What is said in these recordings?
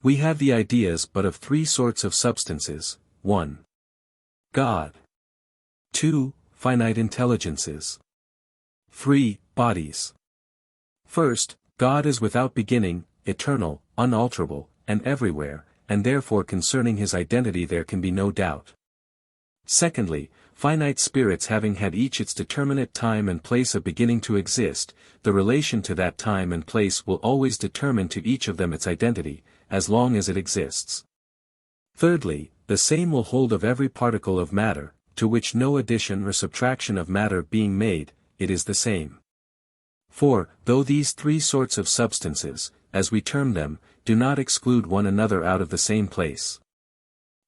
We have the ideas but of three sorts of substances: 1. God. 2. Finite intelligences. 3. Bodies. First, God is without beginning, eternal, unalterable, and everywhere, and therefore concerning his identity there can be no doubt. Secondly, finite spirits having had each its determinate time and place of beginning to exist, the relation to that time and place will always determine to each of them its identity, as long as it exists. Thirdly, the same will hold of every particle of matter, to which no addition or subtraction of matter being made, it is the same. For, though these three sorts of substances, as we term them, do not exclude one another out of the same place,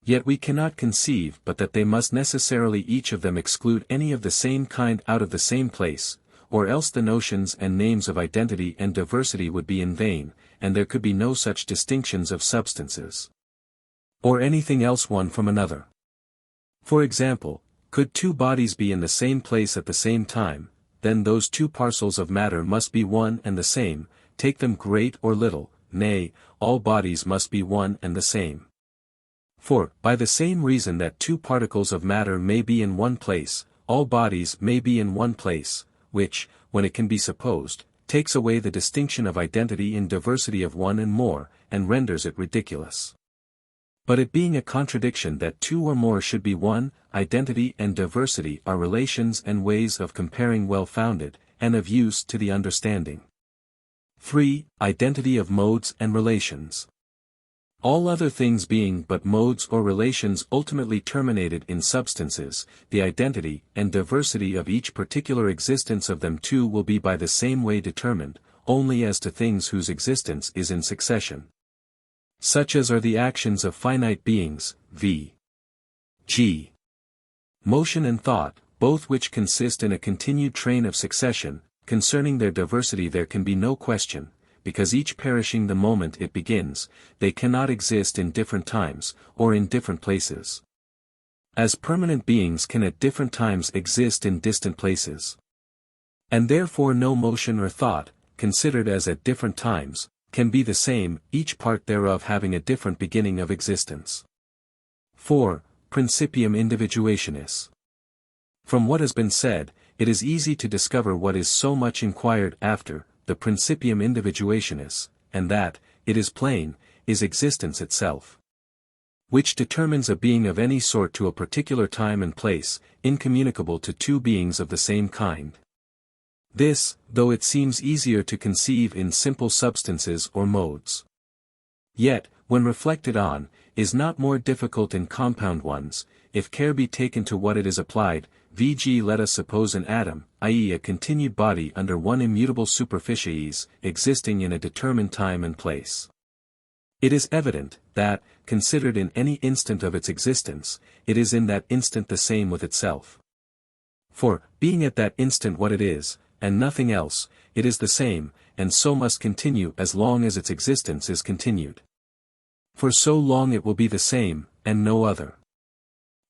yet we cannot conceive but that they must necessarily each of them exclude any of the same kind out of the same place, or else the notions and names of identity and diversity would be in vain, and there could be no such distinctions of substances, or anything else one from another. For example, could two bodies be in the same place at the same time, then those two parcels of matter must be one and the same, take them great or little, nay, all bodies must be one and the same. For, by the same reason that two particles of matter may be in one place, all bodies may be in one place, which, when it can be supposed, takes away the distinction of identity in diversity of one and more, and renders it ridiculous. But it being a contradiction that two or more should be one, identity and diversity are relations and ways of comparing well-founded, and of use to the understanding. 3. Identity of modes and relations. All other things being but modes or relations ultimately terminated in substances, the identity and diversity of each particular existence of them too will be by the same way determined, only as to things whose existence is in succession. Such as are the actions of finite beings, v.g. motion and thought, both which consist in a continued train of succession. Concerning their diversity there can be no question, because each perishing the moment it begins, they cannot exist in different times, or in different places. As permanent beings can at different times exist in distant places. And therefore no motion or thought, considered as at different times, can be the same, each part thereof having a different beginning of existence. 4. Principium individuationis. From what has been said, it is easy to discover what is so much inquired after, the principium individuationis, and that, it is plain, is existence itself, which determines a being of any sort to a particular time and place, incommunicable to two beings of the same kind. This, though it seems easier to conceive in simple substances or modes, yet, when reflected on, is not more difficult in compound ones, if care be taken to what it is applied. V.g. let us suppose an atom, i.e. a continued body under one immutable superficies, existing in a determined time and place. It is evident, that, considered in any instant of its existence, it is in that instant the same with itself. For, being at that instant what it is, and nothing else, it is the same, and so must continue as long as its existence is continued. For so long it will be the same, and no other.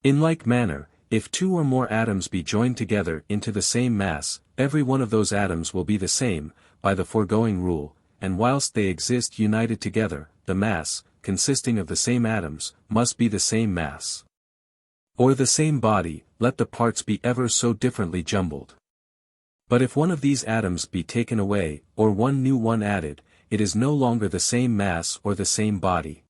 In like manner, if two or more atoms be joined together into the same mass, every one of those atoms will be the same, by the foregoing rule, and whilst they exist united together, the mass, consisting of the same atoms, must be the same mass. Or the same body, let the parts be ever so differently jumbled. But if one of these atoms be taken away, or one new one added, it is no longer the same mass or the same body.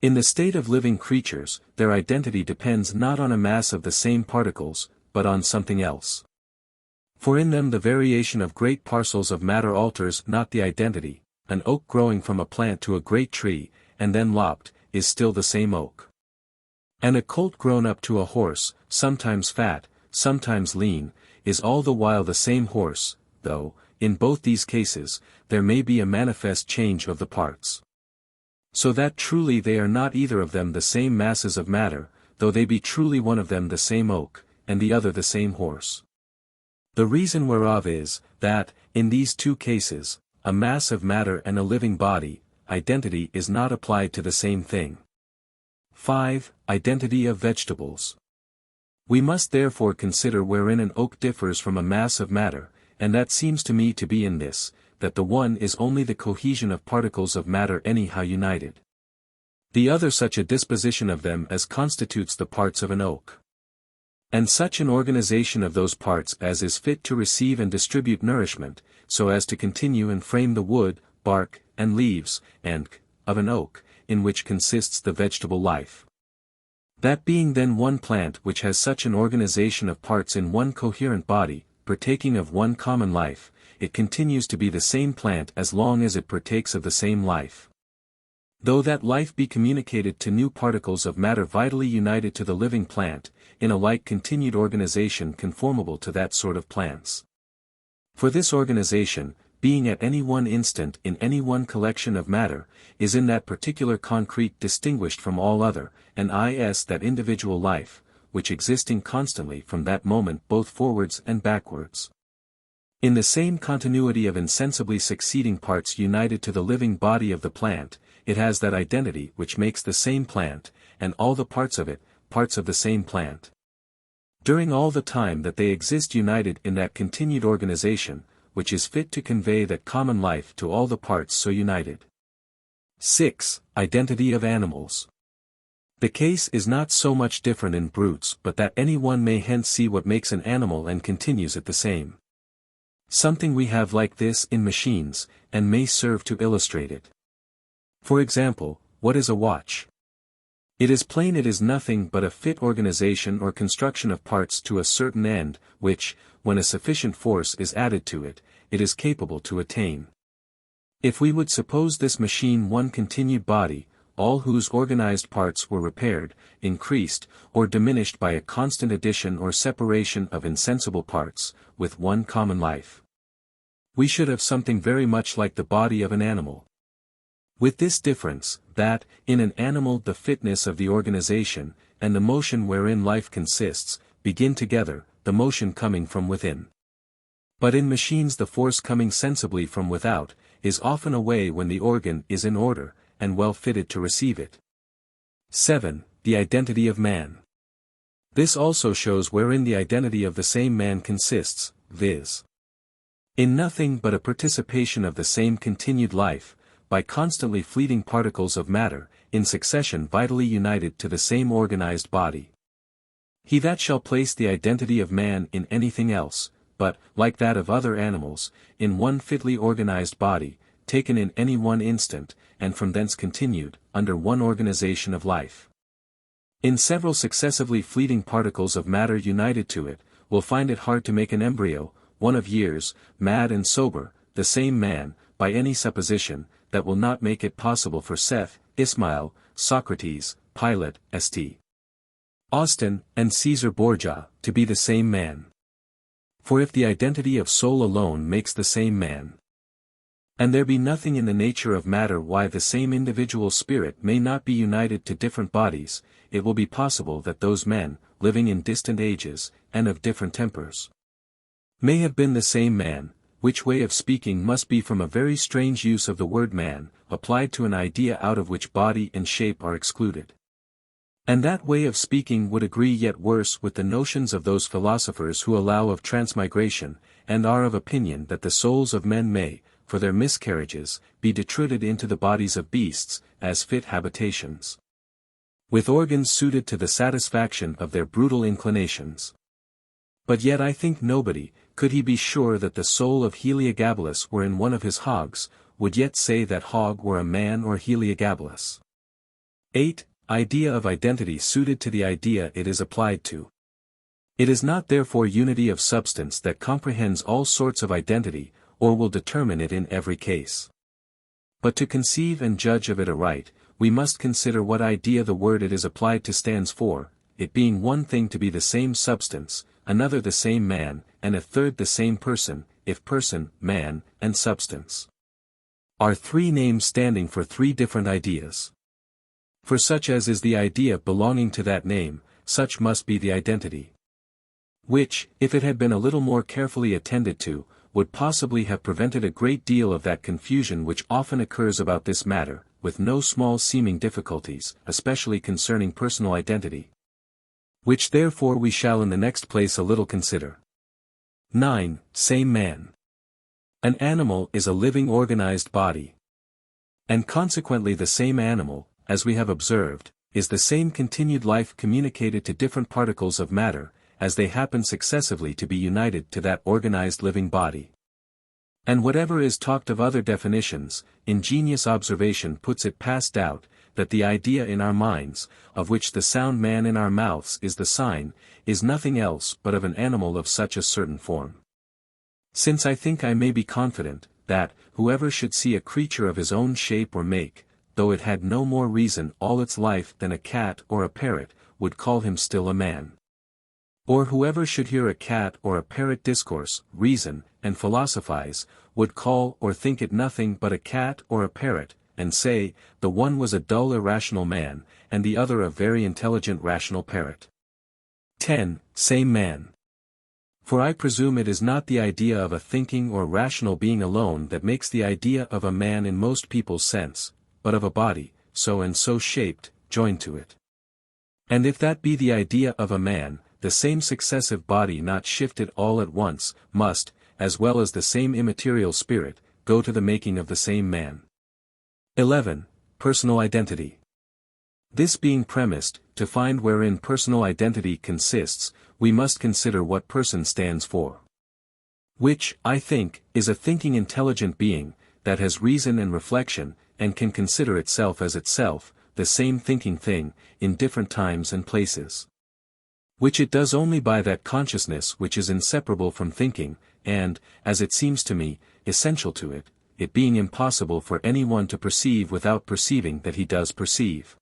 In the state of living creatures, their identity depends not on a mass of the same particles, but on something else. For in them the variation of great parcels of matter alters not the identity. An oak growing from a plant to a great tree, and then lopped, is still the same oak. And a colt grown up to a horse, sometimes fat, sometimes lean, is all the while the same horse, though, in both these cases, there may be a manifest change of the parts. So that truly they are not either of them the same masses of matter, though they be truly one of them the same oak, and the other the same horse. The reason whereof is, that, in these two cases, a mass of matter and a living body, identity is not applied to the same thing. 5. Identity of vegetables. We must therefore consider wherein an oak differs from a mass of matter, and that seems to me to be in this, that the one is only the cohesion of particles of matter anyhow united. The other such a disposition of them as constitutes the parts of an oak. And such an organization of those parts as is fit to receive and distribute nourishment, so as to continue and frame the wood, bark, and leaves, and of an oak, in which consists the vegetable life. That being then one plant which has such an organization of parts in one coherent body, partaking of one common life, it continues to be the same plant as long as it partakes of the same life. Though that life be communicated to new particles of matter vitally united to the living plant, in a like continued organization conformable to that sort of plants. For this organization, being at any one instant in any one collection of matter, is in that particular concrete distinguished from all other, and is that individual life, which existing constantly from that moment both forwards and backwards. In the same continuity of insensibly succeeding parts united to the living body of the plant, it has that identity which makes the same plant, and all the parts of it, parts of the same plant. During all the time that they exist united in that continued organization, which is fit to convey that common life to all the parts so united. 6. Identity of animals. The case is not so much different in brutes but that any one may hence see what makes an animal and continues it the same. Something we have like this in machines, and may serve to illustrate it. For example, what is a watch? It is plain it is nothing but a fit organization or construction of parts to a certain end, which, when a sufficient force is added to it, it is capable to attain. If we would suppose this machine one continued body, all whose organized parts were repaired, increased, or diminished by a constant addition or separation of insensible parts, with one common life, we should have something very much like the body of an animal. With this difference, that, in an animal the fitness of the organization, and the motion wherein life consists, begin together, the motion coming from within. But in machines the force coming sensibly from without, is often away when the organ is in order, and well fitted to receive it. 7. The identity of man. This also shows wherein the identity of the same man consists, viz. In nothing but a participation of the same continued life, by constantly fleeting particles of matter, in succession vitally united to the same organized body. He that shall place the identity of man in anything else, but, like that of other animals, in one fitly organized body, taken in any one instant, and from thence continued, under one organization of life. In several successively fleeting particles of matter united to it, will find it hard to make an embryo, one of years, mad and sober, the same man, by any supposition, that will not make it possible for Seth, Ismail, Socrates, Pilate, St. Austin, and Caesar Borgia, to be the same man. For if the identity of soul alone makes the same man, and there be nothing in the nature of matter why the same individual spirit may not be united to different bodies, it will be possible that those men, living in distant ages, and of different tempers, may have been the same man, which way of speaking must be from a very strange use of the word man, applied to an idea out of which body and shape are excluded. And that way of speaking would agree yet worse with the notions of those philosophers who allow of transmigration, and are of opinion that the souls of men may, for their miscarriages, be detruded into the bodies of beasts, as fit habitations, with organs suited to the satisfaction of their brutal inclinations. But yet I think nobody, could he be sure that the soul of Heliogabalus were in one of his hogs, would yet say that hog were a man or Heliogabalus. 8. Idea of identity suited to the idea it is applied to. It is not therefore unity of substance that comprehends all sorts of identity, or will determine it in every case. But to conceive and judge of it aright, we must consider what idea the word it is applied to stands for, it being one thing to be the same substance, another the same man, and a third the same person, if person, man, and substance are three names standing for three different ideas. For such as is the idea belonging to that name, such must be the identity. Which, if it had been a little more carefully attended to, would possibly have prevented a great deal of that confusion which often occurs about this matter, with no small seeming difficulties, especially concerning personal identity. Which therefore we shall in the next place a little consider. 9. Same man. An animal is a living organized body. And consequently the same animal, as we have observed, is the same continued life communicated to different particles of matter, as they happen successively to be united to that organized living body. And whatever is talked of other definitions, ingenious observation puts it past doubt, that the idea in our minds, of which the sound man in our mouths is the sign, is nothing else but of an animal of such a certain form. Since I think I may be confident, that, whoever should see a creature of his own shape or make, though it had no more reason all its life than a cat or a parrot, would call him still a man. Or whoever should hear a cat or a parrot discourse, reason, and philosophize, would call or think it nothing but a cat or a parrot, and say, the one was a dull irrational man, and the other a very intelligent rational parrot. 10. Same man. For I presume it is not the idea of a thinking or rational being alone that makes the idea of a man in most people's sense, but of a body, so and so shaped, joined to it. And if that be the idea of a man, the same successive body not shifted all at once, must, as well as the same immaterial spirit, go to the making of the same man. 11. Personal identity. This being premised, to find wherein personal identity consists, we must consider what person stands for. Which, I think, is a thinking intelligent being, that has reason and reflection, and can consider itself as itself, the same thinking thing, in different times and places. Which it does only by that consciousness which is inseparable from thinking, and, as it seems to me, essential to it, it being impossible for anyone to perceive without perceiving that he does perceive.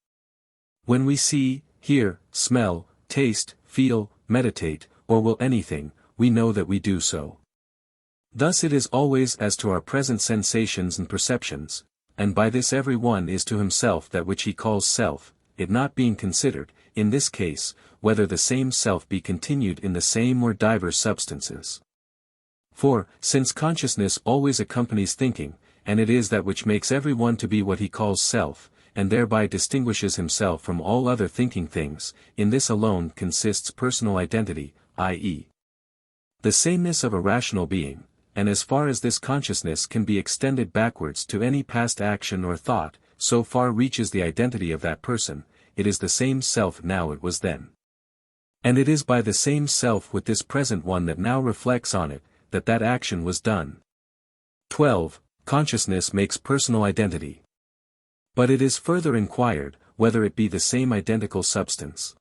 When we see, hear, smell, taste, feel, meditate, or will anything, we know that we do so. Thus it is always as to our present sensations and perceptions, and by this every one is to himself that which he calls self, it not being considered, in this case, whether the same self be continued in the same or divers substances. For, since consciousness always accompanies thinking, and it is that which makes every one to be what he calls self, and thereby distinguishes himself from all other thinking things, in this alone consists personal identity, i.e., the sameness of a rational being, and as far as this consciousness can be extended backwards to any past action or thought, so far reaches the identity of that person, it is the same self now it was then. And it is by the same self with this present one that now reflects on it, that action was done. 12. Consciousness makes personal identity. But it is further inquired, whether it be the same identical substance.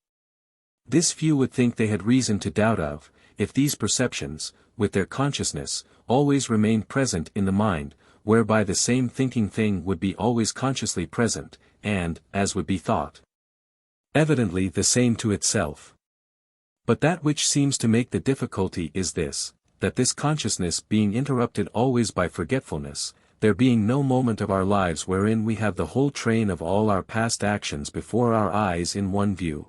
This few would think they had reason to doubt of, if these perceptions, with their consciousness, always remained present in the mind, whereby the same thinking thing would be always consciously present, and, as would be thought, evidently the same to itself. But that which seems to make the difficulty is this, that this consciousness being interrupted always by forgetfulness, there being no moment of our lives wherein we have the whole train of all our past actions before our eyes in one view.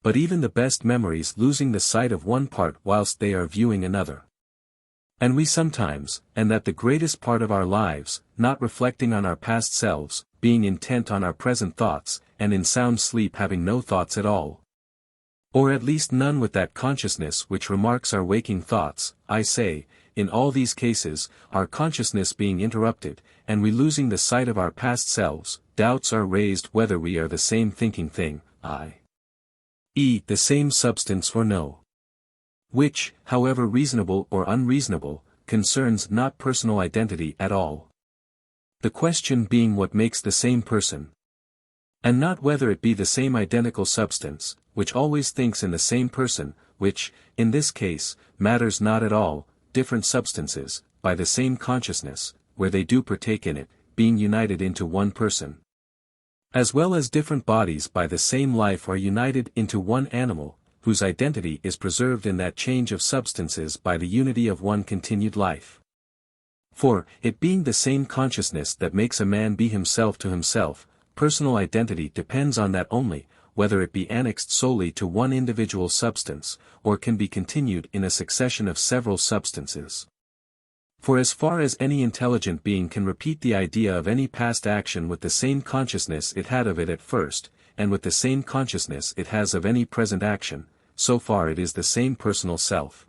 But even the best memories losing the sight of one part whilst they are viewing another. And we sometimes, and that the greatest part of our lives, not reflecting on our past selves, being intent on our present thoughts, and in sound sleep having no thoughts at all. Or at least none with that consciousness which remarks our waking thoughts, I say, in all these cases, our consciousness being interrupted, and we losing the sight of our past selves, doubts are raised whether we are the same thinking thing, i.e., the same substance or no. Which, however reasonable or unreasonable, concerns not personal identity at all. The question being what makes the same person. And not whether it be the same identical substance, which always thinks in the same person, which, in this case, matters not at all, different substances, by the same consciousness, where they do partake in it, being united into one person. As well as different bodies by the same life are united into one animal, whose identity is preserved in that change of substances by the unity of one continued life. For, it being the same consciousness that makes a man be himself to himself, personal identity depends on that only, whether it be annexed solely to one individual substance, or can be continued in a succession of several substances. For as far as any intelligent being can repeat the idea of any past action with the same consciousness it had of it at first, and with the same consciousness it has of any present action, so far it is the same personal self.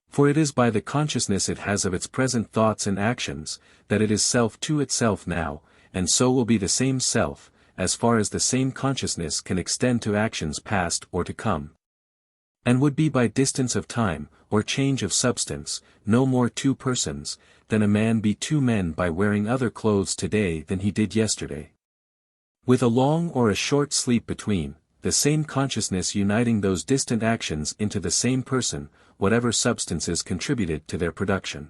For it is by the consciousness it has of its present thoughts and actions, that it is self to itself now, and so will be the same self, as far as the same consciousness can extend to actions past or to come. And would be by distance of time, or change of substance, no more two persons, than a man be two men by wearing other clothes today than he did yesterday. With a long or a short sleep between, the same consciousness uniting those distant actions into the same person, whatever substances contributed to their production.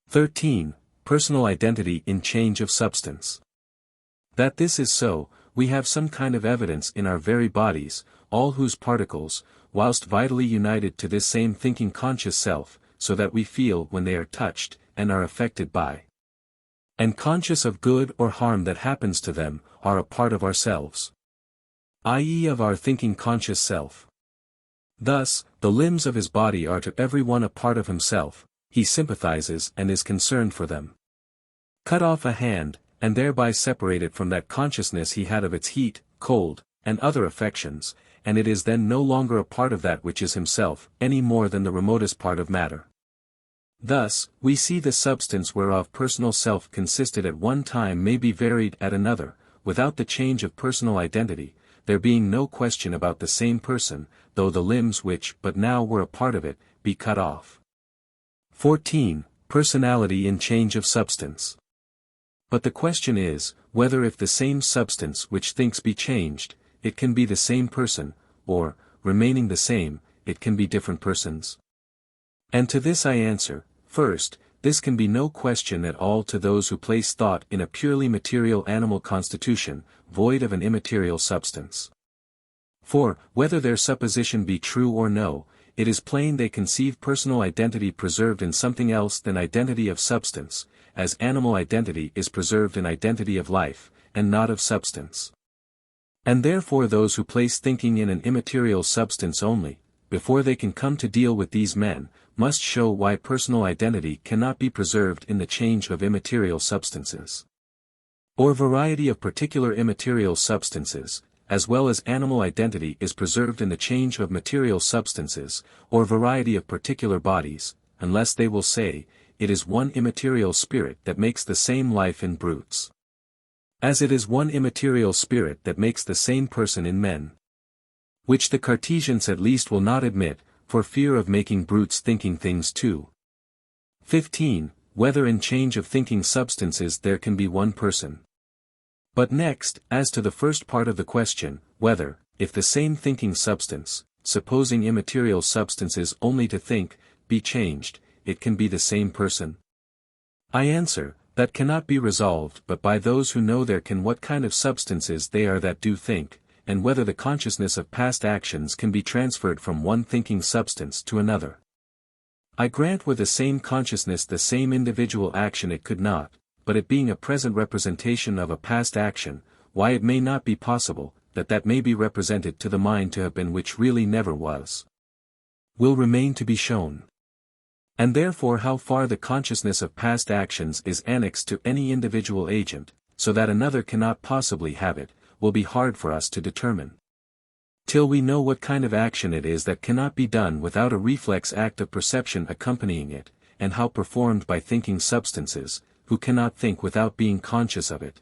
13. Personal identity in change of substance. That this is so, we have some kind of evidence in our very bodies, all whose particles, whilst vitally united to this same thinking conscious self, so that we feel when they are touched, and are affected by, and conscious of good or harm that happens to them, are a part of ourselves, i.e. of our thinking conscious self. Thus, the limbs of his body are to every one a part of himself, he sympathizes and is concerned for them. Cut off a hand, and thereby separate it from that consciousness he had of its heat, cold, and other affections, and it is then no longer a part of that which is himself, any more than the remotest part of matter. Thus, we see the substance whereof personal self consisted at one time may be varied at another, without the change of personal identity, there being no question about the same person, though the limbs which but now were a part of it, be cut off. 14. Personality in change of substance. But the question is, whether if the same substance which thinks be changed, it can be the same person, or, remaining the same, it can be different persons. And to this I answer, first, this can be no question at all to those who place thought in a purely material animal constitution, void of an immaterial substance. For, whether their supposition be true or no, it is plain they conceive personal identity preserved in something else than identity of substance, as animal identity is preserved in identity of life, and not of substance. And therefore those who place thinking in an immaterial substance only, before they can come to deal with these men, must show why personal identity cannot be preserved in the change of immaterial substances, or variety of particular immaterial substances, as well as animal identity is preserved in the change of material substances, or variety of particular bodies, unless they will say, it is one immaterial spirit that makes the same life in brutes, as it is one immaterial spirit that makes the same person in men. Which the Cartesians at least will not admit, for fear of making brutes thinking things too. 15. Whether in change of thinking substances there can be one person. But next, as to the first part of the question, whether, if the same thinking substance, supposing immaterial substances only to think, be changed, it can be the same person. I answer, that cannot be resolved but by those who know there can what kind of substances they are that do think, and whether the consciousness of past actions can be transferred from one thinking substance to another. I grant with the same consciousness the same individual action it could not, but it being a present representation of a past action, why it may not be possible, that may be represented to the mind to have been which really never was, will remain to be shown. And therefore how far the consciousness of past actions is annexed to any individual agent, so that another cannot possibly have it, will be hard for us to determine. Till we know what kind of action it is that cannot be done without a reflex act of perception accompanying it, and how performed by thinking substances, who cannot think without being conscious of it.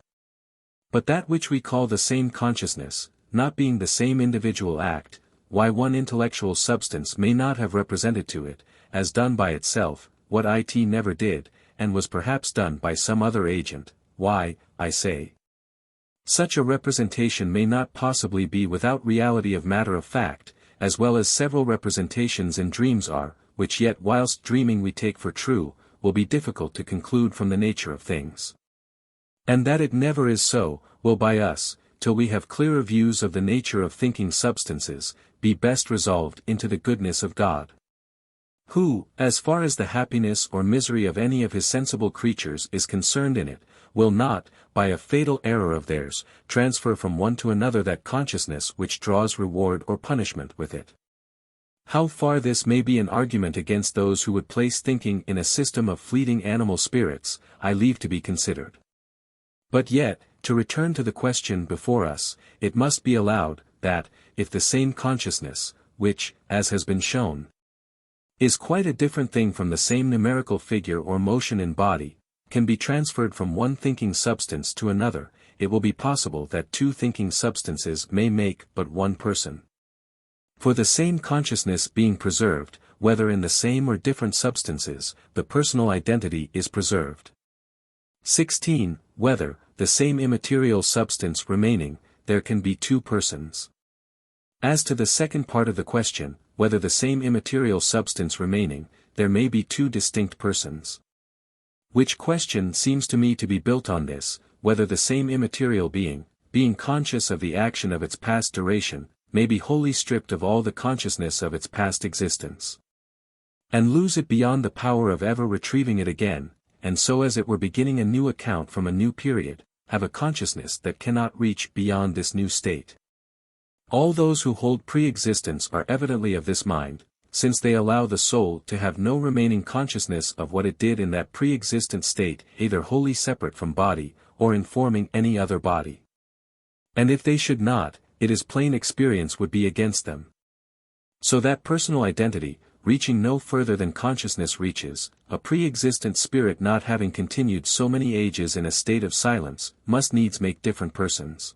But that which we call the same consciousness, not being the same individual act, why one intellectual substance may not have represented to it, as done by itself, what it never did, and was perhaps done by some other agent, why, I say, such a representation may not possibly be without reality of matter of fact, as well as several representations in dreams are, which yet whilst dreaming we take for true, will be difficult to conclude from the nature of things. And that it never is so, will by us, till we have clearer views of the nature of thinking substances, be best resolved into the goodness of God, who, as far as the happiness or misery of any of his sensible creatures is concerned in it, will not, by a fatal error of theirs, transfer from one to another that consciousness which draws reward or punishment with it. How far this may be an argument against those who would place thinking in a system of fleeting animal spirits, I leave to be considered. But yet, to return to the question before us, it must be allowed, that, if the same consciousness, which, as has been shown, is quite a different thing from the same numerical figure or motion in body, can be transferred from one thinking substance to another, it will be possible that two thinking substances may make but one person. For the same consciousness being preserved, whether in the same or different substances, the personal identity is preserved. 16. Whether, the same immaterial substance remaining, there can be two persons. As to the second part of the question, whether the same immaterial substance remaining, there may be two distinct persons. Which question seems to me to be built on this, whether the same immaterial being conscious of the action of its past duration, may be wholly stripped of all the consciousness of its past existence, and lose it beyond the power of ever retrieving it again, and so as it were beginning a new account from a new period, have a consciousness that cannot reach beyond this new state. All those who hold pre-existence are evidently of this mind, since they allow the soul to have no remaining consciousness of what it did in that pre-existent state, either wholly separate from body, or informing any other body. And if they should not, it is plain experience would be against them. So that personal identity, reaching no further than consciousness reaches, a pre-existent spirit not having continued so many ages in a state of silence, must needs make different persons.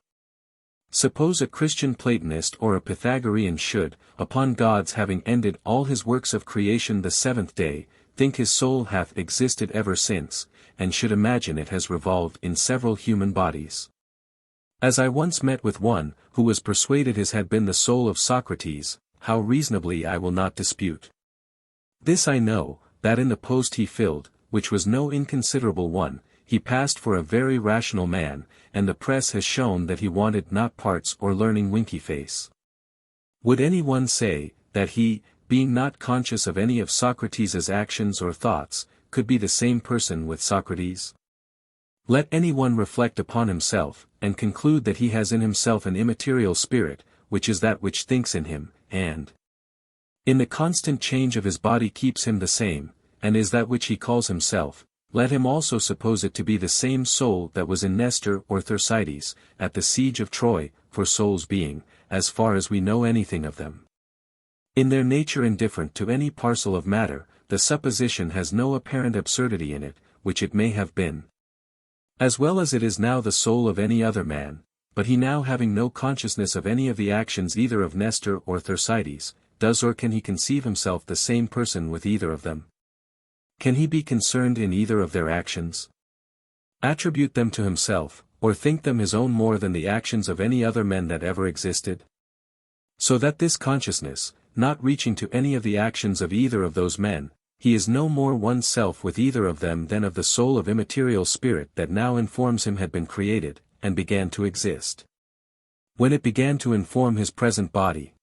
Suppose a Christian Platonist or a Pythagorean should, upon God's having ended all his works of creation the seventh day, think his soul hath existed ever since, and should imagine it has revolved in several human bodies. As I once met with one, who was persuaded his had been the soul of Socrates, how reasonably I will not dispute. This I know, that in the post he filled, which was no inconsiderable one, he passed for a very rational man, and the press has shown that he wanted not parts or learning winky face. Would any one say, that he, being not conscious of any of Socrates's actions or thoughts, could be the same person with Socrates? Let any one reflect upon himself, and conclude that he has in himself an immaterial spirit, which is that which thinks in him, and in the constant change of his body keeps him the same, and is that which he calls himself. Let him also suppose it to be the same soul that was in Nestor or Thersites, at the siege of Troy, for souls being, as far as we know anything of them, in their nature indifferent to any parcel of matter, the supposition has no apparent absurdity in it, which it may have been. As well as it is now the soul of any other man, but he now having no consciousness of any of the actions either of Nestor or Thersites, does or can he conceive himself the same person with either of them? Can he be concerned in either of their actions? Attribute them to himself, or think them his own more than the actions of any other men that ever existed? So that this consciousness, not reaching to any of the actions of either of those men, he is no more one self with either of them than of the soul of immaterial spirit that now informs him had been created, and began to exist, when it began to inform his present body.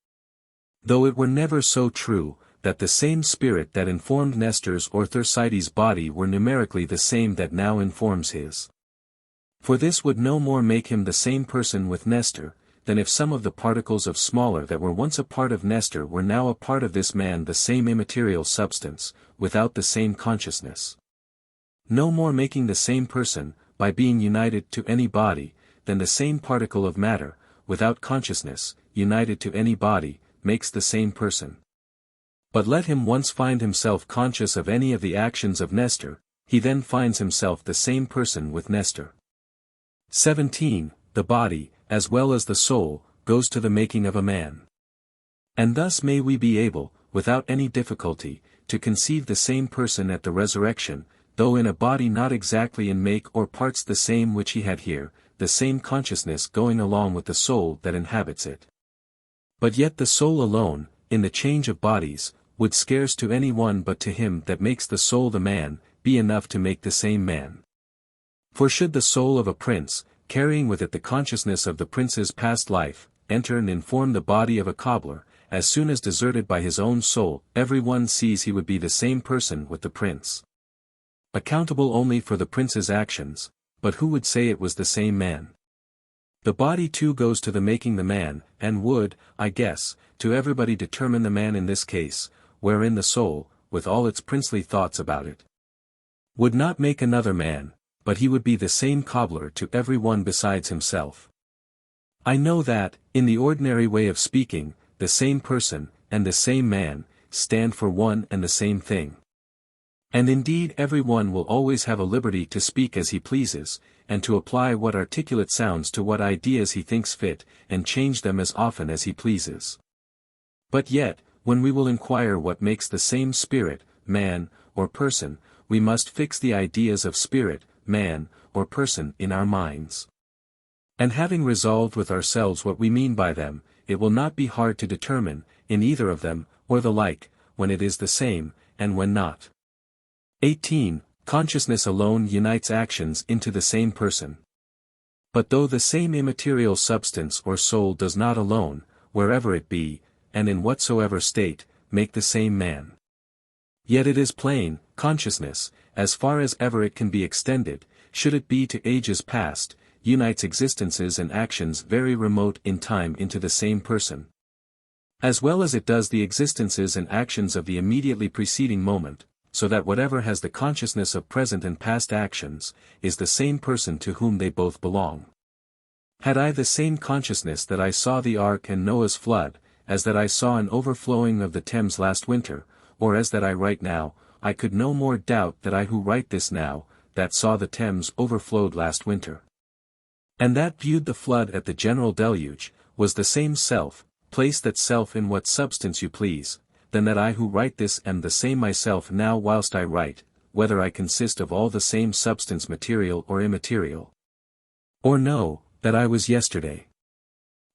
Though it were never so true, that the same spirit that informed Nestor's or Thersites' body were numerically the same that now informs his. For this would no more make him the same person with Nestor, than if some of the particles of smaller that were once a part of Nestor were now a part of this man the same immaterial substance, without the same consciousness. No more making the same person, by being united to any body, than the same particle of matter, without consciousness, united to any body, makes the same person. But let him once find himself conscious of any of the actions of Nestor, he then finds himself the same person with Nestor. 17. The body, as well as the soul, goes to the making of a man. And thus may we be able, without any difficulty, to conceive the same person at the resurrection, though in a body not exactly in make or parts the same which he had here, the same consciousness going along with the soul that inhabits it. But yet the soul alone, in the change of bodies, would scarce to any one but to him that makes the soul the man, be enough to make the same man. For should the soul of a prince, carrying with it the consciousness of the prince's past life, enter and inform the body of a cobbler, as soon as deserted by his own soul, every one sees he would be the same person with the prince, accountable only for the prince's actions, but who would say it was the same man? The body too goes to the making the man, and would, I guess, to everybody determine the man in this case, wherein the soul, with all its princely thoughts about it, would not make another man, but he would be the same cobbler to every one besides himself. I know that, in the ordinary way of speaking, the same person, and the same man, stand for one and the same thing. And indeed every one will always have a liberty to speak as he pleases, and to apply what articulate sounds to what ideas he thinks fit, and change them as often as he pleases. But yet, when we will inquire what makes the same spirit, man, or person, we must fix the ideas of spirit, man, or person in our minds. And having resolved with ourselves what we mean by them, it will not be hard to determine, in either of them, or the like, when it is the same, and when not. 18. Consciousness alone unites actions into the same person. But though the same immaterial substance or soul does not alone, wherever it be, and in whatsoever state, make the same man. Yet it is plain, consciousness, as far as ever it can be extended, should it be to ages past, unites existences and actions very remote in time into the same person. As well as it does the existences and actions of the immediately preceding moment, so that whatever has the consciousness of present and past actions, is the same person to whom they both belong. Had I the same consciousness that I saw the ark and Noah's flood, as that I saw an overflowing of the Thames last winter, or as that I write now, I could no more doubt that I who write this now, that saw the Thames overflowed last winter. And that viewed the flood at the general deluge, was the same self, place that self in what substance you please, than that I who write this am the same myself now whilst I write, whether I consist of all the same substance material or immaterial. Or no, that I was yesterday.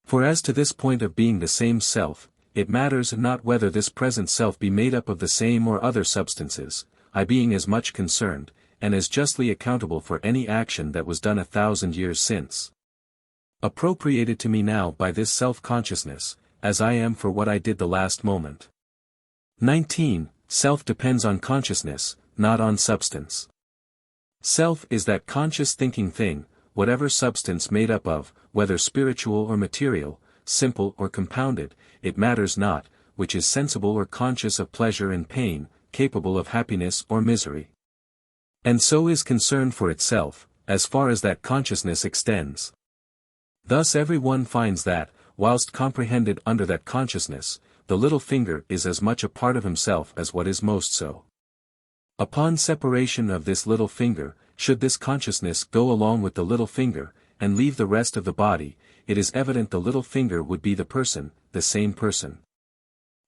For as to this point of being the same self, it matters not whether this present self be made up of the same or other substances, I being as much concerned, and as justly accountable for any action that was done 1,000 years since. Appropriated to me now by this self-consciousness, as I am for what I did the last moment. 19. Self depends on consciousness, not on substance. Self is that conscious thinking thing, whatever substance made up of, whether spiritual or material, simple or compounded, it matters not, which is sensible or conscious of pleasure and pain, capable of happiness or misery. And so is concerned for itself, as far as that consciousness extends. Thus every one finds that, whilst comprehended under that consciousness, the little finger is as much a part of himself as what is most so. Upon separation of this little finger, should this consciousness go along with the little finger, and leave the rest of the body, it is evident the little finger would be the person, the same person.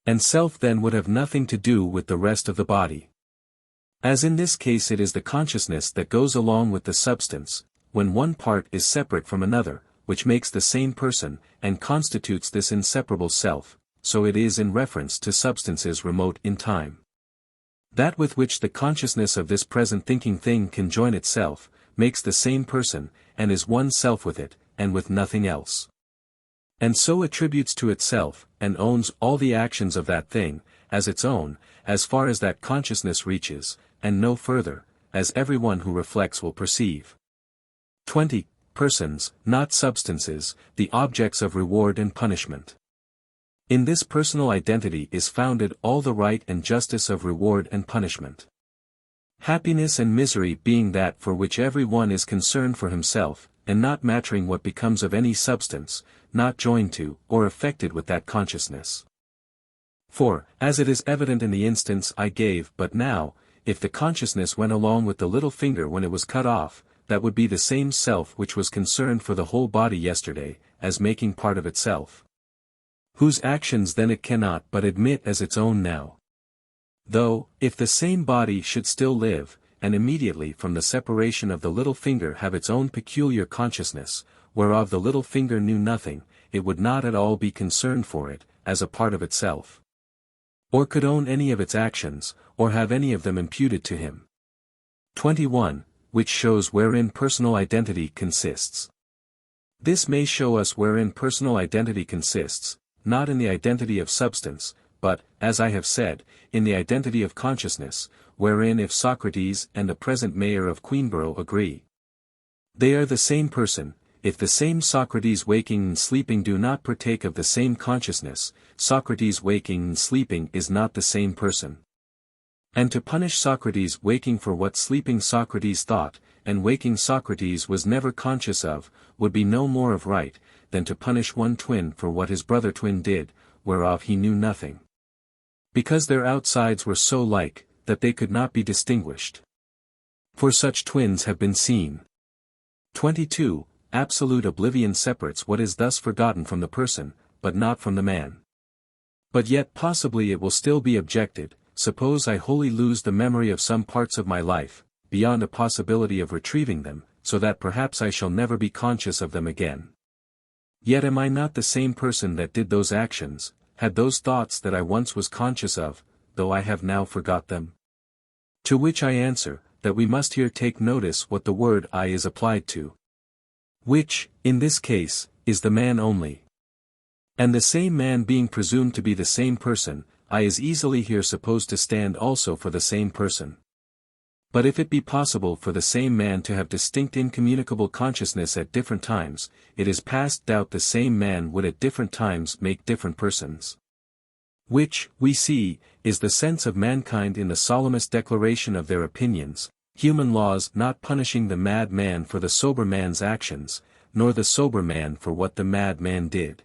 And self then would have nothing to do with the rest of the body. As in this case it is the consciousness that goes along with the substance, when one part is separate from another, which makes the same person, and constitutes this inseparable self, so it is in reference to substances remote in time. That with which the consciousness of this present thinking thing can join itself, makes the same person, and is one self with it, and with nothing else. And so attributes to itself, and owns all the actions of that thing, as its own, as far as that consciousness reaches, and no further, as everyone who reflects will perceive. 20. Persons, not substances, the objects of reward and punishment. In this personal identity is founded all the right and justice of reward and punishment. Happiness and misery being that for which every one is concerned for himself, and not mattering what becomes of any substance, not joined to, or affected with that consciousness. For, as it is evident in the instance I gave but now, if the consciousness went along with the little finger when it was cut off, that would be the same self which was concerned for the whole body yesterday, as making part of itself. Whose actions then it cannot but admit as its own now. Though, if the same body should still live, and immediately from the separation of the little finger have its own peculiar consciousness, whereof the little finger knew nothing, it would not at all be concerned for it, as a part of itself. Or could own any of its actions, or have any of them imputed to him. 21. Which shows wherein personal identity consists. This may show us wherein personal identity consists, not in the identity of substance, but, as I have said, in the identity of consciousness, wherein if Socrates and the present mayor of Queenborough agree, they are the same person. If the same Socrates waking and sleeping do not partake of the same consciousness, Socrates waking and sleeping is not the same person. And to punish Socrates waking for what sleeping Socrates thought, and waking Socrates was never conscious of, would be no more of right, than to punish one twin for what his brother twin did, whereof he knew nothing. Because their outsides were so like, that they could not be distinguished. For such twins have been seen. 22. Absolute oblivion separates what is thus forgotten from the person, but not from the man. But yet possibly it will still be objected, suppose I wholly lose the memory of some parts of my life, beyond a possibility of retrieving them, so that perhaps I shall never be conscious of them again. Yet am I not the same person that did those actions, had those thoughts that I once was conscious of, though I have now forgot them? To which I answer, that we must here take notice what the word I is applied to. Which, in this case, is the man only. And the same man being presumed to be the same person, I is easily here supposed to stand also for the same person. But if it be possible for the same man to have distinct incommunicable consciousness at different times, it is past doubt the same man would at different times make different persons. Which, we see, is the sense of mankind in the solemnest declaration of their opinions, human laws not punishing the mad man for the sober man's actions, nor the sober man for what the mad man did.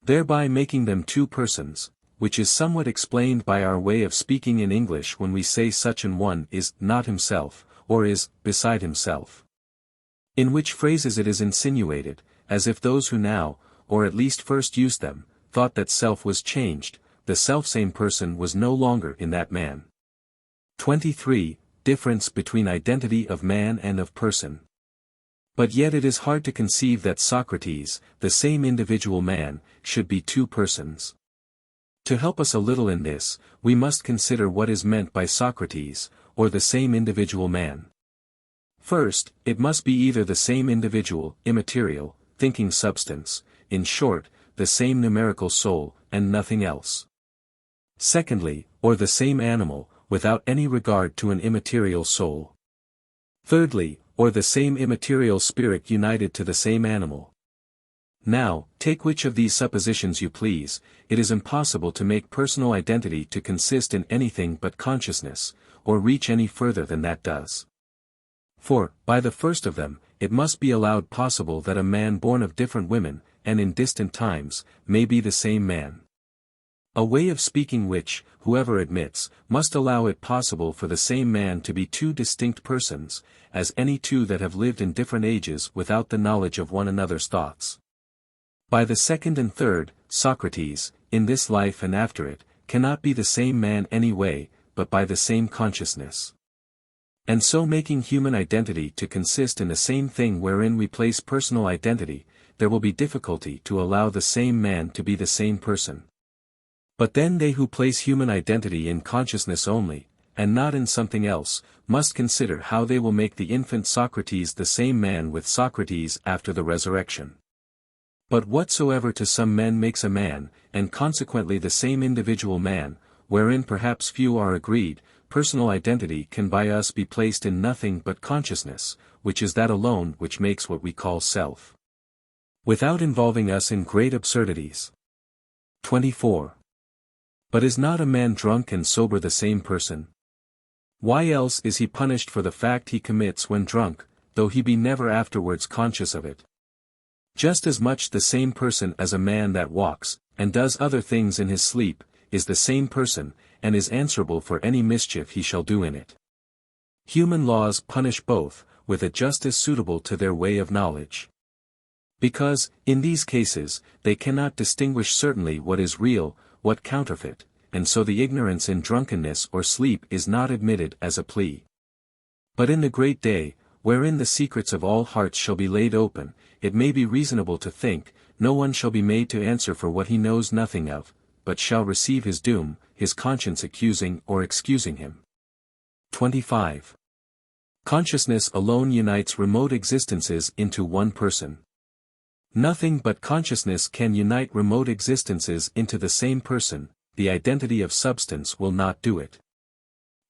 Thereby making them two persons, which is somewhat explained by our way of speaking in English when we say such an one is not himself, or is beside himself. In which phrases it is insinuated, as if those who now, or at least first used them, thought that self was changed, the selfsame person was no longer in that man. 23. Difference between identity of man and of person. But yet it is hard to conceive that Socrates, the same individual man, should be two persons. To help us a little in this, we must consider what is meant by Socrates, or the same individual man. First, it must be either the same individual, immaterial, thinking substance, in short, the same numerical soul, and nothing else. Secondly, or the same animal, without any regard to an immaterial soul. Thirdly, or the same immaterial spirit united to the same animal. Now, take which of these suppositions you please, it is impossible to make personal identity to consist in anything but consciousness, or reach any further than that does. For, by the first of them, it must be allowed possible that a man born of different women, and in distant times, may be the same man. A way of speaking which, whoever admits, must allow it possible for the same man to be two distinct persons, as any two that have lived in different ages without the knowledge of one another's thoughts. By the second and third, Socrates, in this life and after it, cannot be the same man any way, but by the same consciousness. And so making human identity to consist in the same thing wherein we place personal identity, there will be difficulty to allow the same man to be the same person. But then they who place human identity in consciousness only, and not in something else, must consider how they will make the infant Socrates the same man with Socrates after the resurrection. But whatsoever to some men makes a man, and consequently the same individual man, wherein perhaps few are agreed, personal identity can by us be placed in nothing but consciousness, which is that alone which makes what we call self. Without involving us in great absurdities. 24. But is not a man drunk and sober the same person? Why else is he punished for the fact he commits when drunk, though he be never afterwards conscious of it? Just as much the same person as a man that walks, and does other things in his sleep, is the same person, and is answerable for any mischief he shall do in it. Human laws punish both, with a justice suitable to their way of knowledge. Because, in these cases, they cannot distinguish certainly what is real, what counterfeit, and so the ignorance in drunkenness or sleep is not admitted as a plea. But in the great day, wherein the secrets of all hearts shall be laid open, it may be reasonable to think, no one shall be made to answer for what he knows nothing of, but shall receive his doom, his conscience accusing or excusing him. 25. Consciousness alone unites remote existences into one person. Nothing but consciousness can unite remote existences into the same person, the identity of substance will not do it.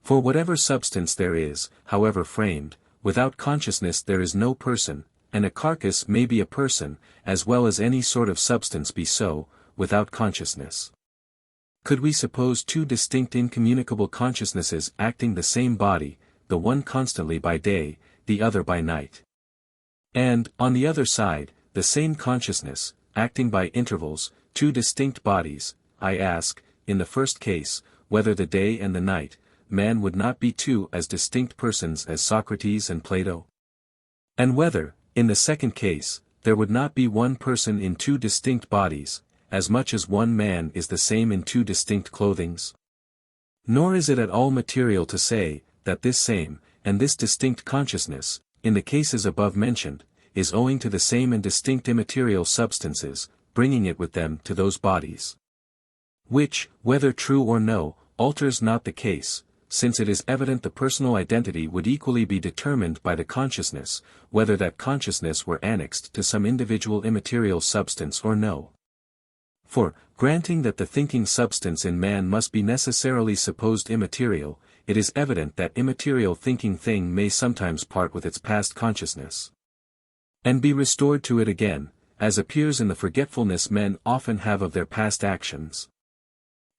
For whatever substance there is, however framed, without consciousness there is no person, and a carcass may be a person, as well as any sort of substance be so, without consciousness. Could we suppose two distinct incommunicable consciousnesses acting the same body, the one constantly by day, the other by night? And, on the other side, the same consciousness, acting by intervals, two distinct bodies, I ask, in the first case, whether the day and the night, man would not be two as distinct persons as Socrates and Plato? And whether, in the second case, there would not be one person in two distinct bodies, as much as one man is the same in two distinct clothings? Nor is it at all material to say, that this same, and this distinct consciousness, in the cases above mentioned, is owing to the same and distinct immaterial substances, bringing it with them to those bodies. Which, whether true or no, alters not the case, since it is evident the personal identity would equally be determined by the consciousness, whether that consciousness were annexed to some individual immaterial substance or no. For, granting that the thinking substance in man must be necessarily supposed immaterial, it is evident that immaterial thinking thing may sometimes part with its past consciousness, and be restored to it again, as appears in the forgetfulness men often have of their past actions.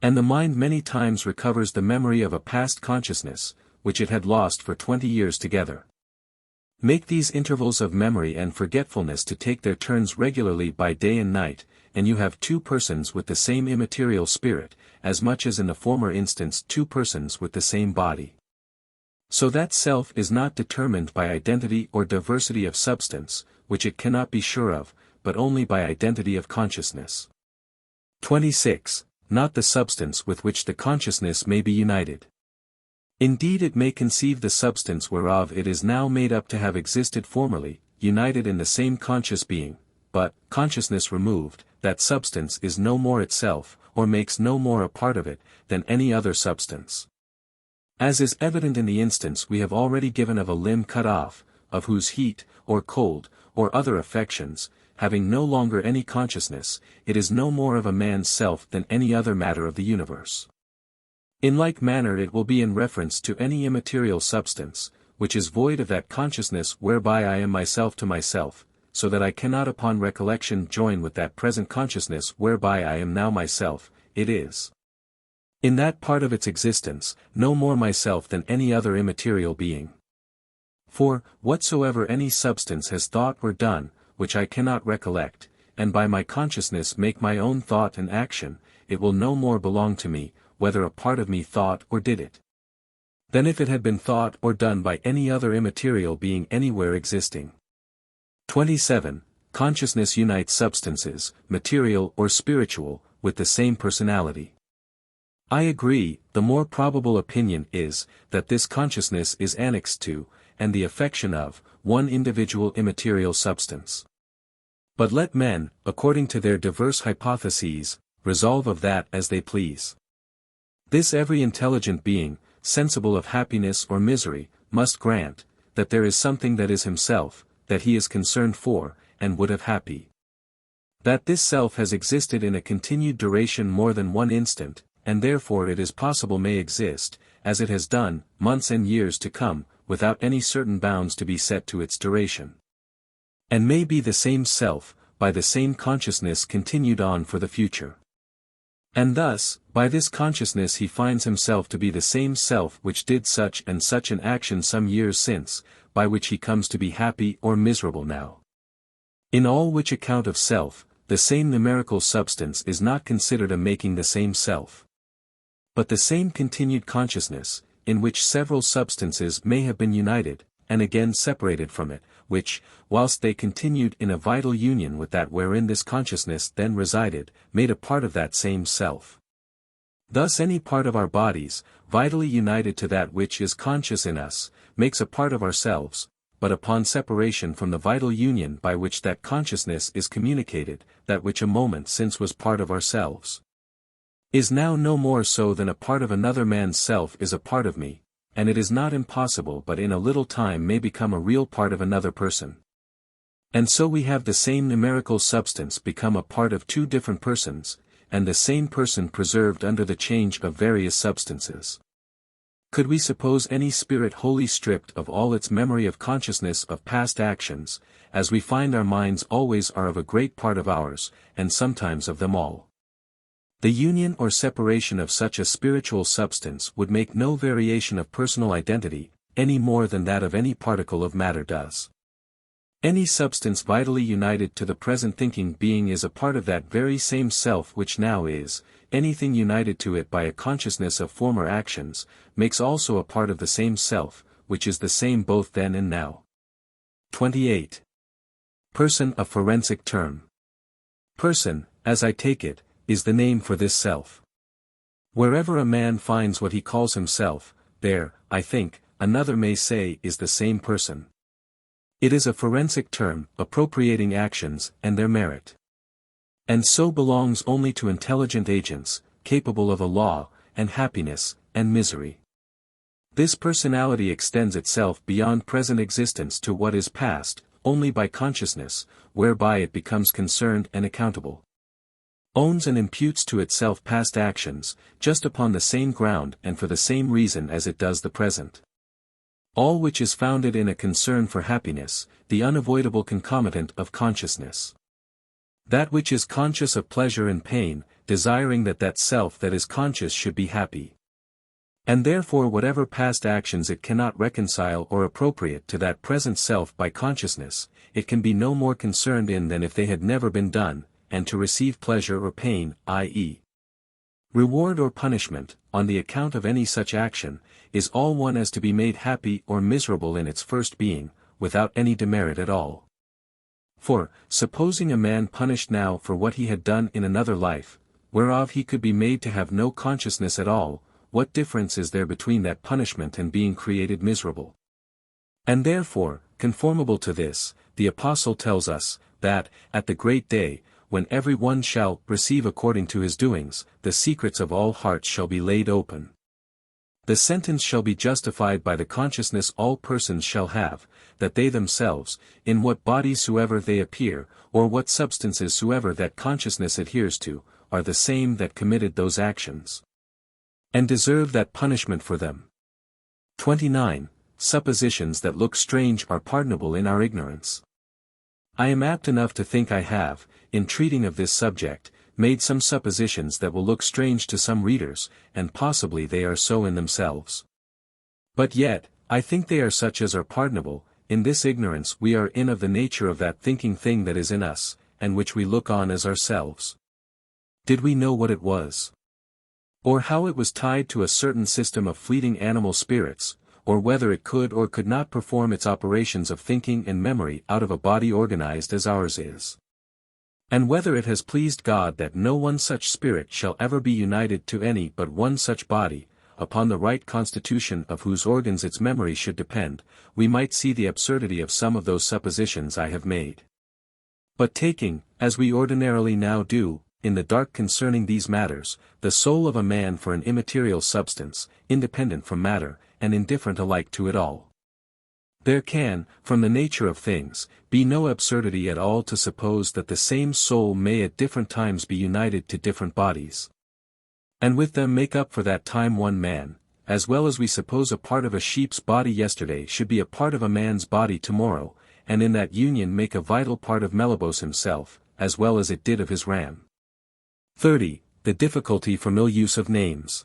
And the mind many times recovers the memory of a past consciousness, which it had lost for 20 years together. Make these intervals of memory and forgetfulness to take their turns regularly by day and night, and you have two persons with the same immaterial spirit, as much as in the former instance two persons with the same body. So that self is not determined by identity or diversity of substance, which it cannot be sure of, but only by identity of consciousness. 26. Not the substance with which the consciousness may be united. Indeed it may conceive the substance whereof it is now made up to have existed formerly, united in the same conscious being, but, consciousness removed, that substance is no more itself, or makes no more a part of it, than any other substance. As is evident in the instance we have already given of a limb cut off, of whose heat, or cold, or other affections, having no longer any consciousness, it is no more of a man's self than any other matter of the universe. In like manner it will be in reference to any immaterial substance, which is void of that consciousness whereby I am myself to myself, so that I cannot upon recollection join with that present consciousness whereby I am now myself, it is, in that part of its existence, no more myself than any other immaterial being. For, whatsoever any substance has thought or done, which I cannot recollect, and by my consciousness make my own thought and action, it will no more belong to me, whether a part of me thought or did it, than if it had been thought or done by any other immaterial being anywhere existing. 27. Consciousness unites substances, material or spiritual, with the same personality. I agree, the more probable opinion is, that this consciousness is annexed to, and the affection of, one individual immaterial substance. But let men, according to their diverse hypotheses, resolve of that as they please. This every intelligent being, sensible of happiness or misery, must grant, that there is something that is himself, that he is concerned for, and would have happy. That this self has existed in a continued duration more than one instant, and therefore it is possible may exist, as it has done, months and years to come, without any certain bounds to be set to its duration. And may be the same self, by the same consciousness continued on for the future. And thus, by this consciousness he finds himself to be the same self which did such and such an action some years since, by which he comes to be happy or miserable now. In all which account of self, the same numerical substance is not considered a making the same self, but the same continued consciousness, in which several substances may have been united, and again separated from it, which, whilst they continued in a vital union with that wherein this consciousness then resided, made a part of that same self. Thus any part of our bodies, vitally united to that which is conscious in us, makes a part of ourselves, but upon separation from the vital union by which that consciousness is communicated, that which a moment since was part of ourselves, is now no more so than a part of another man's self is a part of me, and it is not impossible but in a little time may become a real part of another person. And so we have the same numerical substance become a part of two different persons, and the same person preserved under the change of various substances. Could we suppose any spirit wholly stripped of all its memory of consciousness of past actions, as we find our minds always are of a great part of ours, and sometimes of them all? The union or separation of such a spiritual substance would make no variation of personal identity, any more than that of any particle of matter does. Any substance vitally united to the present thinking being is a part of that very same self which now is. Anything united to it by a consciousness of former actions, makes also a part of the same self, which is the same both then and now. 28. Person, a forensic term. Person, as I take it, is the name for this self. Wherever a man finds what he calls himself, there, I think, another may say is the same person. It is a forensic term, appropriating actions, and their merit. And so belongs only to intelligent agents, capable of a law, and happiness, and misery. This personality extends itself beyond present existence to what is past, only by consciousness, whereby it becomes concerned and accountable. Owns and imputes to itself past actions, just upon the same ground and for the same reason as it does the present. All which is founded in a concern for happiness, the unavoidable concomitant of consciousness. That which is conscious of pleasure and pain, desiring that that self that is conscious should be happy. And therefore whatever past actions it cannot reconcile or appropriate to that present self by consciousness, it can be no more concerned in than if they had never been done, and to receive pleasure or pain, i.e. reward or punishment, on the account of any such action, is all one as to be made happy or miserable in its first being, without any demerit at all. For, supposing a man punished now for what he had done in another life, whereof he could be made to have no consciousness at all, what difference is there between that punishment and being created miserable? And therefore, conformable to this, the Apostle tells us, that, at the great day, when every one shall receive according to his doings, the secrets of all hearts shall be laid open. The sentence shall be justified by the consciousness all persons shall have, that they themselves, in what bodies soever they appear, or what substances soever that consciousness adheres to, are the same that committed those actions, and deserve that punishment for them. 29. Suppositions that look strange are pardonable in our ignorance. I am apt enough to think I have, in treating of this subject, made some suppositions that will look strange to some readers, and possibly they are so in themselves. But yet, I think they are such as are pardonable. In this ignorance we are in of the nature of that thinking thing that is in us, and which we look on as ourselves. Did we know what it was? Or how it was tied to a certain system of fleeting animal spirits, or whether it could or could not perform its operations of thinking and memory out of a body organized as ours is? And whether it has pleased God that no one such spirit shall ever be united to any but one such body, upon the right constitution of whose organs its memory should depend, we might see the absurdity of some of those suppositions I have made. But taking, as we ordinarily now do, in the dark concerning these matters, the soul of a man for an immaterial substance, independent from matter, and indifferent alike to it all, there can, from the nature of things, be no absurdity at all to suppose that the same soul may at different times be united to different bodies, and with them make up for that time one man, as well as we suppose a part of a sheep's body yesterday should be a part of a man's body tomorrow, and in that union make a vital part of Melibos himself, as well as it did of his ram. 30. The difficulty from ill use of names.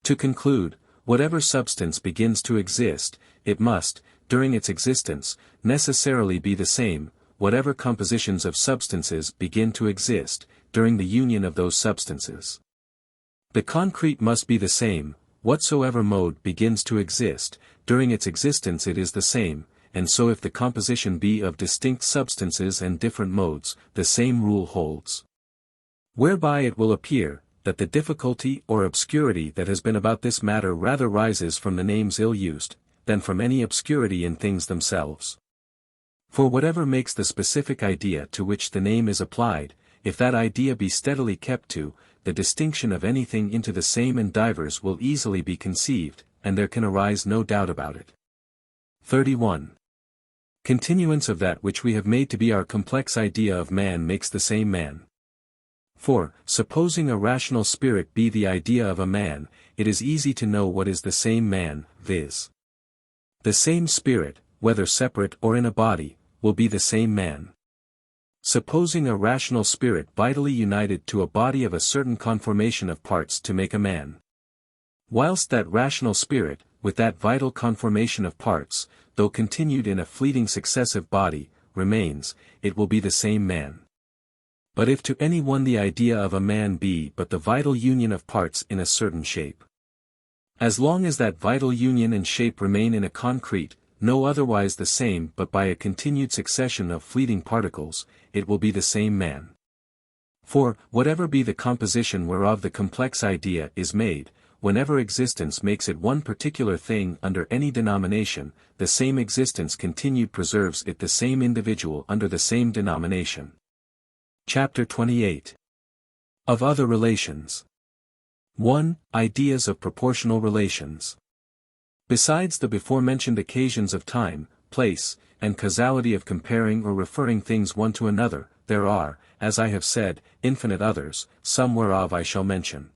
To conclude, whatever substance begins to exist, it must, during its existence, necessarily be the same. Whatever compositions of substances begin to exist, during the union of those substances, the concrete must be the same. Whatsoever mode begins to exist, during its existence it is the same, and so if the composition be of distinct substances and different modes, the same rule holds. Whereby it will appear, that the difficulty or obscurity that has been about this matter rather rises from the names ill-used, than from any obscurity in things themselves. For whatever makes the specific idea to which the name is applied, if that idea be steadily kept to, the distinction of anything into the same and divers will easily be conceived, and there can arise no doubt about it. 31. Continuance of that which we have made to be our complex idea of man makes the same man. For, supposing a rational spirit be the idea of a man, it is easy to know what is the same man, viz. The same spirit, whether separate or in a body, will be the same man. Supposing a rational spirit vitally united to a body of a certain conformation of parts to make a man. Whilst that rational spirit, with that vital conformation of parts, though continued in a fleeting successive body, remains, it will be the same man. But if to any one the idea of a man be but the vital union of parts in a certain shape, as long as that vital union and shape remain in a concrete, no otherwise the same but by a continued succession of fleeting particles, it will be the same man. For, whatever be the composition whereof the complex idea is made, whenever existence makes it one particular thing under any denomination, the same existence continued preserves it the same individual under the same denomination. Chapter 28. Of Other Relations. 1. Ideas of proportional relations. Besides the before-mentioned occasions of time, place, and causality of comparing or referring things one to another, there are, as I have said, infinite others, some whereof I shall mention.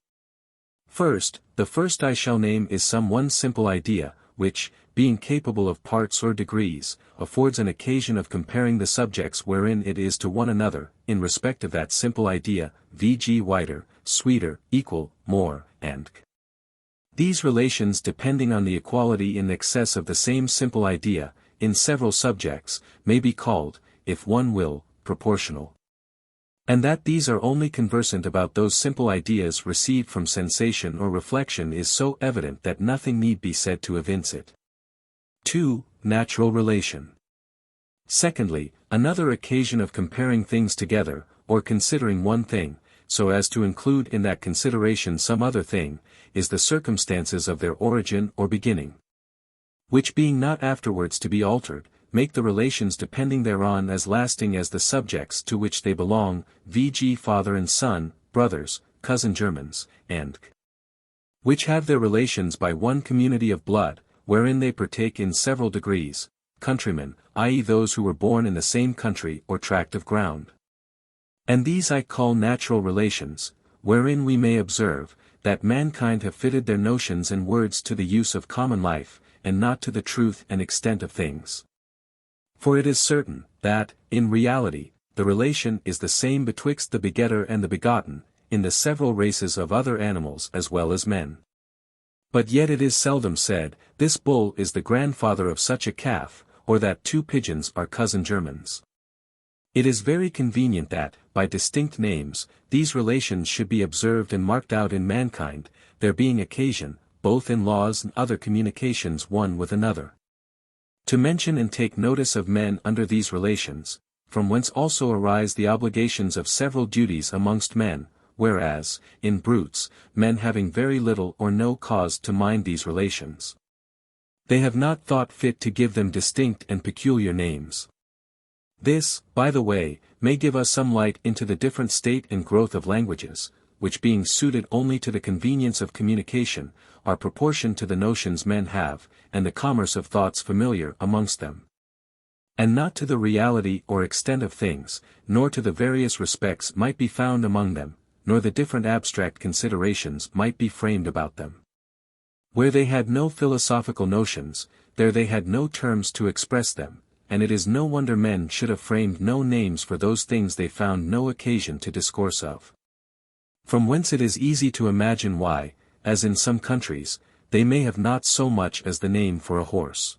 First, the first I shall name is some one simple idea, which, being capable of parts or degrees, affords an occasion of comparing the subjects wherein it is to one another, in respect of that simple idea, v.g. wider, sweeter, equal, more, and these relations depending on the equality in excess of the same simple idea, in several subjects, may be called, if one will, proportional. And that these are only conversant about those simple ideas received from sensation or reflection is so evident that nothing need be said to evince it. 2. Natural relation. Secondly, another occasion of comparing things together, or considering one thing, so as to include in that consideration some other thing, is the circumstances of their origin or beginning, which being not afterwards to be altered, make the relations depending thereon as lasting as the subjects to which they belong, v.g. father and son, brothers, cousin germans, and which have their relations by one community of blood, wherein they partake in several degrees, countrymen, i.e. those who were born in the same country or tract of ground. And these I call natural relations, wherein we may observe, that mankind have fitted their notions and words to the use of common life, and not to the truth and extent of things. For it is certain, that, in reality, the relation is the same betwixt the begetter and the begotten, in the several races of other animals as well as men. But yet it is seldom said, this bull is the grandfather of such a calf, or that two pigeons are cousin germans. It is very convenient that, by distinct names, these relations should be observed and marked out in mankind, there being occasion, both in laws and other communications one with another, to mention and take notice of men under these relations, from whence also arise the obligations of several duties amongst men, whereas, in brutes, men having very little or no cause to mind these relations, they have not thought fit to give them distinct and peculiar names. This, by the way, may give us some light into the different state and growth of languages, which being suited only to the convenience of communication, are proportioned to the notions men have, and the commerce of thoughts familiar amongst them, and not to the reality or extent of things, nor to the various respects might be found among them, nor the different abstract considerations might be framed about them. Where they had no philosophical notions, there they had no terms to express them, and it is no wonder men should have framed no names for those things they found no occasion to discourse of. From whence it is easy to imagine why, as in some countries, they may have not so much as the name for a horse.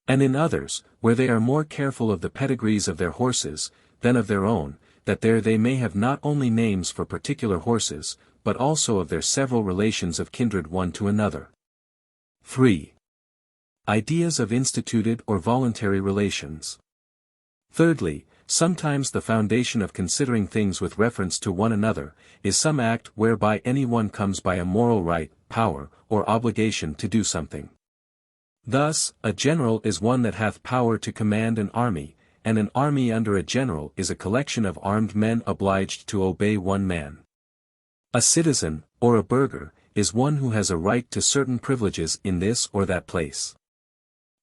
And in others, where they are more careful of the pedigrees of their horses, than of their own, that there they may have not only names for particular horses, but also of their several relations of kindred one to another. 3. Ideas of instituted or voluntary relations. Thirdly, sometimes the foundation of considering things with reference to one another, is some act whereby any one comes by a moral right, power, or obligation to do something. Thus, a general is one that hath power to command an army, and an army under a general is a collection of armed men obliged to obey one man. A citizen, or a burgher, is one who has a right to certain privileges in this or that place.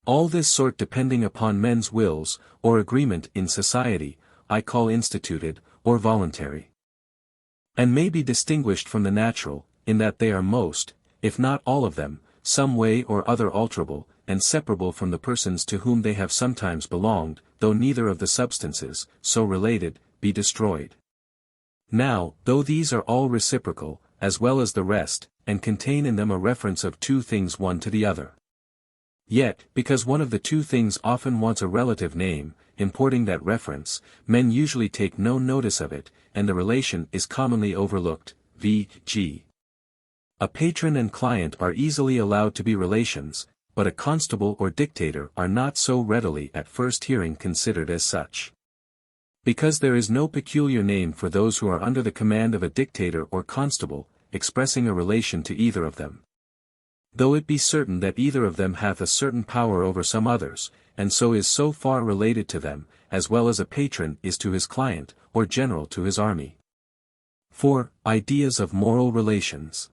All this sort depending upon men's wills, or agreement in society, I call instituted, or voluntary. And may be distinguished from the natural, in that they are most, if not all of them, some way or other alterable, and separable from the persons to whom they have sometimes belonged, though neither of the substances, so related, be destroyed. Now, though these are all reciprocal, as well as the rest, and contain in them a reference of two things one to the other, yet, because one of the two things often wants a relative name, importing that reference, men usually take no notice of it, and the relation is commonly overlooked, v.g. A patron and client are easily allowed to be relations, but a constable or dictator are not so readily at first hearing considered as such. Because there is no peculiar name for those who are under the command of a dictator or constable, expressing a relation to either of them. Though it be certain that either of them hath a certain power over some others, and so is so far related to them, as well as a patron is to his client, or general to his army. 4. Ideas of moral relations.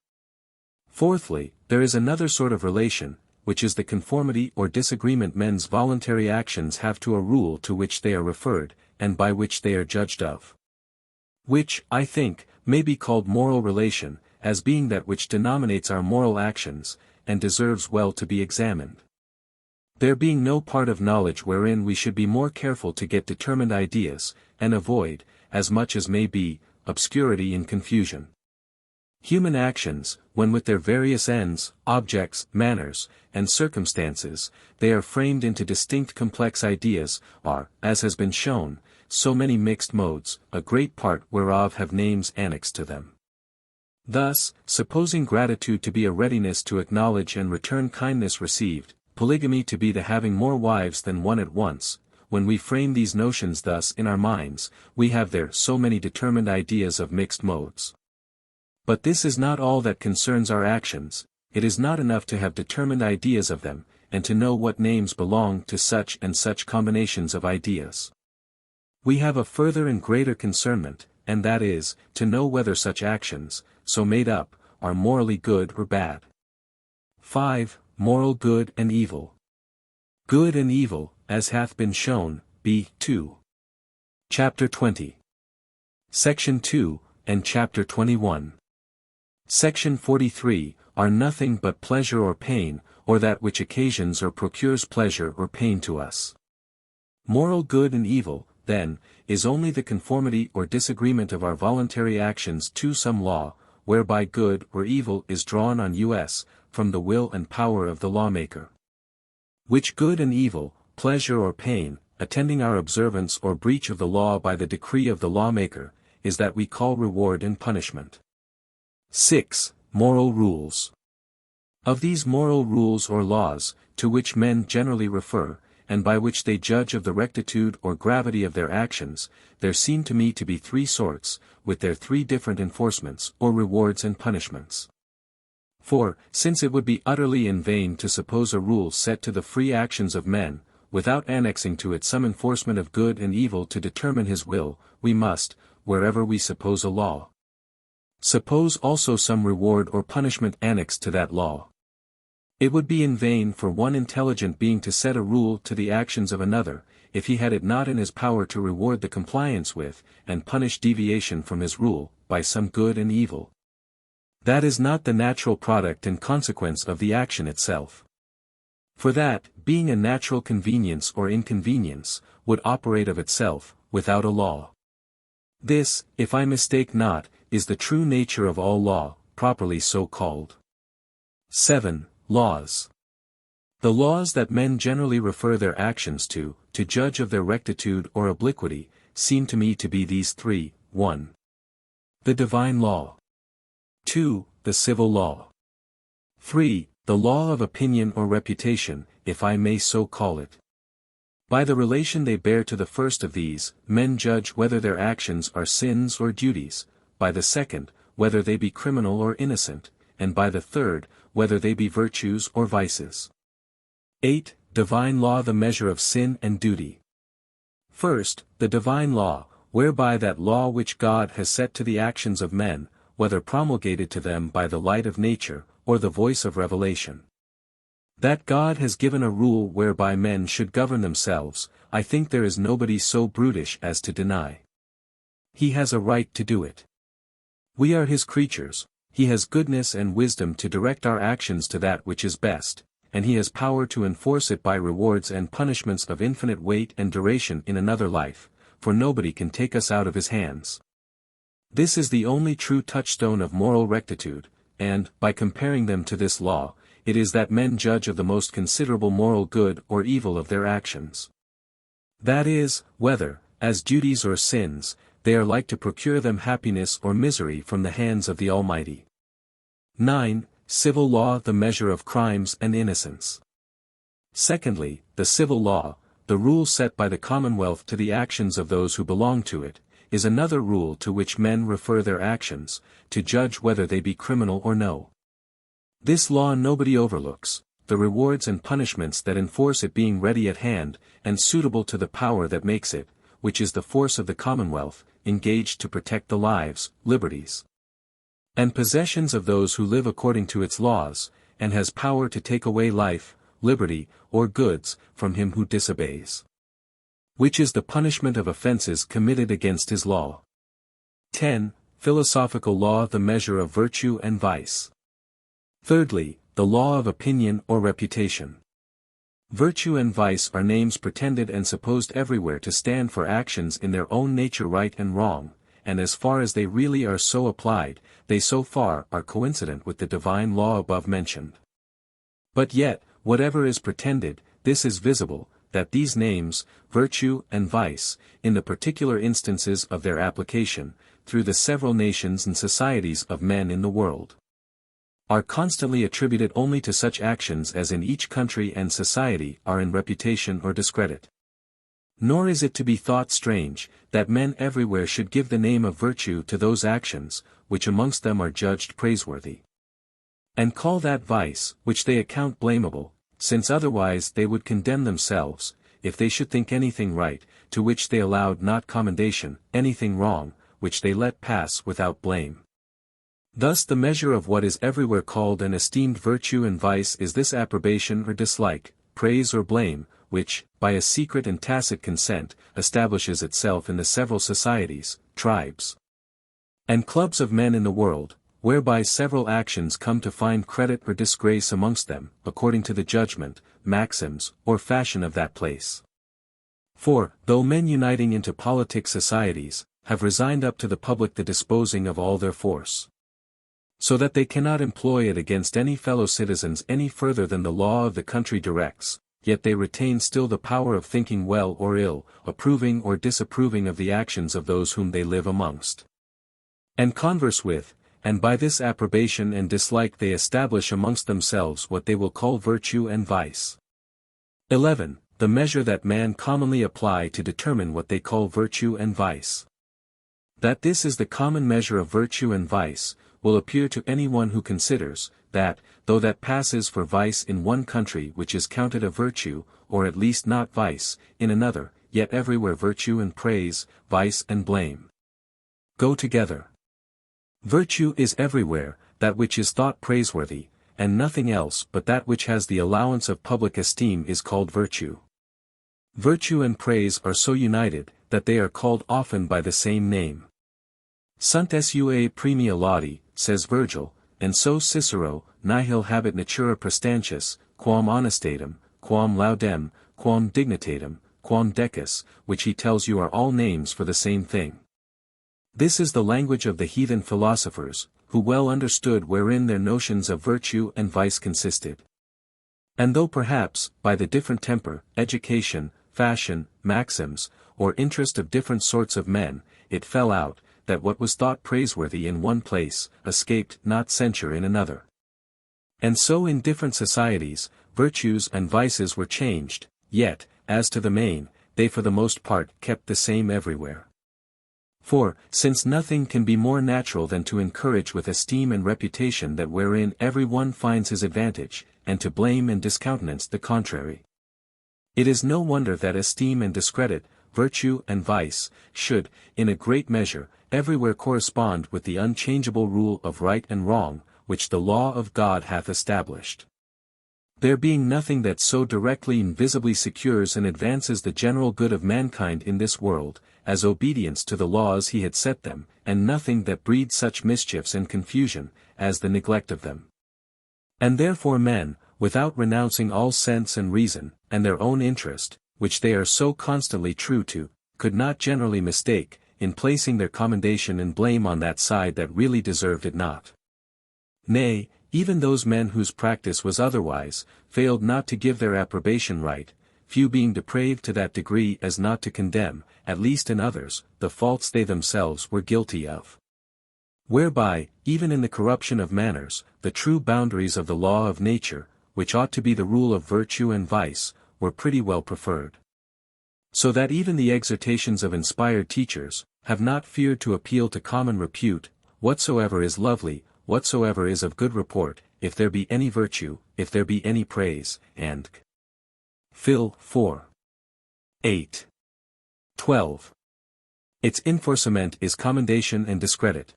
Fourthly, there is another sort of relation, which is the conformity or disagreement men's voluntary actions have to a rule to which they are referred, and by which they are judged of. Which, I think, may be called moral relation, as being that which denominates our moral actions, and deserves well to be examined. There being no part of knowledge wherein we should be more careful to get determined ideas, and avoid, as much as may be, obscurity and confusion. Human actions, when with their various ends, objects, manners, and circumstances, they are framed into distinct complex ideas, are, as has been shown, so many mixed modes, a great part whereof have names annexed to them. Thus, supposing gratitude to be a readiness to acknowledge and return kindness received, polygamy to be the having more wives than one at once, when we frame these notions thus in our minds, we have there so many determined ideas of mixed modes. But this is not all that concerns our actions. It is not enough to have determined ideas of them, and to know what names belong to such and such combinations of ideas. We have a further and greater concernment, and that is, to know whether such actions, so made up, are morally good or bad. 5. Moral good and evil. Good and evil, as hath been shown, b. 2. Chapter 20. Section 2, and Chapter 21. Section 43, are nothing but pleasure or pain, or that which occasions or procures pleasure or pain to us. Moral good and evil, then, is only the conformity or disagreement of our voluntary actions to some law, whereby good or evil is drawn on us, from the will and power of the lawmaker. Which good and evil, pleasure or pain, attending our observance or breach of the law by the decree of the lawmaker, is that we call reward and punishment. 6. Moral rules. Of these moral rules or laws, to which men generally refer, and by which they judge of the rectitude or gravity of their actions, there seem to me to be three sorts, with their three different enforcements or rewards and punishments. For, since it would be utterly in vain to suppose a rule set to the free actions of men, without annexing to it some enforcement of good and evil to determine his will, we must, wherever we suppose a law, suppose also some reward or punishment annexed to that law. It would be in vain for one intelligent being to set a rule to the actions of another, if he had it not in his power to reward the compliance with, and punish deviation from his rule, by some good and evil. That is not the natural product and consequence of the action itself. For that, being a natural convenience or inconvenience, would operate of itself, without a law. This, if I mistake not, is the true nature of all law, properly so called. 7. Laws. The laws that men generally refer their actions to judge of their rectitude or obliquity, seem to me to be these three: 1. The divine law. 2. The civil law. 3. The law of opinion or reputation, if I may so call it. By the relation they bear to the first of these, men judge whether their actions are sins or duties, by the second, whether they be criminal or innocent, and by the third, whether they be virtues or vices. 8. Divine law, the measure of sin and duty. First, the divine law, whereby that law which God has set to the actions of men, whether promulgated to them by the light of nature, or the voice of revelation. That God has given a rule whereby men should govern themselves, I think there is nobody so brutish as to deny. He has a right to do it. We are his creatures, he has goodness and wisdom to direct our actions to that which is best, and he has power to enforce it by rewards and punishments of infinite weight and duration in another life, for nobody can take us out of his hands. This is the only true touchstone of moral rectitude, and, by comparing them to this law, it is that men judge of the most considerable moral good or evil of their actions. That is, whether, as duties or sins, they are like to procure them happiness or misery from the hands of the Almighty. 9. Civil law, the measure of crimes and innocence. Secondly, the civil law, the rule set by the commonwealth to the actions of those who belong to it, is another rule to which men refer their actions, to judge whether they be criminal or no. This law nobody overlooks, the rewards and punishments that enforce it being ready at hand, and suitable to the power that makes it, which is the force of the commonwealth, engaged to protect the lives, liberties, and possessions of those who live according to its laws, and has power to take away life, liberty, or goods, from him who disobeys. Which is the punishment of offenses committed against his law. 10. Philosophical law, the measure of virtue and vice. Thirdly, the law of opinion or reputation. Virtue and vice are names pretended and supposed everywhere to stand for actions in their own nature right and wrong, and as far as they really are so applied, they so far are coincident with the divine law above mentioned. But yet, whatever is pretended, this is visible, that these names, virtue and vice, in the particular instances of their application, through the several nations and societies of men in the world, are constantly attributed only to such actions as in each country and society are in reputation or discredit. Nor is it to be thought strange, that men everywhere should give the name of virtue to those actions, which amongst them are judged praiseworthy, and call that vice, which they account blamable, since otherwise they would condemn themselves, if they should think anything right, to which they allowed not commendation, anything wrong, which they let pass without blame. Thus the measure of what is everywhere called and esteemed virtue and vice is this approbation or dislike, praise or blame, which, by a secret and tacit consent, establishes itself in the several societies, tribes, and clubs of men in the world, whereby several actions come to find credit or disgrace amongst them, according to the judgment, maxims, or fashion of that place. For, though men uniting into politic societies, have resigned up to the public the disposing of all their force, so that they cannot employ it against any fellow citizens any further than the law of the country directs, yet they retain still the power of thinking well or ill, approving or disapproving of the actions of those whom they live amongst, and converse with, and by this approbation and dislike they establish amongst themselves what they will call virtue and vice. 11. The measure that man commonly apply to determine what they call virtue and vice. That this is the common measure of virtue and vice, will appear to any one who considers, that, though that passes for vice in one country which is counted a virtue, or at least not vice, in another, yet everywhere virtue and praise, vice and blame, go together. Virtue is everywhere, that which is thought praiseworthy, and nothing else but that which has the allowance of public esteem is called virtue. Virtue and praise are so united, that they are called often by the same name. Sunt sua premia laudi, says Virgil, and so Cicero, nihil habet natura prestantius, quam honestatem, quam laudem, quam dignitatem, quam decus, which he tells you are all names for the same thing. This is the language of the heathen philosophers, who well understood wherein their notions of virtue and vice consisted. And though perhaps, by the different temper, education, fashion, maxims, or interest of different sorts of men, it fell out, that what was thought praiseworthy in one place, escaped not censure in another. And so in different societies, virtues and vices were changed, yet, as to the main, they for the most part kept the same everywhere. For, since nothing can be more natural than to encourage with esteem and reputation that wherein every one finds his advantage, and to blame and discountenance the contrary, it is no wonder that esteem and discredit, virtue and vice, should, in a great measure, everywhere correspond with the unchangeable rule of right and wrong, which the law of God hath established. There being nothing that so directly and visibly secures and advances the general good of mankind in this world, as obedience to the laws he had set them, and nothing that breeds such mischiefs and confusion, as the neglect of them. And therefore men, without renouncing all sense and reason, and their own interest, which they are so constantly true to, could not generally mistake, in placing their commendation and blame on that side that really deserved it not. Nay, even those men whose practice was otherwise, failed not to give their approbation right, few being depraved to that degree as not to condemn, at least in others, the faults they themselves were guilty of. Whereby, even in the corruption of manners, the true boundaries of the law of nature, which ought to be the rule of virtue and vice, were pretty well preferred. So that even the exhortations of inspired teachers, have not feared to appeal to common repute, whatsoever is lovely, whatsoever is of good report, if there be any virtue, if there be any praise, and Phil. 4. 8. 12. Its enforcement is commendation and discredit.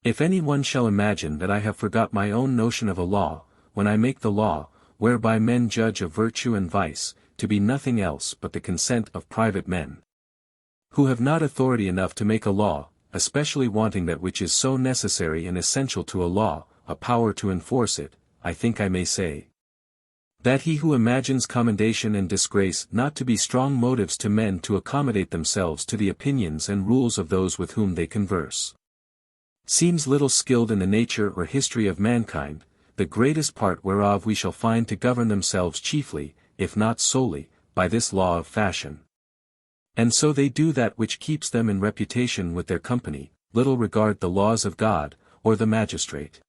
If any one shall imagine that I have forgot my own notion of a law, when I make the law, whereby men judge of virtue and vice, to be nothing else but the consent of private men, who have not authority enough to make a law, especially wanting that which is so necessary and essential to a law, a power to enforce it, I think I may say that he who imagines commendation and disgrace not to be strong motives to men to accommodate themselves to the opinions and rules of those with whom they converse, seems little skilled in the nature or history of mankind, the greatest part whereof we shall find to govern themselves chiefly, if not solely, by this law of fashion. And so they do that which keeps them in reputation with their company, little regard the laws of God, or the magistrate.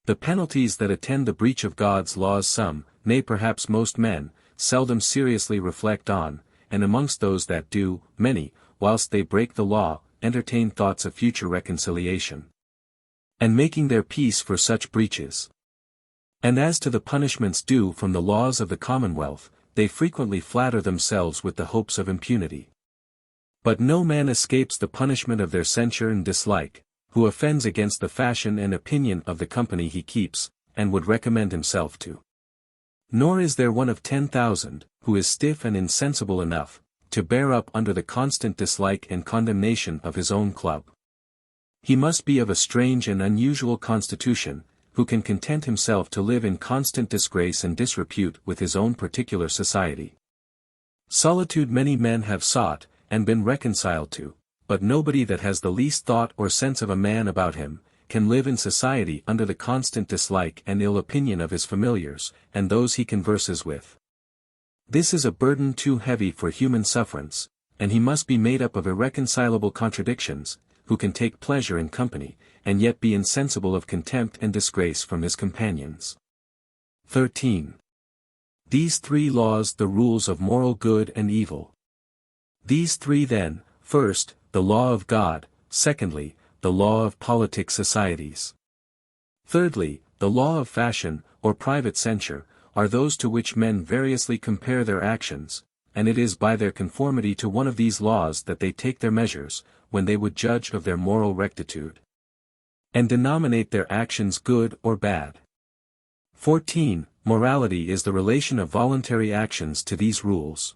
The penalties that attend the breach of God's laws some, nay perhaps most men, seldom seriously reflect on, and amongst those that do, many, whilst they break the law, entertain thoughts of future reconciliation, and making their peace for such breaches. And as to the punishments due from the laws of the commonwealth, they frequently flatter themselves with the hopes of impunity. But no man escapes the punishment of their censure and dislike, who offends against the fashion and opinion of the company he keeps, and would recommend himself to. Nor is there one of 10,000, who is stiff and insensible enough, to bear up under the constant dislike and condemnation of his own club. He must be of a strange and unusual constitution, who can content himself to live in constant disgrace and disrepute with his own particular society. Solitude many men have sought, and been reconciled to, but nobody that has the least thought or sense of a man about him, can live in society under the constant dislike and ill opinion of his familiars, and those he converses with. This is a burden too heavy for human sufferance, and he must be made up of irreconcilable contradictions, who can take pleasure in company, and yet be insensible of contempt and disgrace from his companions. 13. These three laws the rules of moral good and evil. These three then, first, the law of God, secondly, the law of politic societies. Thirdly, the law of fashion, or private censure, are those to which men variously compare their actions, and it is by their conformity to one of these laws that they take their measures, when they would judge of their moral rectitude, and denominate their actions good or bad. 14. Morality is the relation of voluntary actions to these rules.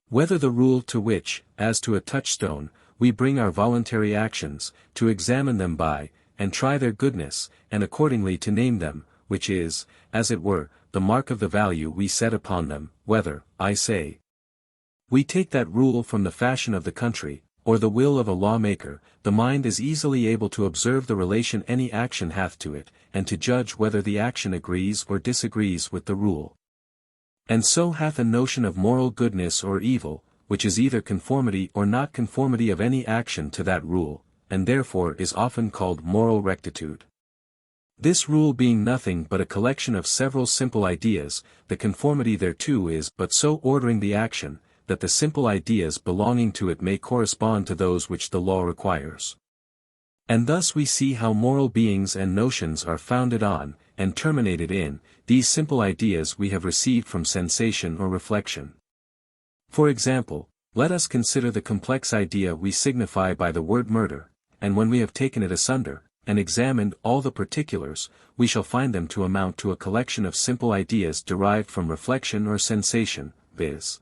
Whether the rule to which, as to a touchstone, we bring our voluntary actions, to examine them by, and try their goodness, and accordingly to name them, which is, as it were, the mark of the value we set upon them, whether, I say, we take that rule from the fashion of the country, or the will of a lawmaker, the mind is easily able to observe the relation any action hath to it, and to judge whether the action agrees or disagrees with the rule. And so hath a notion of moral goodness or evil, which is either conformity or not conformity of any action to that rule, and therefore is often called moral rectitude. This rule being nothing but a collection of several simple ideas, the conformity thereto is but so ordering the action, that the simple ideas belonging to it may correspond to those which the law requires. And thus we see how moral beings and notions are founded on, and terminated in, these simple ideas we have received from sensation or reflection. For example, let us consider the complex idea we signify by the word murder, and when we have taken it asunder, and examined all the particulars, we shall find them to amount to a collection of simple ideas derived from reflection or sensation, viz.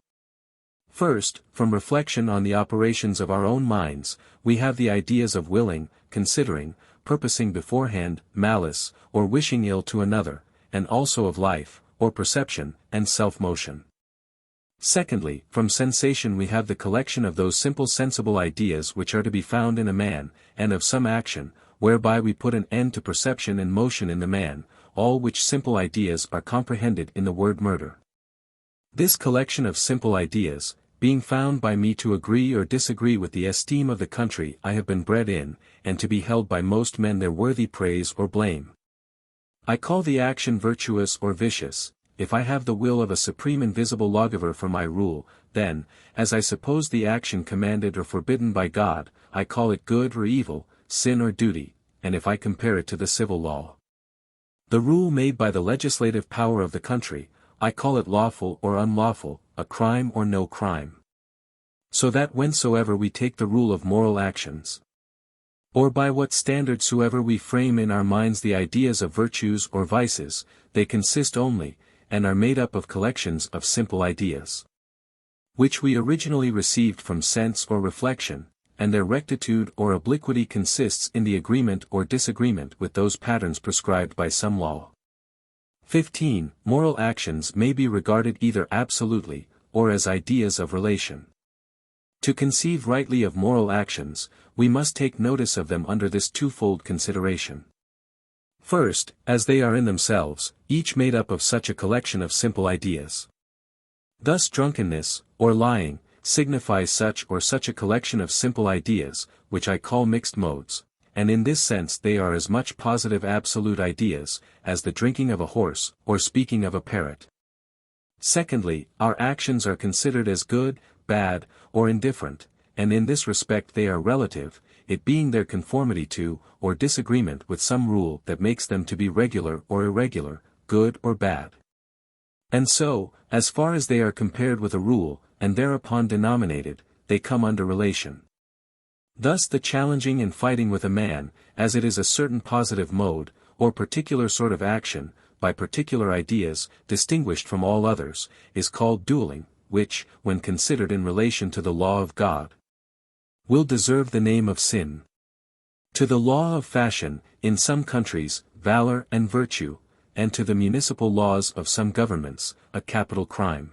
First, from reflection on the operations of our own minds, we have the ideas of willing, considering, purposing beforehand, malice, or wishing ill to another, and also of life, or perception, and self-motion. Secondly, from sensation we have the collection of those simple sensible ideas which are to be found in a man, and of some action, whereby we put an end to perception and motion in the man, all which simple ideas are comprehended in the word murder. This collection of simple ideas, being found by me to agree or disagree with the esteem of the country I have been bred in, and to be held by most men their worthy praise or blame. I call the action virtuous or vicious. If I have the will of a supreme invisible lawgiver for my rule, then, as I suppose the action commanded or forbidden by God, I call it good or evil, sin or duty, and if I compare it to the civil law, the rule made by the legislative power of the country, I call it lawful or unlawful, a crime or no crime. So that whensoever we take the rule of moral actions, or by what standard soever we frame in our minds the ideas of virtues or vices, they consist only, and are made up of collections of simple ideas, which we originally received from sense or reflection, and their rectitude or obliquity consists in the agreement or disagreement with those patterns prescribed by some law. 15. Moral actions may be regarded either absolutely, or as ideas of relation. To conceive rightly of moral actions, we must take notice of them under this twofold consideration. First, as they are in themselves, each made up of such a collection of simple ideas. Thus drunkenness, or lying, signifies such or such a collection of simple ideas, which I call mixed modes, and in this sense they are as much positive absolute ideas, as the drinking of a horse, or speaking of a parrot. Secondly, our actions are considered as good, bad, or indifferent, and in this respect they are relative, it being their conformity to, or disagreement with some rule that makes them to be regular or irregular, good or bad. And so, as far as they are compared with a rule, and thereupon denominated, they come under relation. Thus the challenging and fighting with a man, as it is a certain positive mode, or particular sort of action, by particular ideas, distinguished from all others, is called dueling, which, when considered in relation to the law of God, will deserve the name of sin. To the law of fashion, in some countries, valor and virtue, and to the municipal laws of some governments, a capital crime.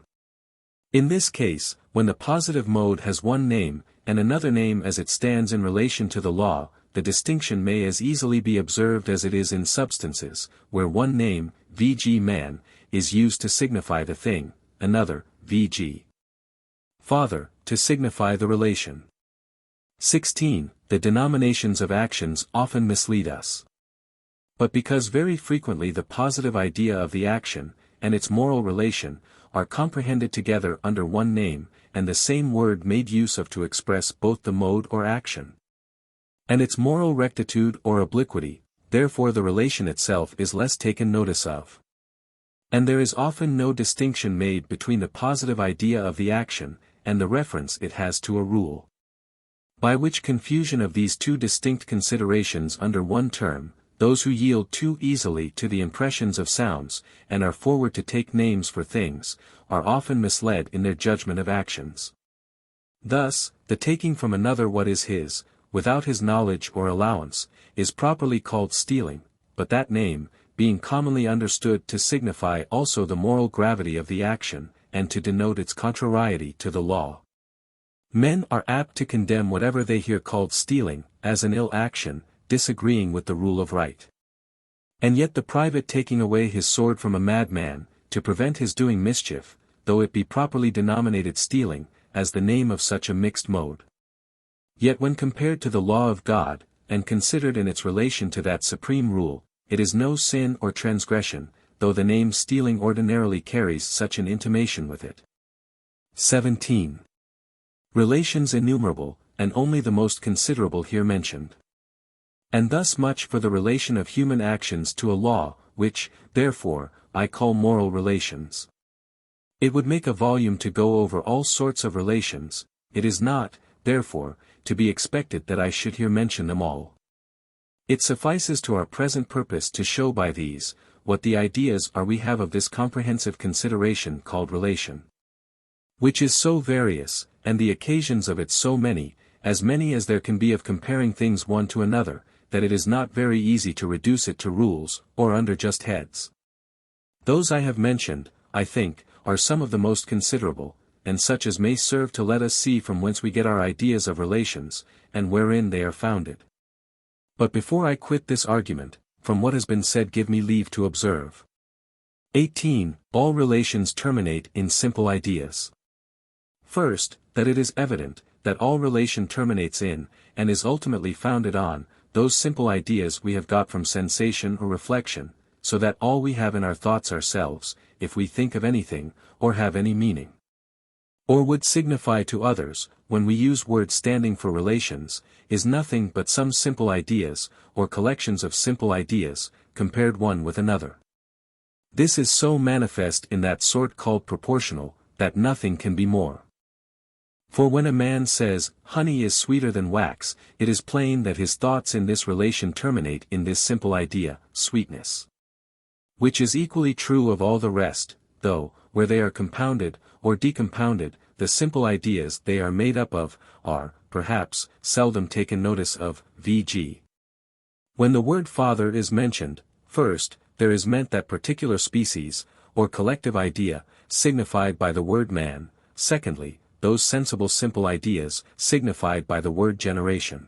In this case, when the positive mode has one name, and another name as it stands in relation to the law, the distinction may as easily be observed as it is in substances, where one name, v.g. man, is used to signify the thing, another, v.g. father, to signify the relation. 16. The denominations of actions often mislead us. But because very frequently the positive idea of the action, and its moral relation, are comprehended together under one name, and the same word made use of to express both the mode or action, and its moral rectitude or obliquity, therefore the relation itself is less taken notice of. And there is often no distinction made between the positive idea of the action, and the reference it has to a rule. By which confusion of these two distinct considerations under one term, those who yield too easily to the impressions of sounds, and are forward to take names for things, are often misled in their judgment of actions. Thus, the taking from another what is his, without his knowledge or allowance, is properly called stealing, but that name, being commonly understood to signify also the moral gravity of the action, and to denote its contrariety to the law, men are apt to condemn whatever they hear called stealing, as an ill action, disagreeing with the rule of right. And yet the private taking away his sword from a madman, to prevent his doing mischief, though it be properly denominated stealing, as the name of such a mixed mode. Yet when compared to the law of God, and considered in its relation to that supreme rule, it is no sin or transgression, though the name stealing ordinarily carries such an intimation with it. 17. Relations innumerable, and only the most considerable here mentioned. And thus much for the relation of human actions to a law, which, therefore, I call moral relations. It would make a volume to go over all sorts of relations, it is not, therefore, to be expected that I should here mention them all. It suffices to our present purpose to show by these, what the ideas are we have of this comprehensive consideration called relation, which is so various, and the occasions of it so many as there can be of comparing things one to another, that it is not very easy to reduce it to rules, or under just heads. Those I have mentioned, I think, are some of the most considerable, and such as may serve to let us see from whence we get our ideas of relations, and wherein they are founded. But before I quit this argument, from what has been said give me leave to observe 18. All relations terminate in simple ideas. First, that it is evident, that all relation terminates in, and is ultimately founded on, those simple ideas we have got from sensation or reflection, so that all we have in our thoughts ourselves, if we think of anything, or have any meaning, or would signify to others, when we use words standing for relations, is nothing but some simple ideas, or collections of simple ideas, compared one with another. This is so manifest in that sort called proportional, that nothing can be more. For when a man says, honey is sweeter than wax, it is plain that his thoughts in this relation terminate in this simple idea, sweetness. Which is equally true of all the rest, though, where they are compounded, or decompounded, the simple ideas they are made up of, are, perhaps, seldom taken notice of, v.g. When the word father is mentioned, first, there is meant that particular species, or collective idea, signified by the word man, secondly, those sensible simple ideas, signified by the word generation.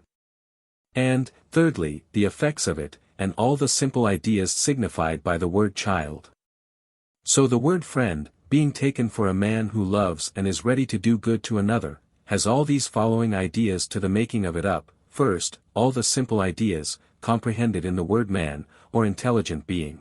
And, thirdly, the effects of it, and all the simple ideas signified by the word child. So the word friend, being taken for a man who loves and is ready to do good to another, has all these following ideas to the making of it up: first, all the simple ideas, comprehended in the word man, or intelligent being.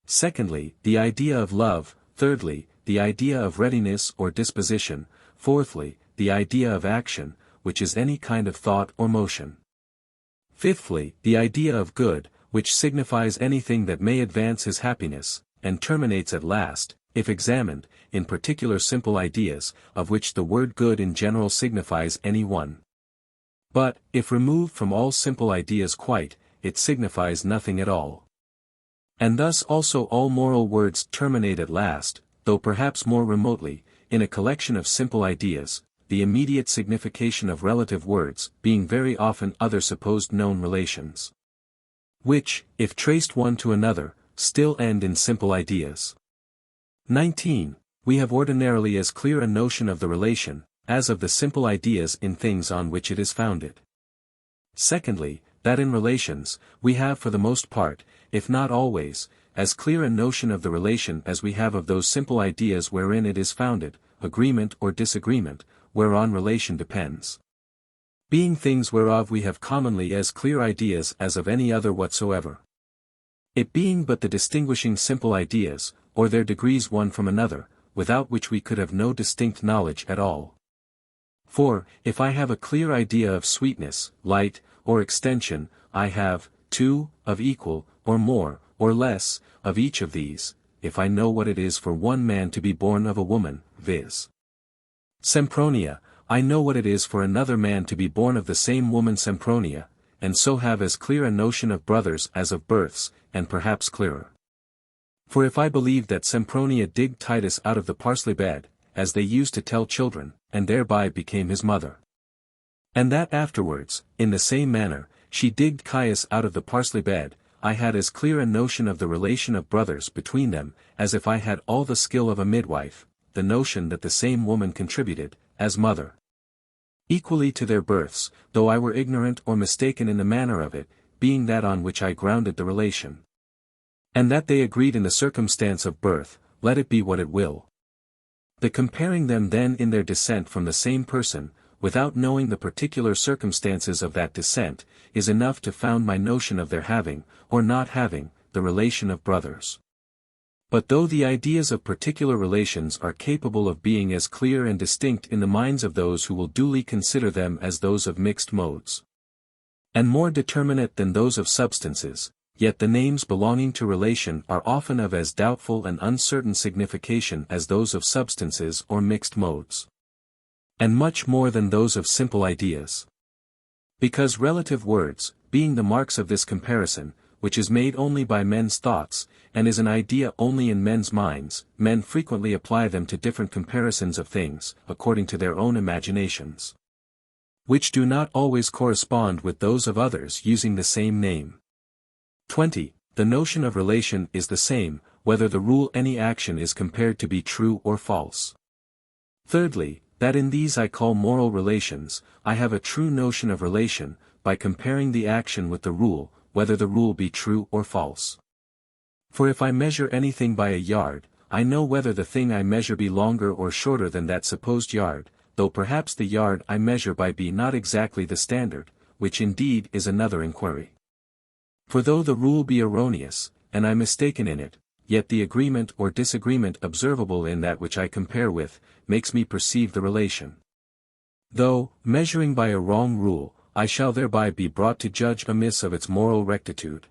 Secondly, the idea of love, thirdly, the idea of readiness or disposition, fourthly, the idea of action, which is any kind of thought or motion. Fifthly, the idea of good, which signifies anything that may advance his happiness, and terminates at last, if examined, in particular simple ideas, of which the word good in general signifies any one. But, if removed from all simple ideas quite, it signifies nothing at all. And thus also all moral words terminate at last, though perhaps more remotely, in a collection of simple ideas, the immediate signification of relative words being very often other supposed known relations, which, if traced one to another, still end in simple ideas. 19. We have ordinarily as clear a notion of the relation, as of the simple ideas in things on which it is founded. Secondly, that in relations, we have for the most part, if not always, as clear a notion of the relation as we have of those simple ideas wherein it is founded, agreement or disagreement, whereon relation depends. Being things whereof we have commonly as clear ideas as of any other whatsoever. It being but the distinguishing simple ideas, or their degrees one from another, without which we could have no distinct knowledge at all. For, if I have a clear idea of sweetness, light, or extension, I have, too, of equal, or more, or less, of each of these, if I know what it is for one man to be born of a woman, viz. Sempronia, I know what it is for another man to be born of the same woman Sempronia, and so have as clear a notion of brothers as of births, and perhaps clearer. For if I believe that Sempronia digged Titus out of the parsley bed, as they used to tell children, and thereby became his mother, and that afterwards, in the same manner, she digged Caius out of the parsley bed, I had as clear a notion of the relation of brothers between them, as if I had all the skill of a midwife, the notion that the same woman contributed, as mother, equally to their births, though I were ignorant or mistaken in the manner of it, being that on which I grounded the relation. And that they agreed in the circumstance of birth, let it be what it will. The comparing them then in their descent from the same person, without knowing the particular circumstances of that descent, is enough to found my notion of their having, or not having, the relation of brothers. But though the ideas of particular relations are capable of being as clear and distinct in the minds of those who will duly consider them as those of mixed modes, and more determinate than those of substances, yet the names belonging to relation are often of as doubtful and uncertain signification as those of substances or mixed modes, and much more than those of simple ideas. Because relative words, being the marks of this comparison, which is made only by men's thoughts, and is an idea only in men's minds, men frequently apply them to different comparisons of things, according to their own imaginations, which do not always correspond with those of others using the same name. 20. The notion of relation is the same, whether the rule any action is compared to be true or false. Thirdly, that in these I call moral relations, I have a true notion of relation, by comparing the action with the rule, whether the rule be true or false. For if I measure anything by a yard, I know whether the thing I measure be longer or shorter than that supposed yard, though perhaps the yard I measure by be not exactly the standard, which indeed is another inquiry. For though the rule be erroneous, and I mistaken in it, yet the agreement or disagreement observable in that which I compare with, makes me perceive the relation. Though, measuring by a wrong rule, I shall thereby be brought to judge amiss of its moral rectitude.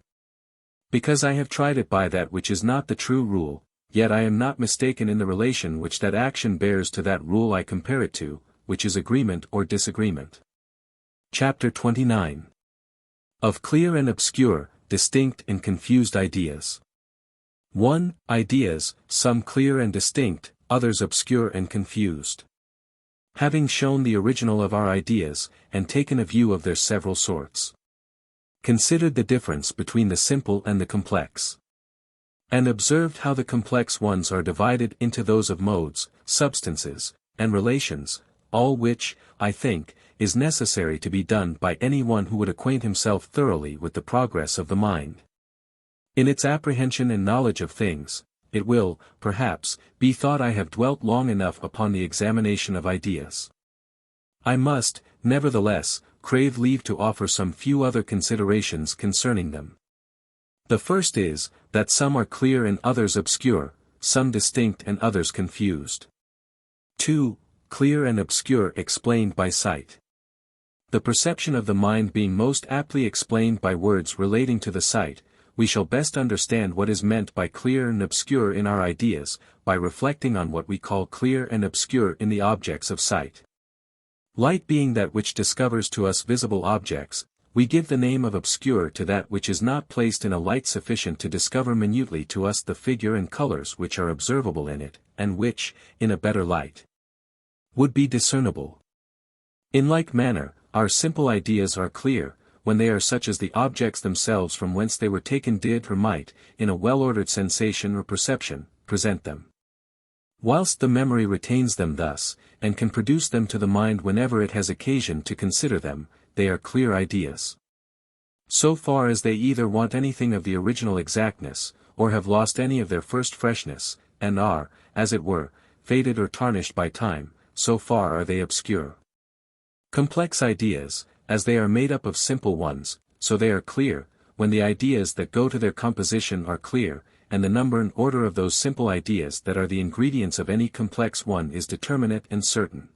Because I have tried it by that which is not the true rule, yet I am not mistaken in the relation which that action bears to that rule I compare it to, which is agreement or disagreement. Chapter 29. Of clear and obscure, distinct and confused ideas. 1. Ideas, some clear and distinct, others obscure and confused. Having shown the original of our ideas, and taken a view of their several sorts. Considered the difference between the simple and the complex. And observed how the complex ones are divided into those of modes, substances, and relations, all which, I think, is necessary to be done by any one who would acquaint himself thoroughly with the progress of the mind. In its apprehension and knowledge of things, it will, perhaps, be thought I have dwelt long enough upon the examination of ideas. I must, nevertheless, crave leave to offer some few other considerations concerning them. The first is, that some are clear and others obscure, some distinct and others confused. 2. Clear and obscure explained by sight. The perception of the mind being most aptly explained by words relating to the sight, we shall best understand what is meant by clear and obscure in our ideas, by reflecting on what we call clear and obscure in the objects of sight. Light being that which discovers to us visible objects, we give the name of obscure to that which is not placed in a light sufficient to discover minutely to us the figure and colors which are observable in it, and which, in a better light, would be discernible. In like manner, our simple ideas are clear, when they are such as the objects themselves from whence they were taken did or might, in a well-ordered sensation or perception, present them. Whilst the memory retains them thus, and can produce them to the mind whenever it has occasion to consider them, they are clear ideas. So far as they either want anything of the original exactness, or have lost any of their first freshness, and are, as it were, faded or tarnished by time, so far are they obscure. Complex ideas, as they are made up of simple ones, so they are clear, when the ideas that go to their composition are clear, and the number and order of those simple ideas that are the ingredients of any complex one is determinate and certain.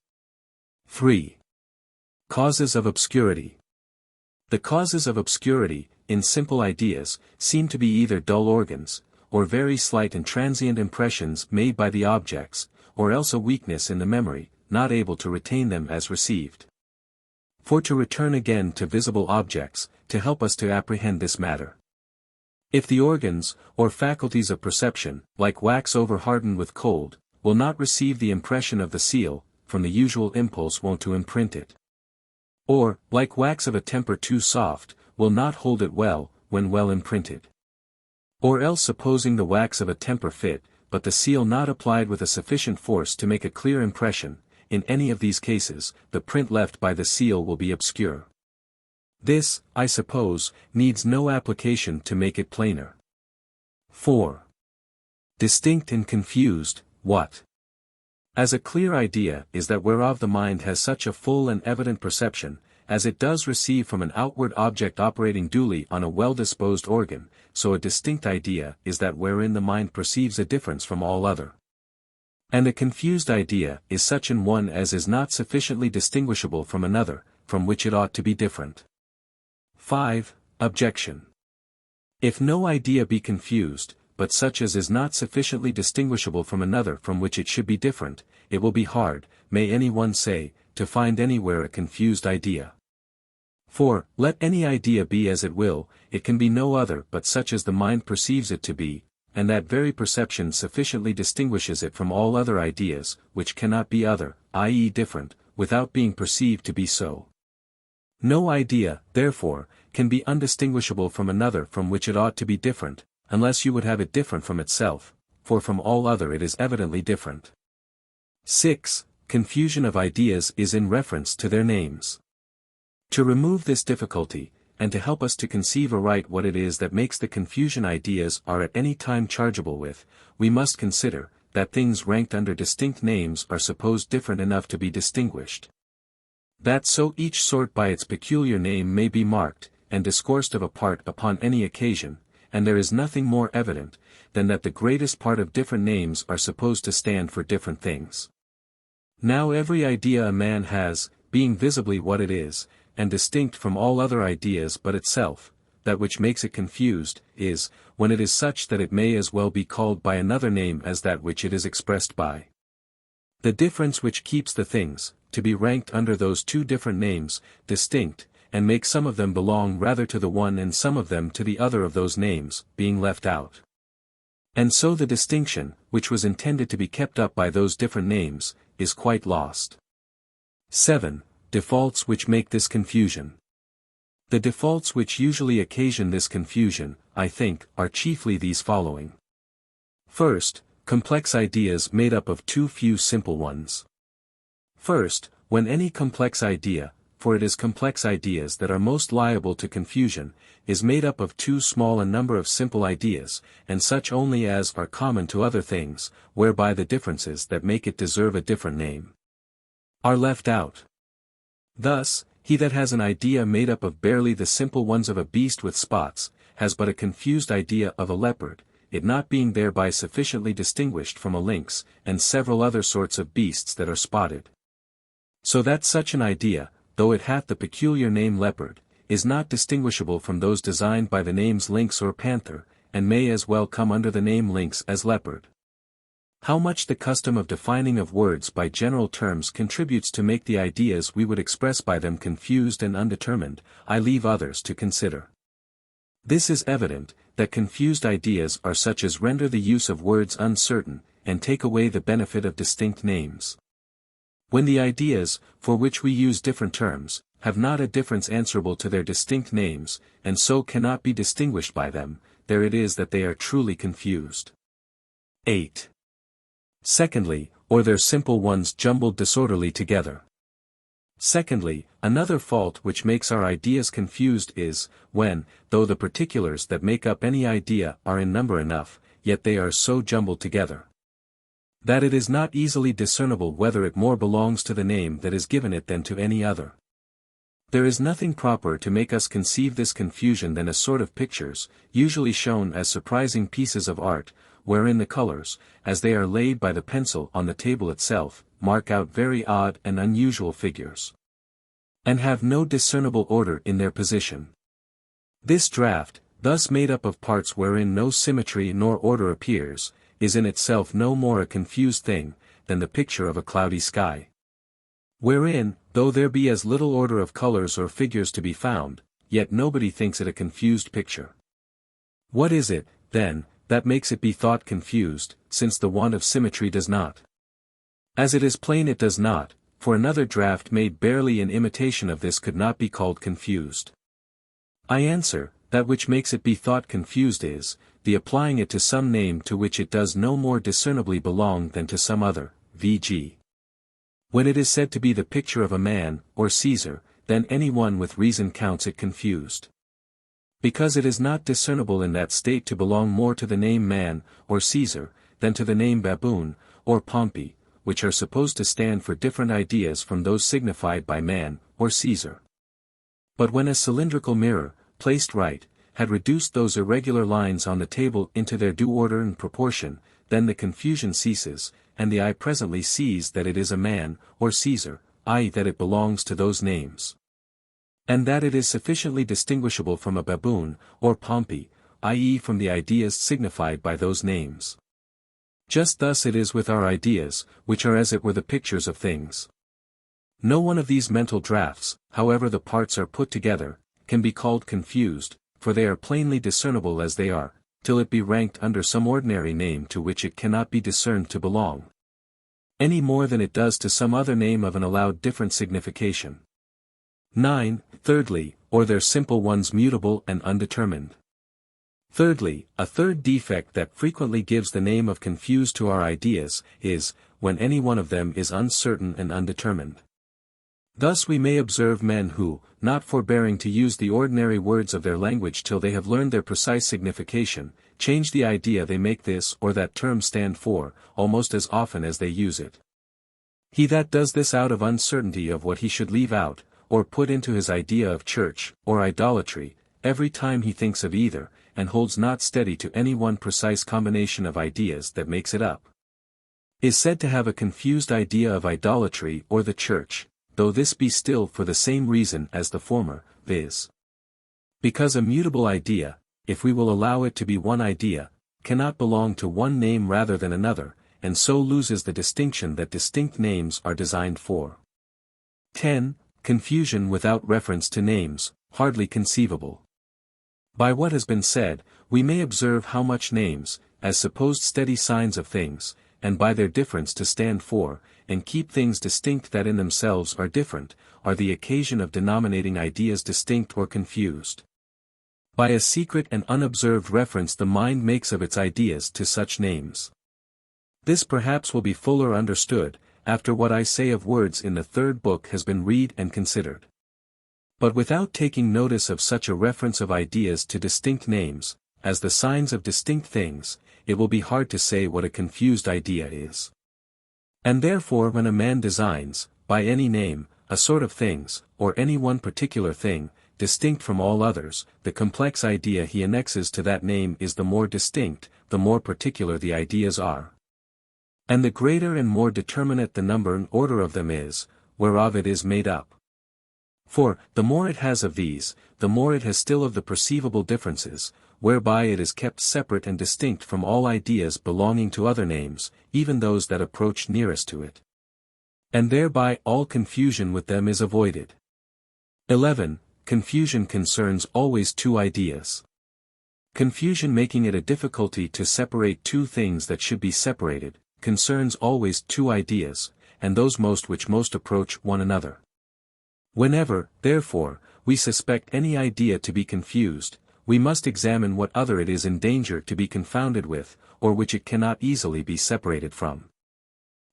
3. Causes of obscurity. The causes of obscurity, in simple ideas, seem to be either dull organs, or very slight and transient impressions made by the objects, or else a weakness in the memory, not able to retain them as received. For to return again to visible objects, to help us to apprehend this matter. If the organs, or faculties of perception, like wax over-hardened with cold, will not receive the impression of the seal, from the usual impulse wont to imprint it. Or, like wax of a temper too soft, will not hold it well, when well imprinted. Or else supposing the wax of a temper fit, but the seal not applied with a sufficient force to make a clear impression, in any of these cases, the print left by the seal will be obscure. This, I suppose, needs no application to make it plainer. 4. Distinct and confused, what? As a clear idea is that whereof the mind has such a full and evident perception, as it does receive from an outward object operating duly on a well-disposed organ, so a distinct idea is that wherein the mind perceives a difference from all other. And a confused idea is such an one as is not sufficiently distinguishable from another, from which it ought to be different. 5. Objection. If no idea be confused, but such as is not sufficiently distinguishable from another from which it should be different, it will be hard, may any one say, to find anywhere a confused idea. For, let any idea be as it will, it can be no other but such as the mind perceives it to be, and that very perception sufficiently distinguishes it from all other ideas, which cannot be other, i.e. different, without being perceived to be so. No idea, therefore, can be undistinguishable from another from which it ought to be different, unless you would have it different from itself, for from all other it is evidently different. 6. Confusion of ideas is in reference to their names. To remove this difficulty, and to help us to conceive aright what it is that makes the confusion ideas are at any time chargeable with, we must consider, that things ranked under distinct names are supposed different enough to be distinguished. That so each sort by its peculiar name may be marked, and discoursed of apart upon any occasion, and there is nothing more evident, than that the greatest part of different names are supposed to stand for different things. Now every idea a man has, being visibly what it is, and distinct from all other ideas but itself, that which makes it confused, is, when it is such that it may as well be called by another name as that which it is expressed by. The difference which keeps the things, to be ranked under those two different names, distinct, and makes some of them belong rather to the one and some of them to the other of those names, being left out. And so the distinction, which was intended to be kept up by those different names, is quite lost. 7. Defaults which make this confusion. The defaults which usually occasion this confusion, I think, are chiefly these following. First, complex ideas made up of too few simple ones. First, when any complex idea, for it is complex ideas that are most liable to confusion, is made up of too small a number of simple ideas, and such only as are common to other things, whereby the differences that make it deserve a different name are left out. Thus, he that has an idea made up of barely the simple ones of a beast with spots, has but a confused idea of a leopard, it not being thereby sufficiently distinguished from a lynx, and several other sorts of beasts that are spotted. So that such an idea, though it hath the peculiar name leopard, is not distinguishable from those designed by the names lynx or panther, and may as well come under the name lynx as leopard. How much the custom of defining of words by general terms contributes to make the ideas we would express by them confused and undetermined, I leave others to consider. This is evident, that confused ideas are such as render the use of words uncertain, and take away the benefit of distinct names. When the ideas, for which we use different terms, have not a difference answerable to their distinct names, and so cannot be distinguished by them, there it is that they are truly confused. 8. Secondly, or their simple ones jumbled disorderly together. Secondly, another fault which makes our ideas confused is, when, though the particulars that make up any idea are in number enough, yet they are so jumbled together, that it is not easily discernible whether it more belongs to the name that is given it than to any other. There is nothing proper to make us conceive this confusion than a sort of pictures, usually shown as surprising pieces of art, wherein the colors, as they are laid by the pencil on the table itself, mark out very odd and unusual figures, and have no discernible order in their position. This draught, thus made up of parts wherein no symmetry nor order appears, is in itself no more a confused thing, than the picture of a cloudy sky, wherein, though there be as little order of colors or figures to be found, yet nobody thinks it a confused picture. What is it, then, that makes it be thought confused, since the want of symmetry does not? As it is plain it does not, for another draught made barely in imitation of this could not be called confused. I answer, that which makes it be thought confused is, the applying it to some name to which it does no more discernibly belong than to some other, v.g. when it is said to be the picture of a man, or Caesar, then any one with reason counts it confused. Because it is not discernible in that state to belong more to the name man, or Caesar, than to the name baboon, or Pompey, which are supposed to stand for different ideas from those signified by man, or Caesar. But when a cylindrical mirror, placed right, had reduced those irregular lines on the table into their due order and proportion, then the confusion ceases, and the eye presently sees that it is a man, or Caesar, i.e. that it belongs to those names, and that it is sufficiently distinguishable from a baboon, or Pompey, i.e. from the ideas signified by those names. Just thus it is with our ideas, which are as it were the pictures of things. No one of these mental draughts, however the parts are put together, can be called confused, for they are plainly discernible as they are, till it be ranked under some ordinary name to which it cannot be discerned to belong, any more than it does to some other name of an allowed different signification. 9. Thirdly, or their simple ones mutable and undetermined. Thirdly, a third defect that frequently gives the name of confused to our ideas, is, when any one of them is uncertain and undetermined. Thus we may observe men who, not forbearing to use the ordinary words of their language till they have learned their precise signification, change the idea they make this or that term stand for, almost as often as they use it. He that does this out of uncertainty of what he should leave out, or put into his idea of church, or idolatry, every time he thinks of either, and holds not steady to any one precise combination of ideas that makes it up, is said to have a confused idea of idolatry or the church, though this be still for the same reason as the former, viz. Because a mutable idea, if we will allow it to be one idea, cannot belong to one name rather than another, and so loses the distinction that distinct names are designed for. 10. Confusion without reference to names, hardly conceivable. By what has been said, we may observe how much names, as supposed steady signs of things, and by their difference to stand for, and keep things distinct that in themselves are different, are the occasion of denominating ideas distinct or confused. By a secret and unobserved reference the mind makes of its ideas to such names. This perhaps will be fuller understood, after what I say of words in the third book has been read and considered. But without taking notice of such a reference of ideas to distinct names, as the signs of distinct things, it will be hard to say what a confused idea is. And therefore when a man designs, by any name, a sort of things, or any one particular thing, distinct from all others, the complex idea he annexes to that name is the more distinct, the more particular the ideas are. And the greater and more determinate the number and order of them is, whereof it is made up. For, the more it has of these, the more it has still of the perceivable differences, whereby it is kept separate and distinct from all ideas belonging to other names, even those that approach nearest to it. And thereby all confusion with them is avoided. 11. Confusion concerns always two ideas. Confusion making it a difficulty to separate two things that should be separated, concerns always two ideas, and those which most approach one another. Whenever, therefore, we suspect any idea to be confused, we must examine what other it is in danger to be confounded with, or which it cannot easily be separated from.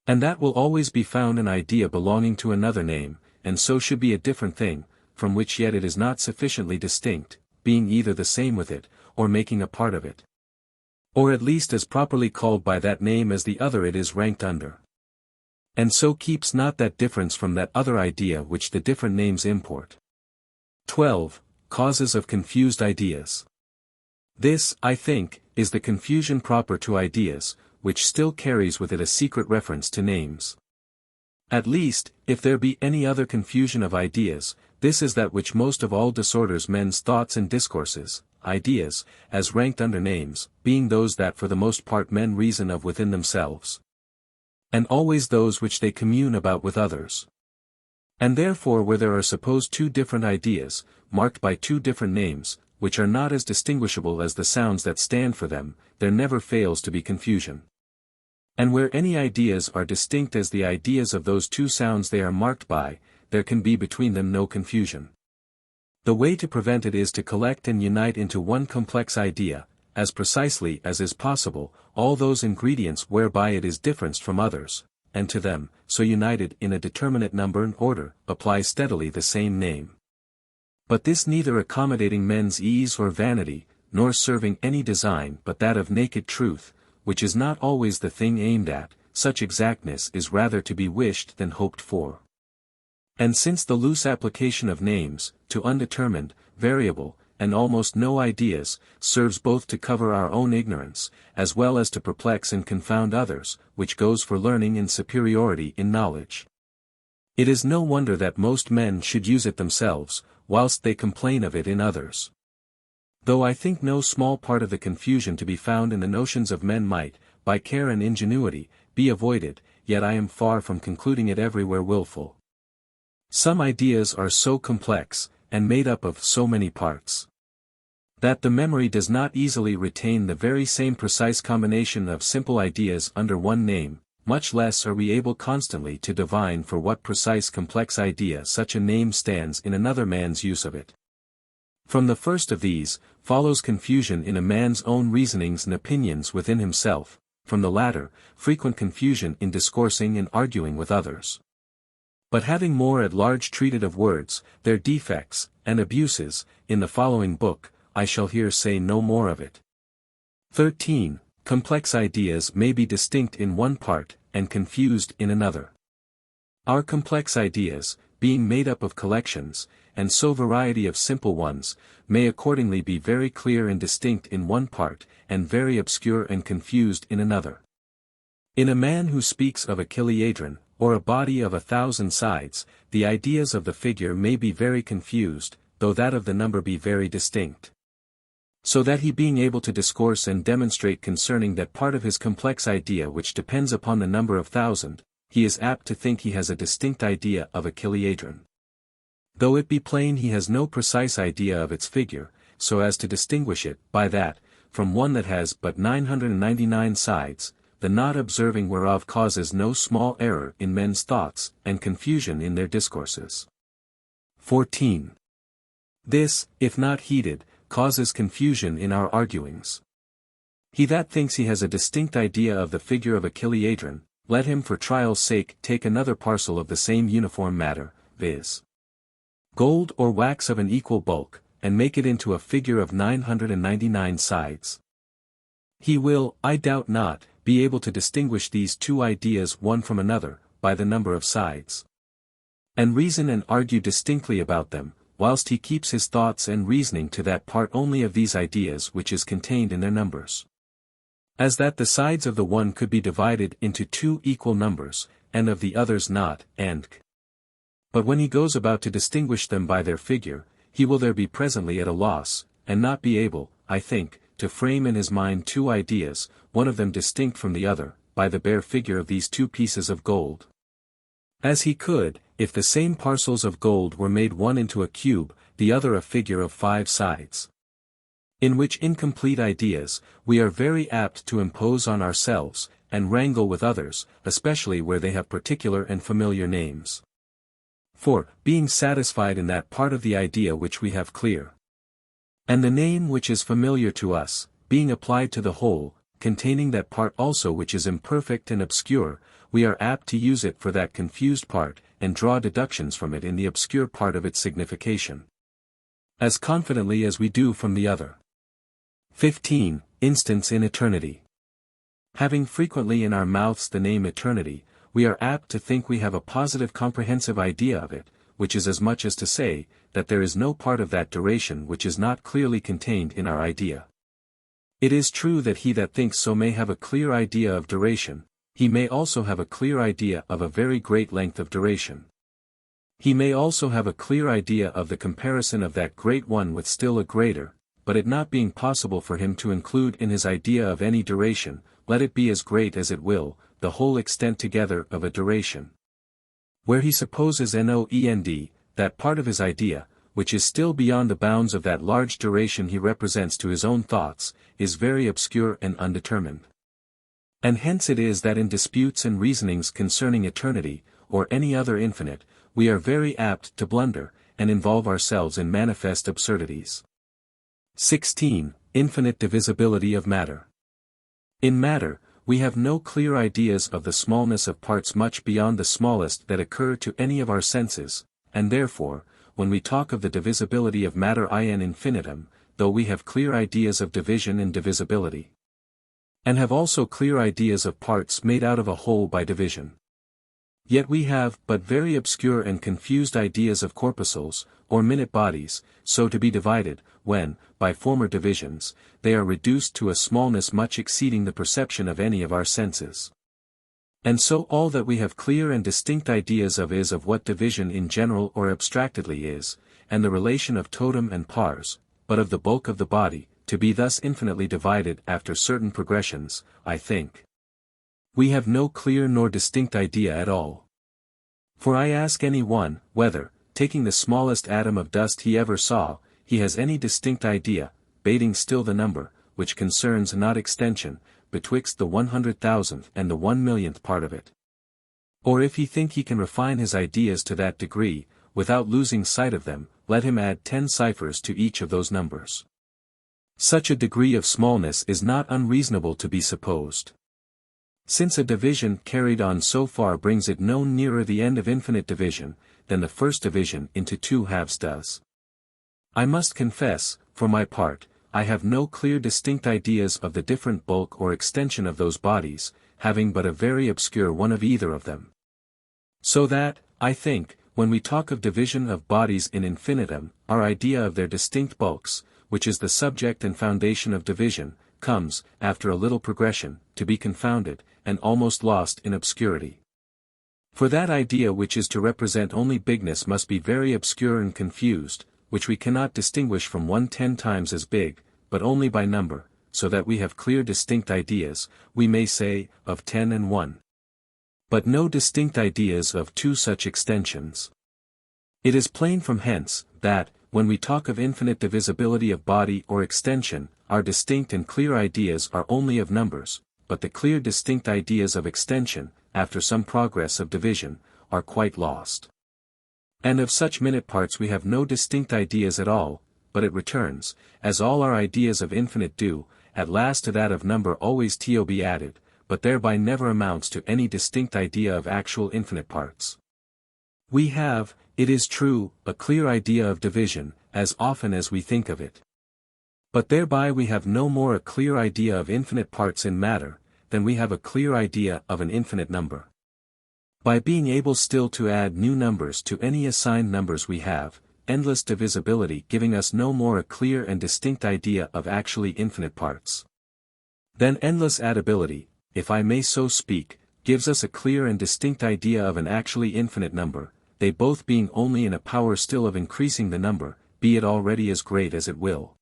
And that will always be found an idea belonging to another name, and so should be a different thing, from which yet it is not sufficiently distinct, being either the same with it, or making a part of it. Or at least as properly called by that name as the other it is ranked under. And so keeps not that difference from that other idea which the different names import. 12. Causes of confused ideas. This, I think, is the confusion proper to ideas, which still carries with it a secret reference to names. At least, if there be any other confusion of ideas, this is that which most of all disorders men's thoughts and discourses, ideas, as ranked under names, being those that for the most part men reason of within themselves. And always those which they commune about with others. And therefore where there are supposed two different ideas, marked by two different names, which are not as distinguishable as the sounds that stand for them, there never fails to be confusion. And where any ideas are distinct as the ideas of those two sounds they are marked by, there can be between them no confusion. The way to prevent it is to collect and unite into one complex idea, as precisely as is possible, all those ingredients whereby it is different from others, and to them, so united in a determinate number and order, apply steadily the same name. But this neither accommodating men's ease or vanity, nor serving any design but that of naked truth, which is not always the thing aimed at, such exactness is rather to be wished than hoped for. And since the loose application of names, to undetermined, variable, and almost no ideas, serves both to cover our own ignorance, as well as to perplex and confound others, which goes for learning and superiority in knowledge. It is no wonder that most men should use it themselves, whilst they complain of it in others. Though I think no small part of the confusion to be found in the notions of men might, by care and ingenuity, be avoided, yet I am far from concluding it everywhere wilful. Some ideas are so complex, and made up of so many parts, that the memory does not easily retain the very same precise combination of simple ideas under one name, much less are we able constantly to divine for what precise complex idea such a name stands in another man's use of it. From the first of these, follows confusion in a man's own reasonings and opinions within himself, from the latter, frequent confusion in discoursing and arguing with others. But having more at large treated of words, their defects, and abuses, in the following book, I shall here say no more of it. 13. Complex ideas may be distinct in one part, and confused in another. Our complex ideas, being made up of collections, and so variety of simple ones, may accordingly be very clear and distinct in one part, and very obscure and confused in another. In a man who speaks of a killiedron, or a body of 1,000 sides, the ideas of the figure may be very confused, though that of the number be very distinct. So that he being able to discourse and demonstrate concerning that part of his complex idea which depends upon the number of 1,000, he is apt to think he has a distinct idea of a killiedron. Though it be plain he has no precise idea of its figure, so as to distinguish it, by that, from one that has but 999 sides, the not observing whereof causes no small error in men's thoughts, and confusion in their discourses. 14. This, if not heeded, causes confusion in our arguings. He that thinks he has a distinct idea of the figure of a killiedron, let him for trial's sake take another parcel of the same uniform matter, viz. Gold or wax of an equal bulk, and make it into a figure of 999 sides. He will, I doubt not, be able to distinguish these two ideas one from another, by the number of sides. And reason and argue distinctly about them, whilst he keeps his thoughts and reasoning to that part only of these ideas which is contained in their numbers. As that the sides of the one could be divided into two equal numbers, and of the others not, and but when he goes about to distinguish them by their figure, he will there be presently at a loss, and not be able, I think, to frame in his mind two ideas, one of them distinct from the other, by the bare figure of these two pieces of gold. As he could, if the same parcels of gold were made one into a cube, the other a figure of 5 sides. In which incomplete ideas, we are very apt to impose on ourselves, and wrangle with others, especially where they have particular and familiar names. For, being satisfied in that part of the idea which we have clear, and the name which is familiar to us, being applied to the whole, containing that part also which is imperfect and obscure, we are apt to use it for that confused part, and draw deductions from it in the obscure part of its signification, as confidently as we do from the other. 15. Instance in eternity. Having frequently in our mouths the name eternity, we are apt to think we have a positive comprehensive idea of it, which is as much as to say, that there is no part of that duration which is not clearly contained in our idea. It is true that he that thinks so may have a clear idea of duration, he may also have a clear idea of a very great length of duration. He may also have a clear idea of the comparison of that great one with still a greater, but it not being possible for him to include in his idea of any duration, let it be as great as it will, the whole extent together of a duration. Where he supposes NOEND, that part of his idea, which is still beyond the bounds of that large duration he represents to his own thoughts, is very obscure and undetermined. And hence it is that in disputes and reasonings concerning eternity, or any other infinite, we are very apt to blunder, and involve ourselves in manifest absurdities. 16. Infinite divisibility of matter. In matter, we have no clear ideas of the smallness of parts much beyond the smallest that occur to any of our senses, and therefore, when we talk of the divisibility of matter in infinitum, though we have clear ideas of division and divisibility, and have also clear ideas of parts made out of a whole by division, yet we have but very obscure and confused ideas of corpuscles, or minute bodies, so to be divided, when, by former divisions, they are reduced to a smallness much exceeding the perception of any of our senses. And so all that we have clear and distinct ideas of is of what division in general or abstractedly is, and the relation of totem and pars, but of the bulk of the body, to be thus infinitely divided after certain progressions, I think. We have no clear nor distinct idea at all. For I ask any one, whether, taking the smallest atom of dust he ever saw, he has any distinct idea, bating still the number, which concerns not extension, betwixt the 100,000th and the 1,000,000th part of it. Or if he think he can refine his ideas to that degree, without losing sight of them, let him add 10 ciphers to each of those numbers. Such a degree of smallness is not unreasonable to be supposed. Since a division carried on so far brings it no nearer the end of infinite division, than the first division into two halves does. I must confess, for my part, I have no clear distinct ideas of the different bulk or extension of those bodies, having but a very obscure one of either of them. So that, I think, when we talk of division of bodies in infinitum, our idea of their distinct bulks, which is the subject and foundation of division, comes, after a little progression, to be confounded, and almost lost in obscurity. For that idea which is to represent only bigness must be very obscure and confused, which we cannot distinguish from one 10 times as big, but only by number, so that we have clear distinct ideas, we may say, of 10 and 1. But no distinct ideas of two such extensions. It is plain from hence, that, when we talk of infinite divisibility of body or extension, our distinct and clear ideas are only of numbers, but the clear distinct ideas of extension, after some progress of division, are quite lost. And of such minute parts we have no distinct ideas at all, but it returns, as all our ideas of infinite do, at last to that of number always to be added, but thereby never amounts to any distinct idea of actual infinite parts. We have, it is true, a clear idea of division, as often as we think of it. But thereby we have no more a clear idea of infinite parts in matter, than we have a clear idea of an infinite number. By being able still to add new numbers to any assigned numbers we have, endless divisibility giving us no more a clear and distinct idea of actually infinite parts. Then endless addability, if I may so speak, gives us a clear and distinct idea of an actually infinite number, they both being only in a power still of increasing the number, be it already as great as it will.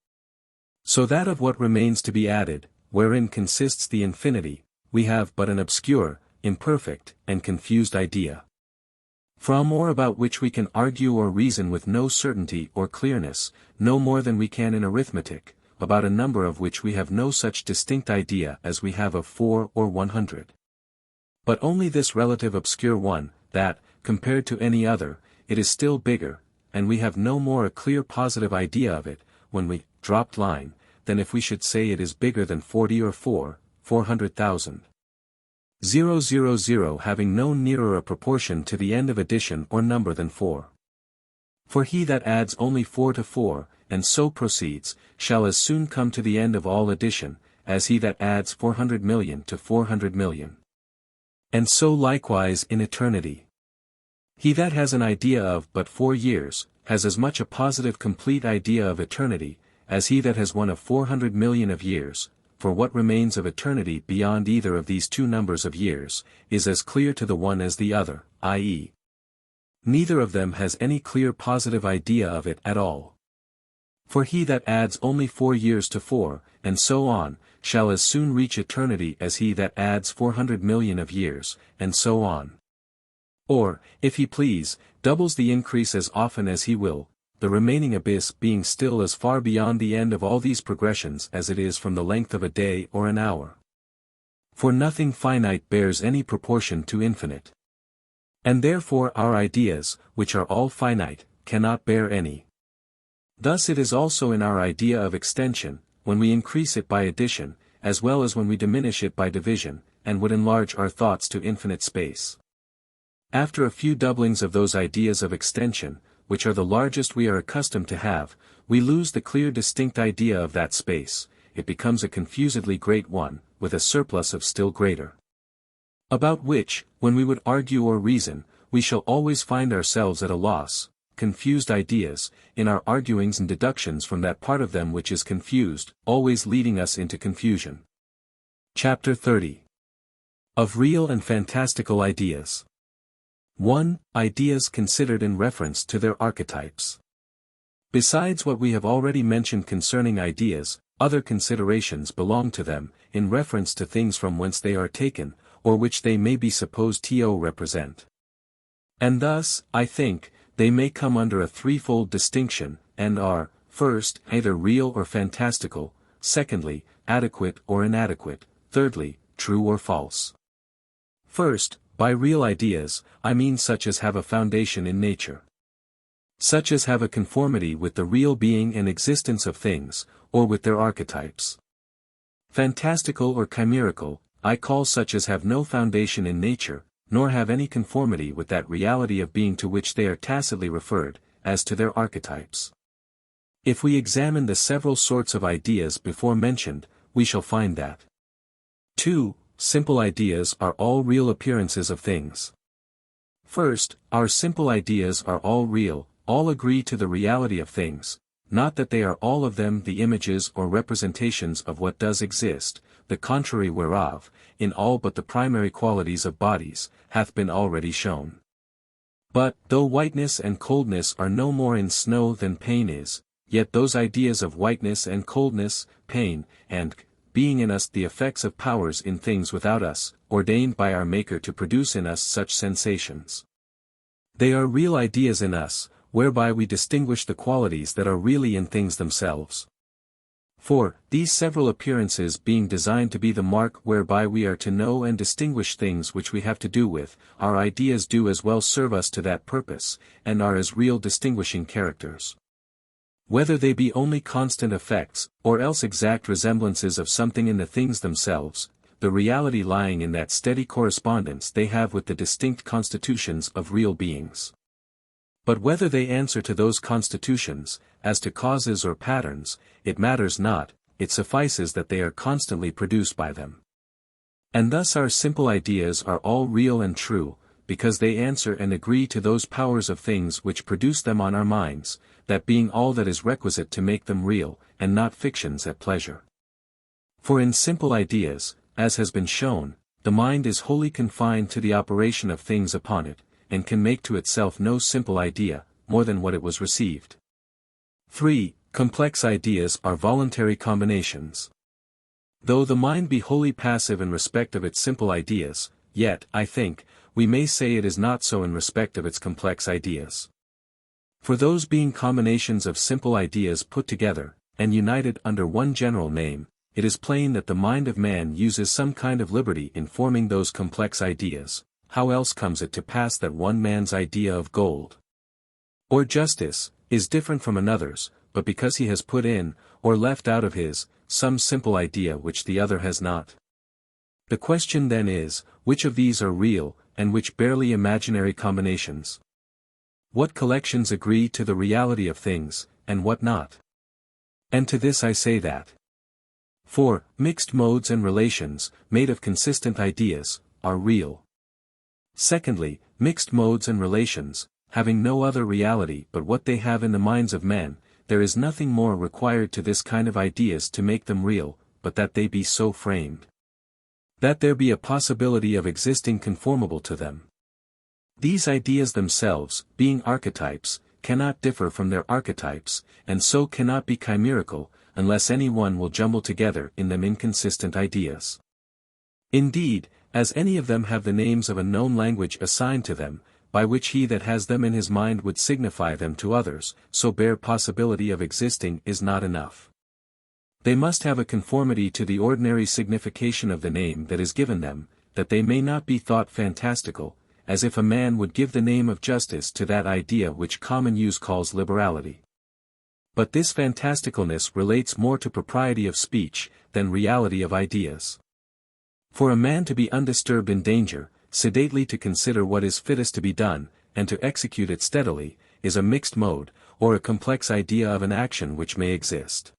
So that of what remains to be added, wherein consists the infinity, we have but an obscure, imperfect, and confused idea. From or about which we can argue or reason with no certainty or clearness, no more than we can in arithmetic, about a number of which we have no such distinct idea as we have of 4 or 100. But only this relative obscure one, that, compared to any other, it is still bigger, and we have no more a clear positive idea of it, when we dropped line, than if we should say it is bigger than 40 or 400,000. 000 having no nearer a proportion to the end of addition or number than 4. For he that adds only 4 to 4, and so proceeds, shall as soon come to the end of all addition, as he that adds 400 million to 400 million. And so likewise in eternity. He that has an idea of but 4 years, has as much a positive complete idea of eternity, as he that has one of 400 million of years, for what remains of eternity beyond either of these two numbers of years, is as clear to the one as the other, i.e. neither of them has any clear positive idea of it at all. For he that adds only 4 years to 4, and so on, shall as soon reach eternity as he that adds 400 million of years, and so on. Or, if he please, doubles the increase as often as he will, the remaining abyss being still as far beyond the end of all these progressions as it is from the length of a day or an hour. For nothing finite bears any proportion to infinite. And therefore our ideas, which are all finite, cannot bear any. Thus it is also in our idea of extension, when we increase it by addition, as well as when we diminish it by division, and would enlarge our thoughts to infinite space. After a few doublings of those ideas of extension, which are the largest we are accustomed to have, we lose the clear distinct idea of that space, it becomes a confusedly great one, with a surplus of still greater. About which, when we would argue or reason, we shall always find ourselves at a loss, confused ideas, in our arguings and deductions from that part of them which is confused, always leading us into confusion. Chapter 30. Of Real and Fantastical Ideas. 1. Ideas considered in reference to their archetypes. Besides what we have already mentioned concerning ideas, other considerations belong to them, in reference to things from whence they are taken, or which they may be supposed to represent. And thus, I think, they may come under a threefold distinction, and are, first, either real or fantastical, secondly, adequate or inadequate, thirdly, true or false. First, by real ideas, I mean such as have a foundation in nature. Such as have a conformity with the real being and existence of things, or with their archetypes. Fantastical or chimerical, I call such as have no foundation in nature, nor have any conformity with that reality of being to which they are tacitly referred, as to their archetypes. If we examine the several sorts of ideas before mentioned, we shall find that 2. Simple ideas are all real appearances of things. First, our simple ideas are all real, all agree to the reality of things, not that they are all of them the images or representations of what does exist, the contrary whereof, in all but the primary qualities of bodies, hath been already shown. But, though whiteness and coldness are no more in snow than pain is, yet those ideas of whiteness and coldness, pain, and being in us the effects of powers in things without us, ordained by our Maker to produce in us such sensations. They are real ideas in us, whereby we distinguish the qualities that are really in things themselves. For, these several appearances being designed to be the mark whereby we are to know and distinguish things which we have to do with, our ideas do as well serve us to that purpose, and are as real distinguishing characters. Whether they be only constant effects, or else exact resemblances of something in the things themselves, the reality lying in that steady correspondence they have with the distinct constitutions of real beings. But whether they answer to those constitutions, as to causes or patterns, it matters not, it suffices that they are constantly produced by them. And thus our simple ideas are all real and true, because they answer and agree to those powers of things which produce them on our minds, that being all that is requisite to make them real, and not fictions at pleasure. For in simple ideas, as has been shown, the mind is wholly confined to the operation of things upon it, and can make to itself no simple idea, more than what it was received. 3. Complex ideas are voluntary combinations. Though the mind be wholly passive in respect of its simple ideas, yet, I think, we may say it is not so in respect of its complex ideas. For those being combinations of simple ideas put together, and united under one general name, it is plain that the mind of man uses some kind of liberty in forming those complex ideas. How else comes it to pass that one man's idea of gold, or justice, is different from another's, but because he has put in, or left out of his, some simple idea which the other has not? The question then is, which of these are real, and which barely imaginary combinations? What collections agree to the reality of things, and what not? And to this I say that 4. Mixed modes and relations, made of consistent ideas, are real. Secondly, mixed modes and relations, having no other reality but what they have in the minds of men, there is nothing more required to this kind of ideas to make them real, but that they be so framed that there be a possibility of existing conformable to them. These ideas themselves, being archetypes, cannot differ from their archetypes, and so cannot be chimerical, unless any one will jumble together in them inconsistent ideas. Indeed, as any of them have the names of a known language assigned to them, by which he that has them in his mind would signify them to others, so bare possibility of existing is not enough. They must have a conformity to the ordinary signification of the name that is given them, that they may not be thought fantastical, as if a man would give the name of justice to that idea which common use calls liberality. But this fantasticalness relates more to propriety of speech, than reality of ideas. For a man to be undisturbed in danger, sedately to consider what is fittest to be done, and to execute it steadily, is a mixed mode, or a complex idea of an action which may exist.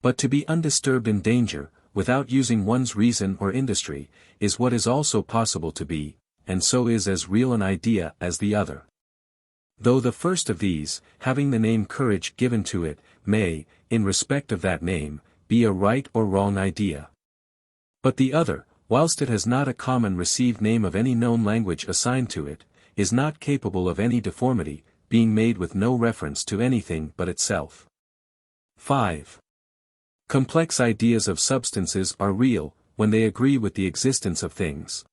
But to be undisturbed in danger, without using one's reason or industry, is what is also possible to be, and so is as real an idea as the other. Though the first of these, having the name courage given to it, may, in respect of that name, be a right or wrong idea. But the other, whilst it has not a common received name of any known language assigned to it, is not capable of any deformity, being made with no reference to anything but itself. 5. Complex ideas of substances are real, when they agree with the existence of things.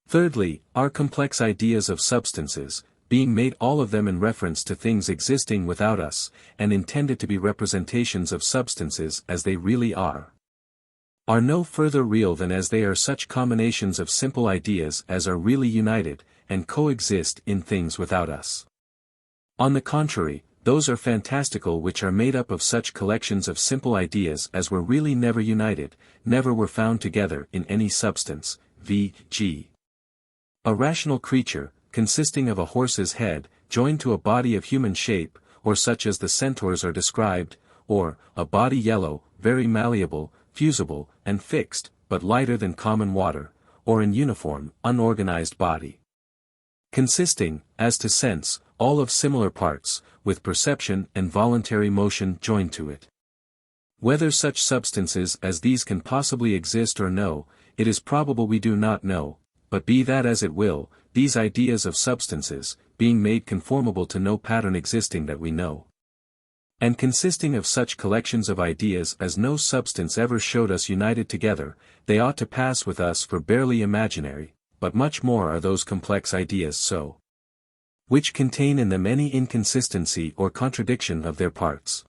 Thirdly, our complex ideas of substances, being made all of them in reference to things existing without us, and intended to be representations of substances as they really are no further real than as they are such combinations of simple ideas as are really united, and coexist in things without us. On the contrary, those are fantastical which are made up of such collections of simple ideas as were really never united, never were found together in any substance, v.g. a rational creature, consisting of a horse's head, joined to a body of human shape, or such as the centaurs are described, or, a body yellow, very malleable, fusible, and fixed, but lighter than common water, or an uniform, unorganized body. Consisting, as to sense, all of similar parts, with perception and voluntary motion joined to it. Whether such substances as these can possibly exist or no, it is probable we do not know, but be that as it will, these ideas of substances, being made conformable to no pattern existing that we know, and consisting of such collections of ideas as no substance ever showed us united together, they ought to pass with us for barely imaginary, but much more are those complex ideas so, which contain in them any inconsistency or contradiction of their parts.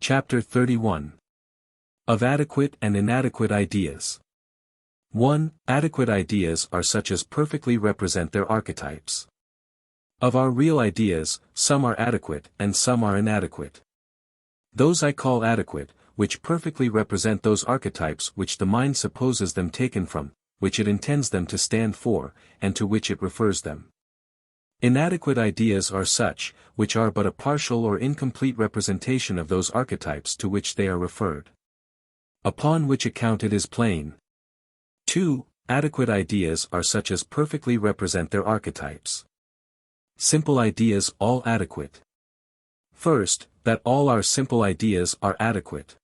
Chapter 31. Of Adequate and Inadequate Ideas. 1. Adequate ideas are such as perfectly represent their archetypes. Of our real ideas, some are adequate and some are inadequate. Those I call adequate, which perfectly represent those archetypes which the mind supposes them taken from, which it intends them to stand for, and to which it refers them. Inadequate ideas are such, which are but a partial or incomplete representation of those archetypes to which they are referred. Upon which account it is plain. 2. Adequate ideas are such as perfectly represent their archetypes. Simple ideas all adequate. First, that all our simple ideas are adequate.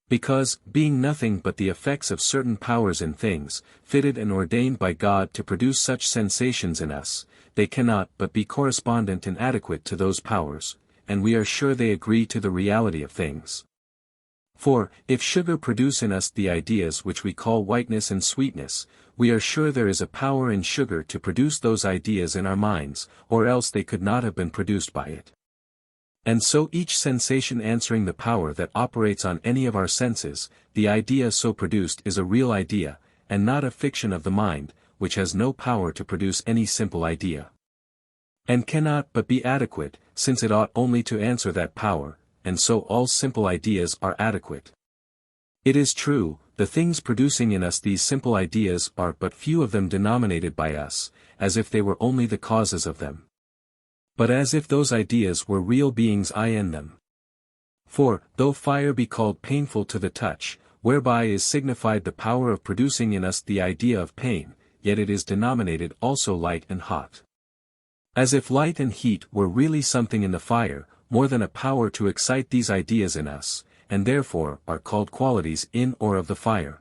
Because, being nothing but the effects of certain powers in things, fitted and ordained by God to produce such sensations in us, they cannot but be correspondent and adequate to those powers, and we are sure they agree to the reality of things. For, if sugar produce in us the ideas which we call whiteness and sweetness, we are sure there is a power in sugar to produce those ideas in our minds, or else they could not have been produced by it. And so each sensation answering the power that operates on any of our senses, the idea so produced is a real idea, and not a fiction of the mind, which has no power to produce any simple idea. And cannot but be adequate, since it ought only to answer that power, and so all simple ideas are adequate. It is true, the things producing in us these simple ideas are but few of them denominated by us, as if they were only the causes of them. But as if those ideas were real beings in them. For, though fire be called painful to the touch, whereby is signified the power of producing in us the idea of pain, yet it is denominated also light and hot. As if light and heat were really something in the fire, more than a power to excite these ideas in us, and therefore are called qualities in or of the fire.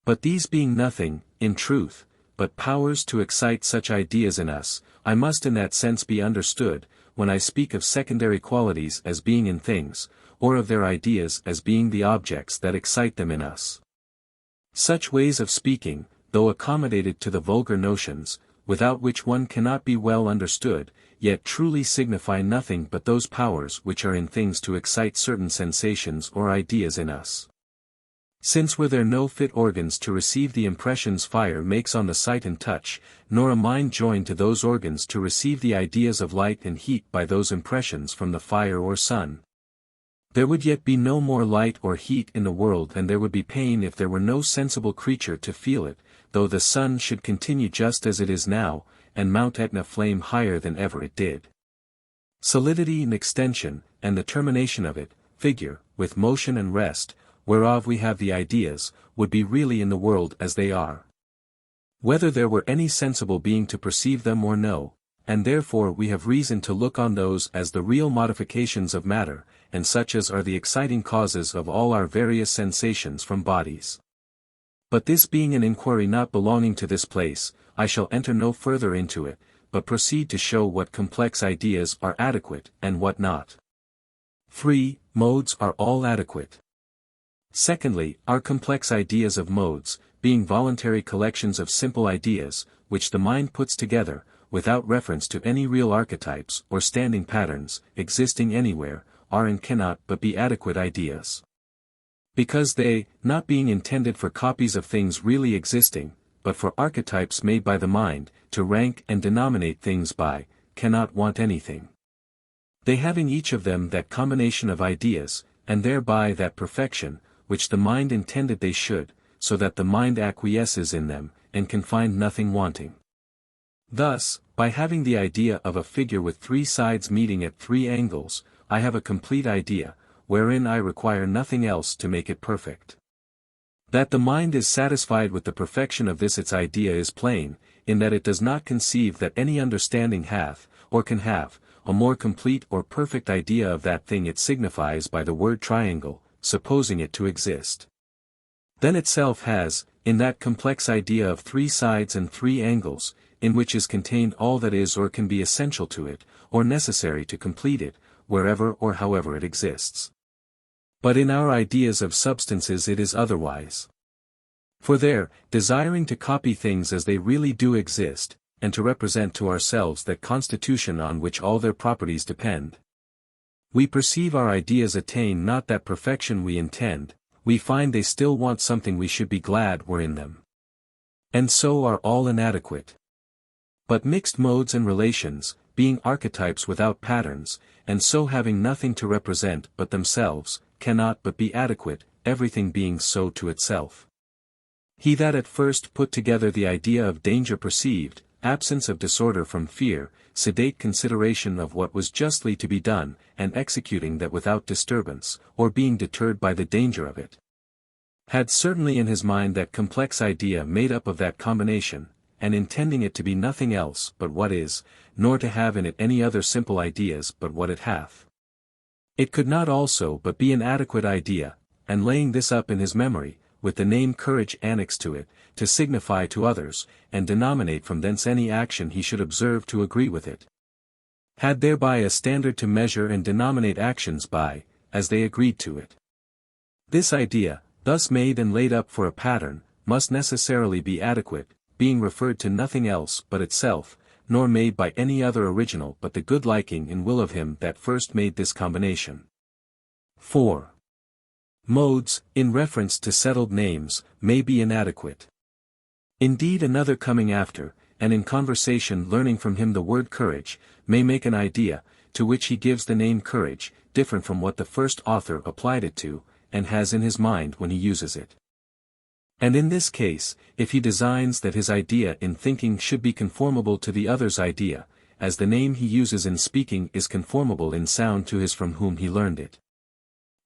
But these being nothing, in truth, but powers to excite such ideas in us, I must in that sense be understood, when I speak of secondary qualities as being in things, or of their ideas as being the objects that excite them in us. Such ways of speaking, though accommodated to the vulgar notions, without which one cannot be well understood, yet truly signify nothing but those powers which are in things to excite certain sensations or ideas in us. Since were there no fit organs to receive the impressions fire makes on the sight and touch, nor a mind joined to those organs to receive the ideas of light and heat by those impressions from the fire or sun, there would yet be no more light or heat in the world than there would be pain if there were no sensible creature to feel it, though the sun should continue just as it is now, and Mount Etna flame higher than ever it did. Solidity and extension, and the termination of it, figure, with motion and rest, whereof we have the ideas, would be really in the world as they are. Whether there were any sensible being to perceive them or no, and therefore we have reason to look on those as the real modifications of matter, and such as are the exciting causes of all our various sensations from bodies. But this being an inquiry not belonging to this place, I shall enter no further into it, but proceed to show what complex ideas are adequate and what not. 3. Modes are all adequate. Secondly, our complex ideas of modes, being voluntary collections of simple ideas, which the mind puts together, without reference to any real archetypes or standing patterns, existing anywhere, are and cannot but be adequate ideas. Because they, not being intended for copies of things really existing, but for archetypes made by the mind, to rank and denominate things by, cannot want anything. They having each of them that combination of ideas, and thereby that perfection, which the mind intended they should, so that the mind acquiesces in them, and can find nothing wanting. Thus, by having the idea of a figure with 3 sides meeting at 3 angles, I have a complete idea, wherein I require nothing else to make it perfect. That the mind is satisfied with the perfection of this its idea is plain, in that it does not conceive that any understanding hath, or can have, a more complete or perfect idea of that thing it signifies by the word triangle, supposing it to exist. Then itself has, in that complex idea of 3 sides and 3 angles, in which is contained all that is or can be essential to it, or necessary to complete it, wherever or however it exists. But in our ideas of substances it is otherwise. For there, desiring to copy things as they really do exist, and to represent to ourselves that constitution on which all their properties depend, we perceive our ideas attain not that perfection we intend, we find they still want something we should be glad were in them. And so are all inadequate. But mixed modes and relations, being archetypes without patterns, and so having nothing to represent but themselves, cannot but be adequate, everything being so to itself. He that at first put together the idea of danger perceived, absence of disorder from fear, sedate consideration of what was justly to be done, and executing that without disturbance, or being deterred by the danger of it, had certainly in his mind that complex idea made up of that combination, and intending it to be nothing else but what is, nor to have in it any other simple ideas but what it hath. It could not also but be an adequate idea, and laying this up in his memory, with the name courage annexed to it, to signify to others, and denominate from thence any action he should observe to agree with it, had thereby a standard to measure and denominate actions by, as they agreed to it. This idea, thus made and laid up for a pattern, must necessarily be adequate, being referred to nothing else but itself, nor made by any other original but the good liking and will of him that first made this combination. 4. Modes, in reference to settled names, may be inadequate. Indeed another coming after, and in conversation learning from him the word courage, may make an idea, to which he gives the name courage, different from what the first author applied it to, and has in his mind when he uses it. And in this case, if he designs that his idea in thinking should be conformable to the other's idea, as the name he uses in speaking is conformable in sound to his from whom he learned it,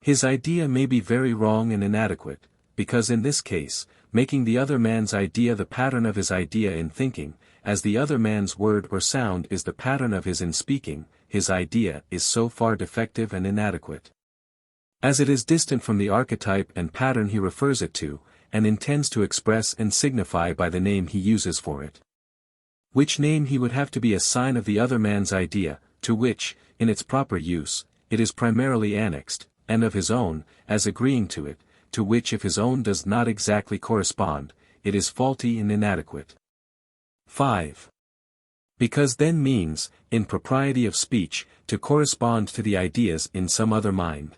his idea may be very wrong and inadequate, because in this case, making the other man's idea the pattern of his idea in thinking, as the other man's word or sound is the pattern of his in speaking, his idea is so far defective and inadequate, as it is distant from the archetype and pattern he refers it to, and intends to express and signify by the name he uses for it. Which name he would have to be a sign of the other man's idea, to which, in its proper use, it is primarily annexed, and of his own, as agreeing to it, to which if his own does not exactly correspond, it is faulty and inadequate. 5. Because then means, in propriety of speech, to correspond to the ideas in some other mind.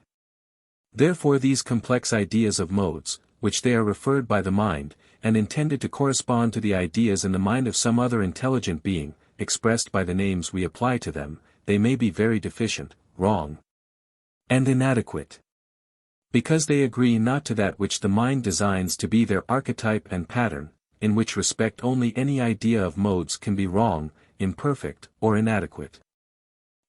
Therefore these complex ideas of modes, which they are referred by the mind, and intended to correspond to the ideas in the mind of some other intelligent being, expressed by the names we apply to them, they may be very deficient, wrong, and inadequate. Because they agree not to that which the mind designs to be their archetype and pattern, in which respect only any idea of modes can be wrong, imperfect, or inadequate.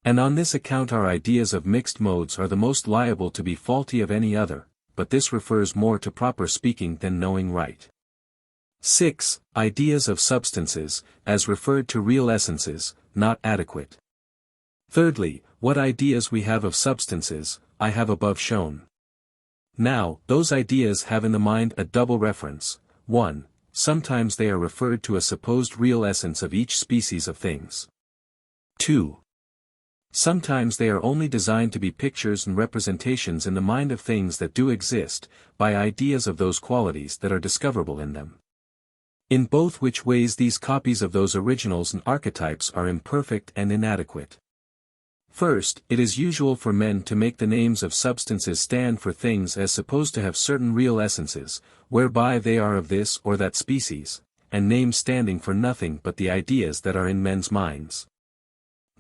And on this account our ideas of mixed modes are the most liable to be faulty of any other, but this refers more to proper speaking than knowing right. 6. Ideas of substances, as referred to real essences, not adequate. Thirdly, what ideas we have of substances, I have above shown. Now, those ideas have in the mind a double reference. 1. Sometimes they are referred to a supposed real essence of each species of things. 2. Sometimes they are only designed to be pictures and representations in the mind of things that do exist, by ideas of those qualities that are discoverable in them. In both which ways these copies of those originals and archetypes are imperfect and inadequate. First, it is usual for men to make the names of substances stand for things as supposed to have certain real essences, whereby they are of this or that species, and names standing for nothing but the ideas that are in men's minds.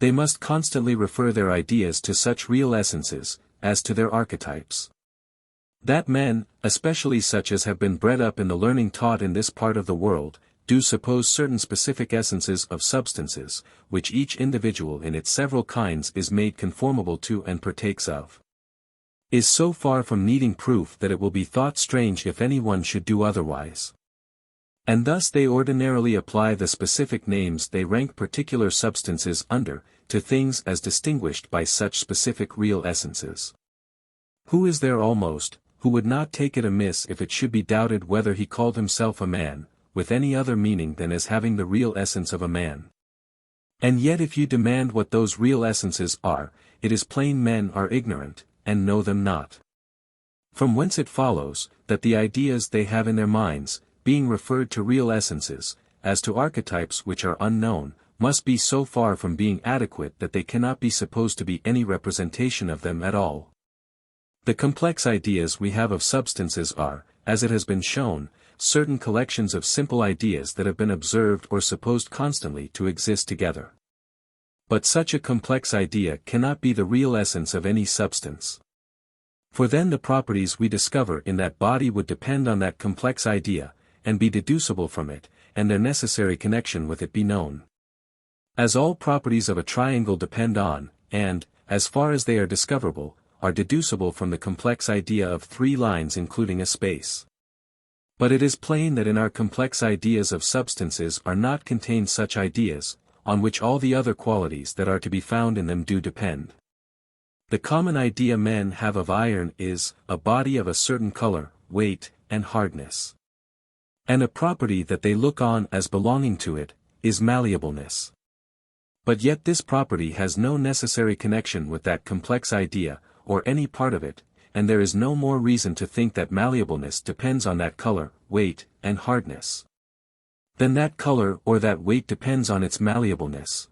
They must constantly refer their ideas to such real essences, as to their archetypes. That men, especially such as have been bred up in the learning taught in this part of the world, do suppose certain specific essences of substances, which each individual in its several kinds is made conformable to and partakes of, is so far from needing proof that it will be thought strange if any one should do otherwise. And thus they ordinarily apply the specific names they rank particular substances under, to things as distinguished by such specific real essences. Who is there almost, who would not take it amiss if it should be doubted whether he called himself a man, with any other meaning than as having the real essence of a man? And yet if you demand what those real essences are, it is plain men are ignorant, and know them not. From whence it follows, that the ideas they have in their minds, being referred to real essences, as to archetypes which are unknown, must be so far from being adequate that they cannot be supposed to be any representation of them at all. The complex ideas we have of substances are, as it has been shown, certain collections of simple ideas that have been observed or supposed constantly to exist together. But such a complex idea cannot be the real essence of any substance. For then the properties we discover in that body would depend on that complex idea, and be deducible from it, and their necessary connection with it be known. As all properties of a triangle depend on, and, as far as they are discoverable, are deducible from the complex idea of three lines including a space. But it is plain that in our complex ideas of substances are not contained such ideas, on which all the other qualities that are to be found in them do depend. The common idea men have of iron is, a body of a certain color, weight, and hardness. And a property that they look on as belonging to it, is malleableness. But yet this property has no necessary connection with that complex idea, or any part of it, and there is no more reason to think that malleableness depends on that color, weight, and hardness, than that color or that weight depends on its malleableness.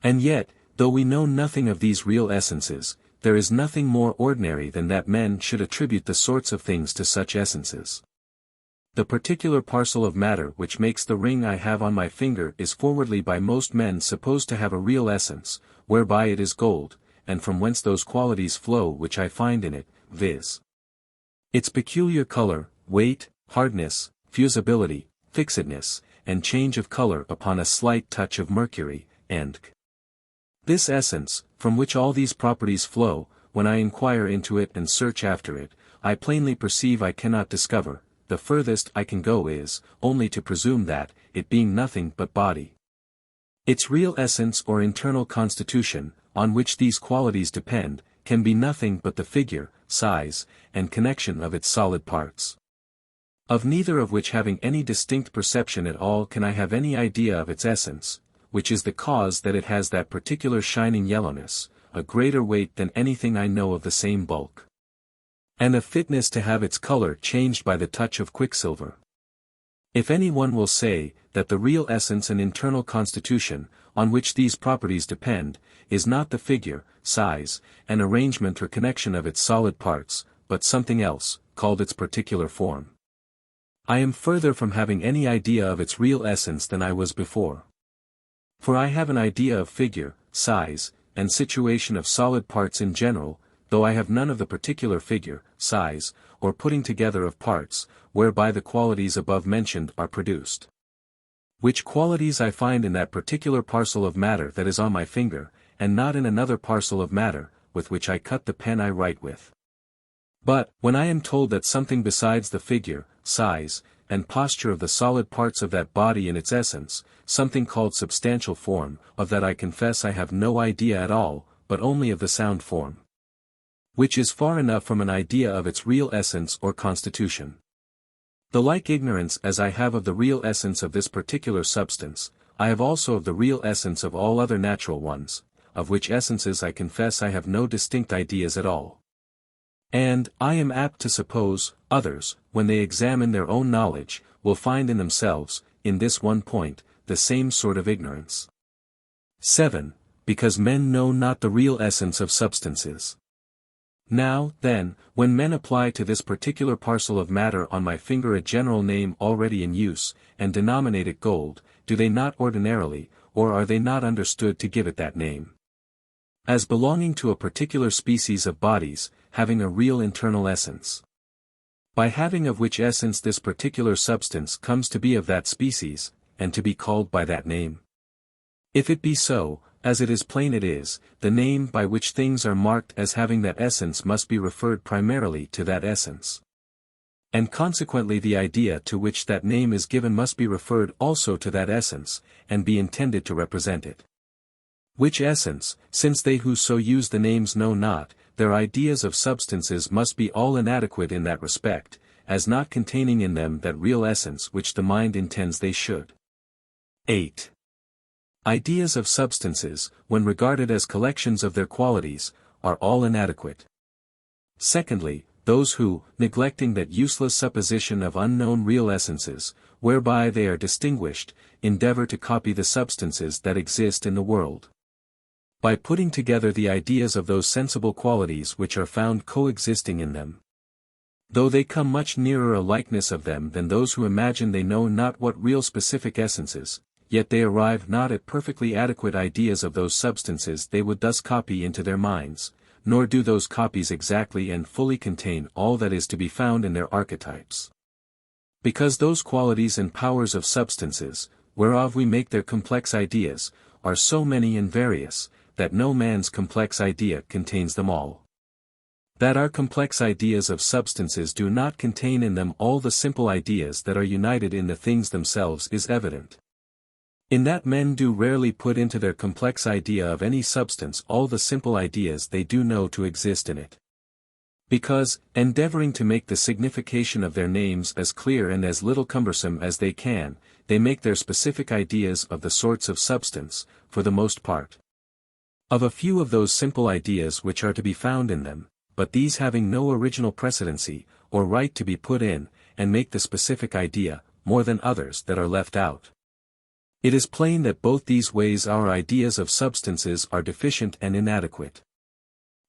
And yet, though we know nothing of these real essences, there is nothing more ordinary than that men should attribute the sorts of things to such essences. The particular parcel of matter which makes the ring I have on my finger is forwardly by most men supposed to have a real essence, whereby it is gold, and from whence those qualities flow which I find in it, viz. its peculiar color, weight, hardness, fusibility, fixedness, and change of color upon a slight touch of mercury, and this essence, from which all these properties flow, when I inquire into it and search after it, I plainly perceive I cannot discover. The furthest I can go is, only to presume that, it being nothing but body, its real essence or internal constitution, on which these qualities depend, can be nothing but the figure, size, and connection of its solid parts. Of neither of which having any distinct perception at all can I have any idea of its essence, which is the cause that it has that particular shining yellowness, a greater weight than anything I know of the same bulk, and a fitness to have its color changed by the touch of quicksilver. If any one will say, that the real essence and internal constitution, on which these properties depend, is not the figure, size, and arrangement or connection of its solid parts, but something else, called its particular form, I am further from having any idea of its real essence than I was before. For I have an idea of figure, size, and situation of solid parts in general, though I have none of the particular figure, size, or putting together of parts, whereby the qualities above mentioned are produced. Which qualities I find in that particular parcel of matter that is on my finger, and not in another parcel of matter, with which I cut the pen I write with. But, when I am told that something besides the figure, size, and posture of the solid parts of that body in its essence, something called substantial form, of that I confess I have no idea at all, but only of the sound form, which is far enough from an idea of its real essence or constitution. The like ignorance as I have of the real essence of this particular substance, I have also of the real essence of all other natural ones, of which essences I confess I have no distinct ideas at all. And, I am apt to suppose, others, when they examine their own knowledge, will find in themselves, in this one point, the same sort of ignorance. 7. Because men know not the real essence of substances. Now, then, when men apply to this particular parcel of matter on my finger a general name already in use, and denominate it gold, do they not ordinarily, or are they not understood to give it that name? As belonging to a particular species of bodies, having a real internal essence. By having of which essence this particular substance comes to be of that species, and to be called by that name. If it be so, as it is plain it is, the name by which things are marked as having that essence must be referred primarily to that essence. And consequently the idea to which that name is given must be referred also to that essence, and be intended to represent it. Which essence, since they who so use the names know not, their ideas of substances must be all inadequate in that respect, as not containing in them that real essence which the mind intends they should. 8. Ideas of substances, when regarded as collections of their qualities, are all inadequate. Secondly, those who, neglecting that useless supposition of unknown real essences, whereby they are distinguished, endeavor to copy the substances that exist in the world. By putting together the ideas of those sensible qualities which are found coexisting in them. Though they come much nearer a likeness of them than those who imagine they know not what real specific essences, yet they arrive not at perfectly adequate ideas of those substances they would thus copy into their minds, nor do those copies exactly and fully contain all that is to be found in their archetypes. Because those qualities and powers of substances, whereof we make their complex ideas, are so many and various, that no man's complex idea contains them all. That our complex ideas of substances do not contain in them all the simple ideas that are united in the things themselves is evident. In that men do rarely put into their complex idea of any substance all the simple ideas they do know to exist in it. Because, endeavoring to make the signification of their names as clear and as little cumbersome as they can, they make their specific ideas of the sorts of substance, for the most part. Of a few of those simple ideas which are to be found in them, but these having no original precedency, or right to be put in, and make the specific idea, more than others that are left out. It is plain that both these ways our ideas of substances are deficient and inadequate.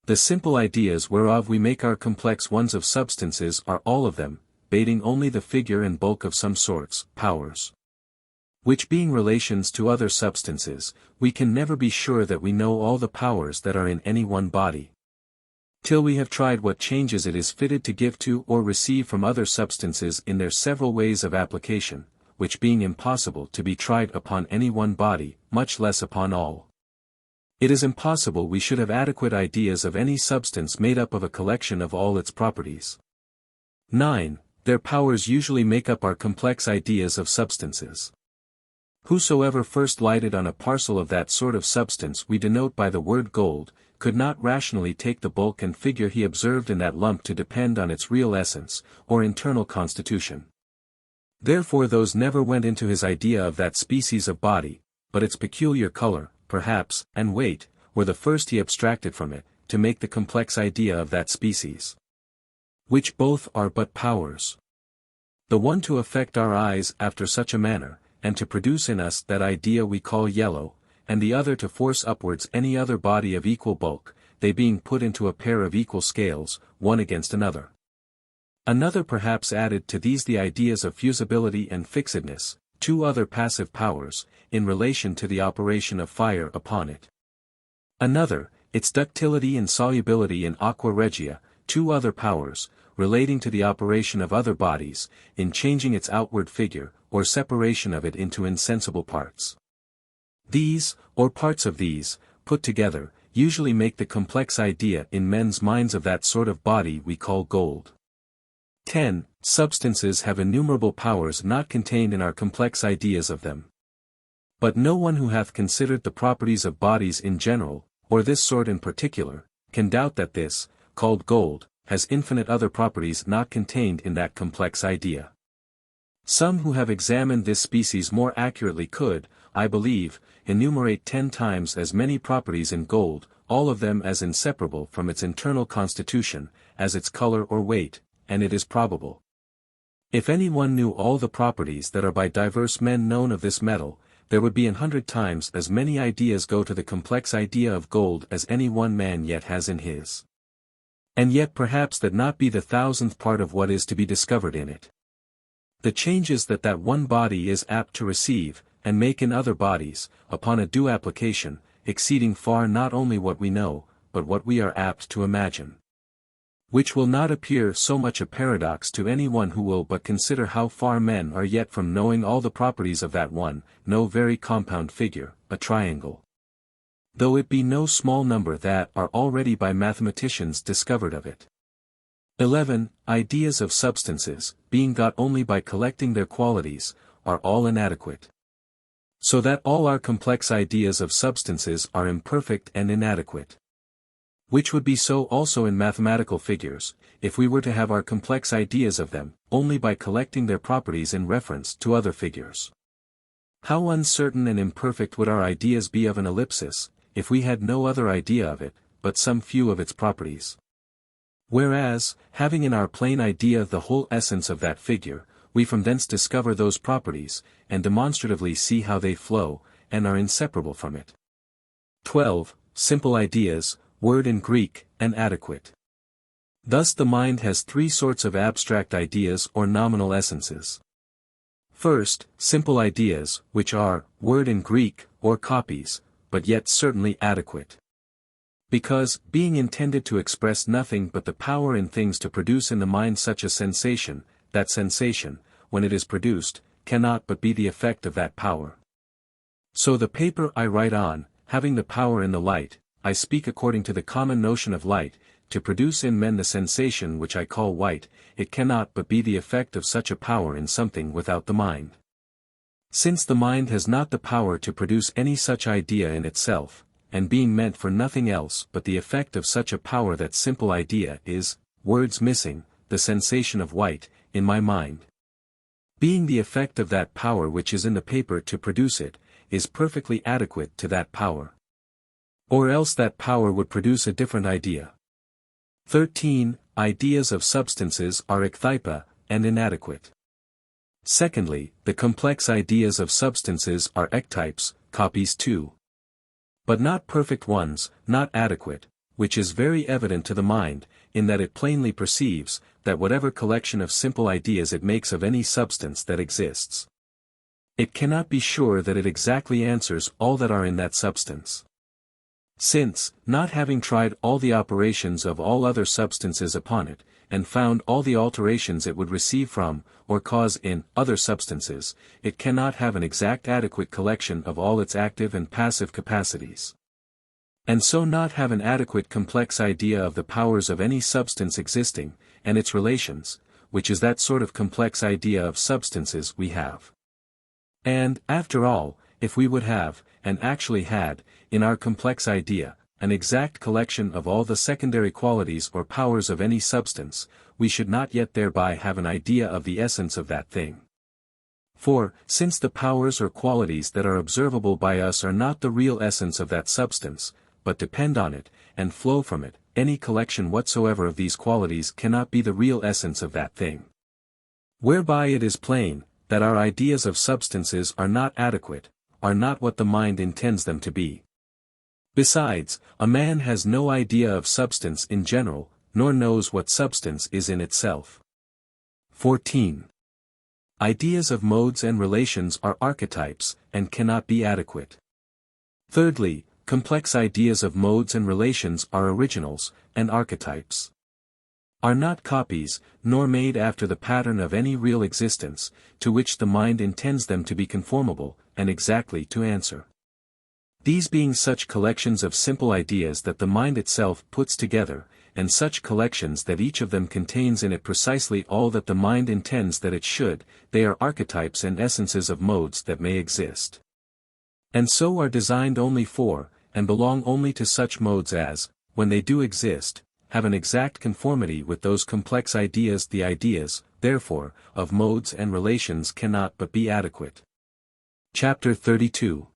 The simple ideas whereof we make our complex ones of substances are all of them, bating only the figure and bulk of some sorts, powers. Which being relations to other substances, we can never be sure that we know all the powers that are in any one body. Till we have tried what changes it is fitted to give to or receive from other substances in their several ways of application, which being impossible to be tried upon any one body, much less upon all. It is impossible we should have adequate ideas of any substance made up of a collection of all its properties. 9. Their powers usually make up our complex ideas of substances. Whosoever first lighted on a parcel of that sort of substance we denote by the word gold, could not rationally take the bulk and figure he observed in that lump to depend on its real essence, or internal constitution. Therefore those never went into his idea of that species of body, but its peculiar color, perhaps, and weight, were the first he abstracted from it, to make the complex idea of that species. Which both are but powers. The one to affect our eyes after such a manner, and to produce in us that idea we call yellow, and the other to force upwards any other body of equal bulk, they being put into a pair of equal scales, one against another. Another perhaps added to these the ideas of fusibility and fixedness, two other passive powers, in relation to the operation of fire upon it. Another, its ductility and solubility in aqua regia, two other powers, relating to the operation of other bodies, in changing its outward figure, or separation of it into insensible parts. These, or parts of these, put together, usually make the complex idea in men's minds of that sort of body we call gold. 10. Substances have innumerable powers not contained in our complex ideas of them. But no one who hath considered the properties of bodies in general, or this sort in particular, can doubt that this, called gold, has infinite other properties not contained in that complex idea. Some who have examined this species more accurately could, I believe, enumerate 10 times as many properties in gold, all of them as inseparable from its internal constitution, as its color or weight, and it is probable. If any one knew all the properties that are by diverse men known of this metal, there would be 100 times as many ideas go to the complex idea of gold as any one man yet has in his. And yet perhaps that not be the 1,000th part of what is to be discovered in it. The changes that one body is apt to receive, and make in other bodies, upon a due application, exceeding far not only what we know, but what we are apt to imagine. Which will not appear so much a paradox to any one who will but consider how far men are yet from knowing all the properties of that one, no very compound figure, a triangle. Though it be no small number that are already by mathematicians discovered of it. 11. Ideas of substances, being got only by collecting their qualities, are all inadequate. So that all our complex ideas of substances are imperfect and inadequate. Which would be so also in mathematical figures, if we were to have our complex ideas of them, only by collecting their properties in reference to other figures. How uncertain and imperfect would our ideas be of an ellipsis, if we had no other idea of it, but some few of its properties. Whereas, having in our plain idea the whole essence of that figure, we from thence discover those properties, and demonstratively see how they flow, and are inseparable from it. 12. Simple ideas, word in Greek, and adequate. Thus the mind has three sorts of abstract ideas or nominal essences. First, simple ideas, which are, word in Greek, or copies, but yet certainly adequate. Because, being intended to express nothing but the power in things to produce in the mind such a sensation, that sensation, when it is produced, cannot but be the effect of that power. So the paper I write on, having the power in the light, I speak according to the common notion of light, to produce in men the sensation which I call white, it cannot but be the effect of such a power in something without the mind. Since the mind has not the power to produce any such idea in itself, and being meant for nothing else but the effect of such a power, that simple idea is, words missing, the sensation of white, in my mind. Being the effect of that power which is in the paper to produce it, is perfectly adequate to that power. Or else that power would produce a different idea. 13. Ideas of substances are ektypa, and inadequate. Secondly, the complex ideas of substances are ektypes, copies too. But not perfect ones, not adequate, which is very evident to the mind, in that it plainly perceives, that whatever collection of simple ideas it makes of any substance that exists, it cannot be sure that it exactly answers all that are in that substance. Since, not having tried all the operations of all other substances upon it, and found all the alterations it would receive from, or cause in, other substances, it cannot have an exact adequate collection of all its active and passive capacities. And so not have an adequate complex idea of the powers of any substance existing, and its relations, which is that sort of complex idea of substances we have. And, after all, if we would have, and actually had, in our complex idea, an exact collection of all the secondary qualities or powers of any substance, we should not yet thereby have an idea of the essence of that thing. For, since the powers or qualities that are observable by us are not the real essence of that substance, but depend on it, and flow from it, any collection whatsoever of these qualities cannot be the real essence of that thing. Whereby it is plain, that our ideas of substances are not adequate, are not what the mind intends them to be. Besides, a man has no idea of substance in general, nor knows what substance is in itself. 14. Ideas of modes and relations are archetypes, and cannot be adequate. Thirdly, complex ideas of modes and relations are originals, and archetypes are not copies, nor made after the pattern of any real existence, to which the mind intends them to be conformable, and exactly to answer. These being such collections of simple ideas that the mind itself puts together, and such collections that each of them contains in it precisely all that the mind intends that it should, they are archetypes and essences of modes that may exist. And so are designed only for, and belong only to such modes as, when they do exist, have an exact conformity with those complex ideas. The ideas, therefore, of modes and relations cannot but be adequate. Chapter 32.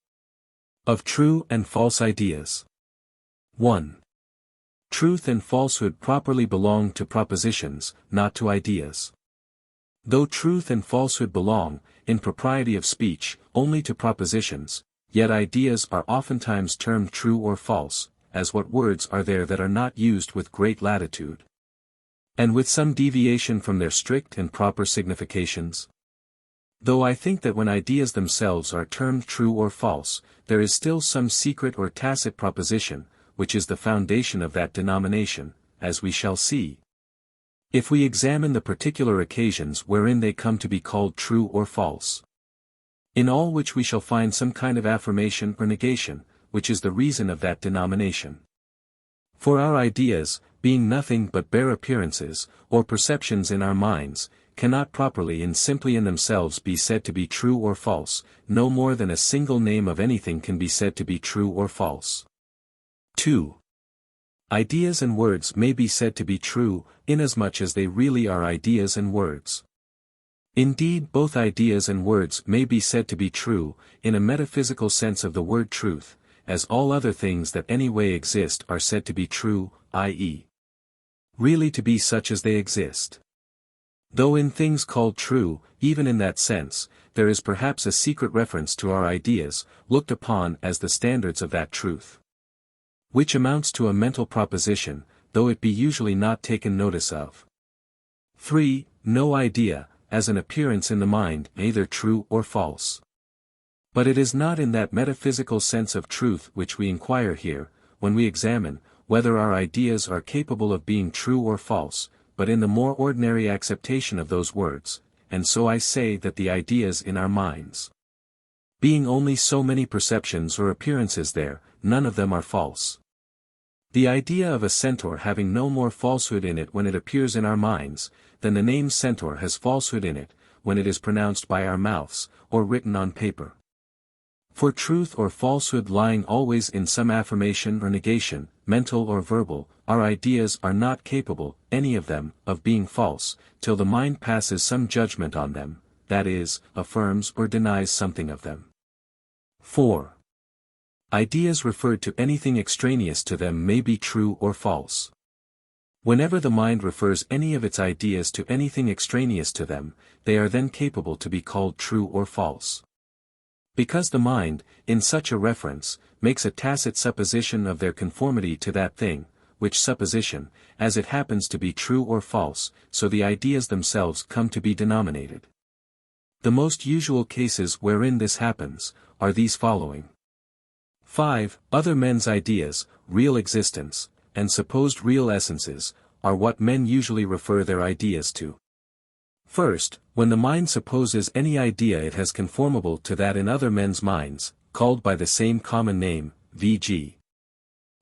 Of True and False Ideas. 1. Truth and falsehood properly belong to propositions, not to ideas. Though truth and falsehood belong, in propriety of speech, only to propositions, yet ideas are oftentimes termed true or false, as what words are there that are not used with great latitude, and with some deviation from their strict and proper significations? Though I think that when ideas themselves are termed true or false, there is still some secret or tacit proposition, which is the foundation of that denomination, as we shall see, if we examine the particular occasions wherein they come to be called true or false. In all which we shall find some kind of affirmation or negation, which is the reason of that denomination. For our ideas, being nothing but bare appearances, or perceptions in our minds, cannot properly and simply in themselves be said to be true or false, no more than a single name of anything can be said to be true or false. 2. Ideas and words may be said to be true, inasmuch as they really are ideas and words. Indeed, both ideas and words may be said to be true, in a metaphysical sense of the word truth, as all other things that any way exist are said to be true, i.e., really to be such as they exist. Though in things called true, even in that sense, there is perhaps a secret reference to our ideas, looked upon as the standards of that truth, which amounts to a mental proposition, though it be usually not taken notice of. 3. No idea, as an appearance in the mind, either true or false. But it is not in that metaphysical sense of truth which we inquire here, when we examine, whether our ideas are capable of being true or false, but in the more ordinary acceptation of those words, and so I say that the ideas in our minds, being only so many perceptions or appearances there, none of them are false. The idea of a centaur having no more falsehood in it when it appears in our minds, than the name centaur has falsehood in it, when it is pronounced by our mouths, or written on paper. For truth or falsehood lying always in some affirmation or negation, mental or verbal, our ideas are not capable, any of them, of being false, till the mind passes some judgment on them, that is, affirms or denies something of them. 4. Ideas referred to anything extraneous to them may be true or false. Whenever the mind refers any of its ideas to anything extraneous to them, they are then capable to be called true or false. Because the mind, in such a reference, makes a tacit supposition of their conformity to that thing, which supposition, as it happens to be true or false, so the ideas themselves come to be denominated. The most usual cases wherein this happens, are these following. 5. Other men's ideas, real existence, and supposed real essences, are what men usually refer their ideas to. First, when the mind supposes any idea it has conformable to that in other men's minds, called by the same common name, v.g.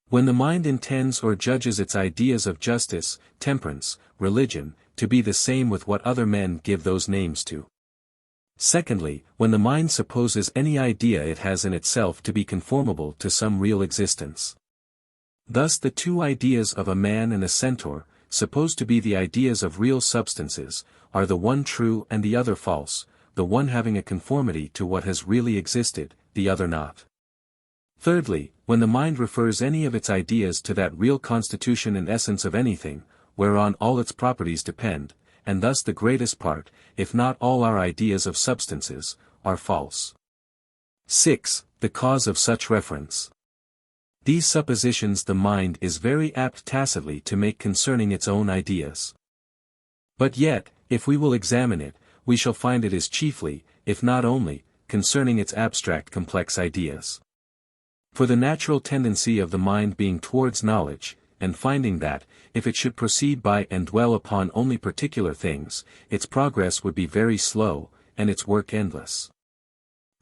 when the mind intends or judges its ideas of justice, temperance, religion, to be the same with what other men give those names to. Secondly, when the mind supposes any idea it has in itself to be conformable to some real existence. Thus the two ideas of a man and a centaur, supposed to be the ideas of real substances, are the one true and the other false, the one having a conformity to what has really existed, the other not. Thirdly, when the mind refers any of its ideas to that real constitution and essence of anything, whereon all its properties depend, and thus the greatest part, if not all our ideas of substances, are false. 6. The cause of such reference. These suppositions the mind is very apt tacitly to make concerning its own ideas. But yet, if we will examine it, we shall find it is chiefly, if not only, concerning its abstract complex ideas. For the natural tendency of the mind being towards knowledge, and finding that, if it should proceed by and dwell upon only particular things, its progress would be very slow, and its work endless.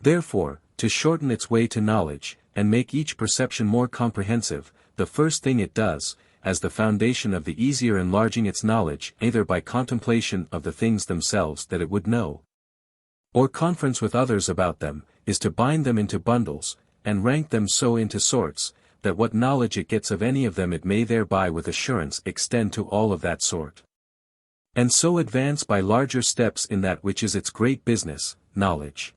Therefore, to shorten its way to knowledge, and make each perception more comprehensive, the first thing it does, as the foundation of the easier enlarging its knowledge either by contemplation of the things themselves that it would know, or conference with others about them, is to bind them into bundles, and rank them so into sorts, that what knowledge it gets of any of them it may thereby with assurance extend to all of that sort. And so advance by larger steps in that which is its great business, knowledge.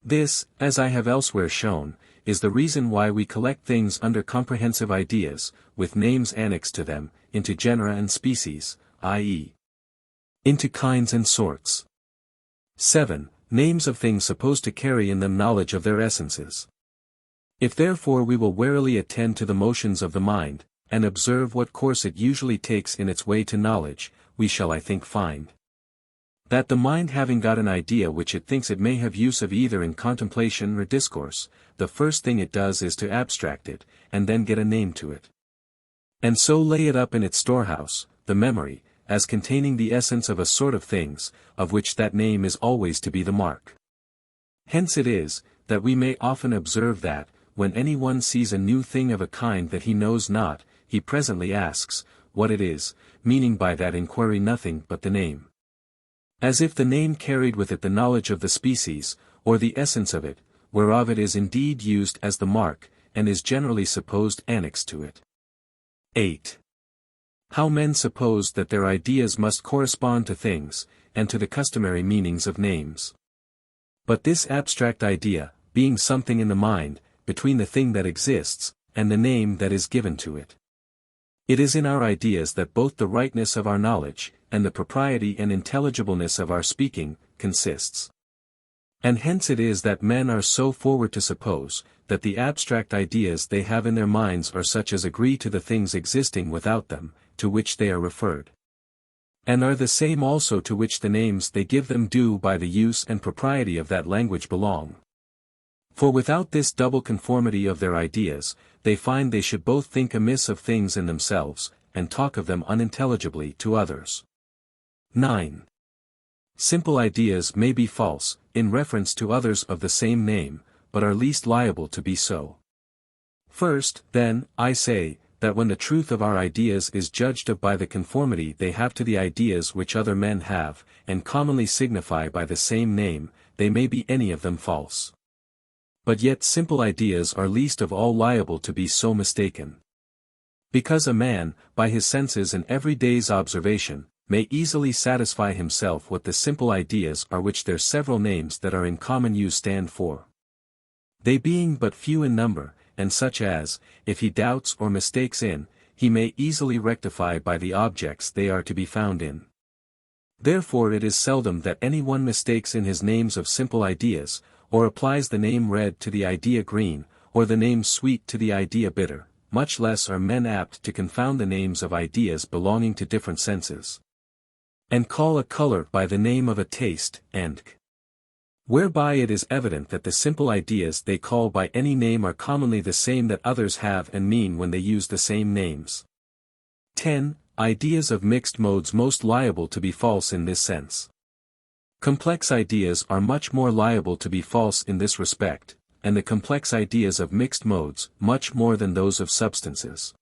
This, as I have elsewhere shown, is the reason why we collect things under comprehensive ideas, with names annexed to them, into genera and species, i.e., into kinds and sorts. 7. Names of things supposed to carry in them knowledge of their essences. If therefore we will warily attend to the motions of the mind, and observe what course it usually takes in its way to knowledge, we shall I think find That the mind having got an idea which it thinks it may have use of either in contemplation or discourse, the first thing it does is to abstract it, and then get a name to it. And so lay it up in its storehouse, the memory, as containing the essence of a sort of things, of which that name is always to be the mark. Hence it is, that we may often observe that, when any one sees a new thing of a kind that he knows not, he presently asks, what it is, meaning by that inquiry nothing but the name. As if the name carried with it the knowledge of the species, or the essence of it, whereof it is indeed used as the mark, and is generally supposed annexed to it. 8. How men suppose that their ideas must correspond to things, and to the customary meanings of names. But this abstract idea, being something in the mind, between the thing that exists, and the name that is given to it. It is in our ideas that both the rightness of our knowledge, and the propriety and intelligibleness of our speaking, consists. And hence it is that men are so forward to suppose, that the abstract ideas they have in their minds are such as agree to the things existing without them, to which they are referred. And are the same also to which the names they give them do by the use and propriety of that language belong. For without this double conformity of their ideas, they find they should both think amiss of things in themselves, and talk of them unintelligibly to others. 9. Simple ideas may be false, in reference to others of the same name, but are least liable to be so. First, then, I say, that when the truth of our ideas is judged of by the conformity they have to the ideas which other men have, and commonly signify by the same name, they may be any of them false. But yet simple ideas are least of all liable to be so mistaken. Because a man, by his senses and every day's observation, may easily satisfy himself what the simple ideas are which their several names that are in common use stand for. They being but few in number, and such as, if he doubts or mistakes in, he may easily rectify by the objects they are to be found in. Therefore it is seldom that any one mistakes in his names of simple ideas, or applies the name red to the idea green, or the name sweet to the idea bitter, much less are men apt to confound the names of ideas belonging to different senses, and call a color by the name of a taste, and whereby it is evident that the simple ideas they call by any name are commonly the same that others have and mean when they use the same names. 10. Ideas of mixed modes most liable to be false in this sense. Complex ideas are much more liable to be false in this respect, and the complex ideas of mixed modes much more than those of substances.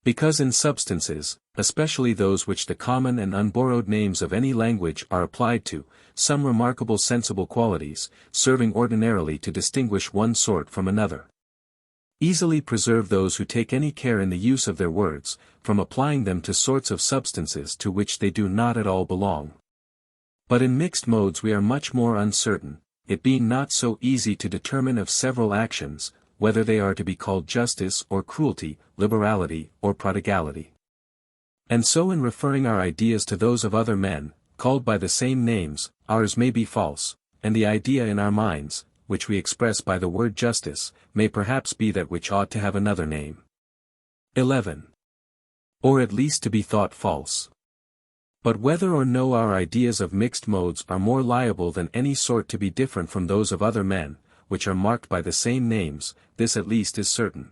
Because in substances, especially those which the common and unborrowed names of any language are applied to, some remarkable sensible qualities, serving ordinarily to distinguish one sort from another, easily preserve those who take any care in the use of their words, from applying them to sorts of substances to which they do not at all belong. But in mixed modes we are much more uncertain, it being not so easy to determine of several actions, whether they are to be called justice or cruelty, liberality or prodigality. And so in referring our ideas to those of other men, called by the same names, ours may be false, and the idea in our minds, which we express by the word justice, may perhaps be that which ought to have another name. 11. Or at least to be thought false. But whether or no our ideas of mixed modes are more liable than any sort to be different from those of other men, which are marked by the same names, this at least is certain.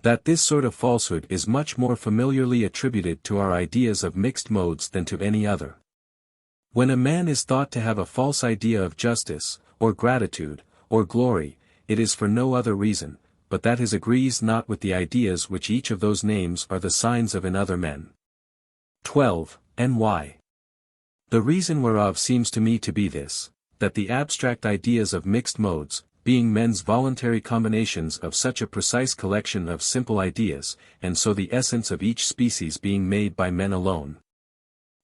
That this sort of falsehood is much more familiarly attributed to our ideas of mixed modes than to any other. When a man is thought to have a false idea of justice, or gratitude, or glory, it is for no other reason, but that his agrees not with the ideas which each of those names are the signs of in other men. 12. And why? The reason whereof seems to me to be this, that the abstract ideas of mixed modes, being men's voluntary combinations of such a precise collection of simple ideas, and so the essence of each species being made by men alone,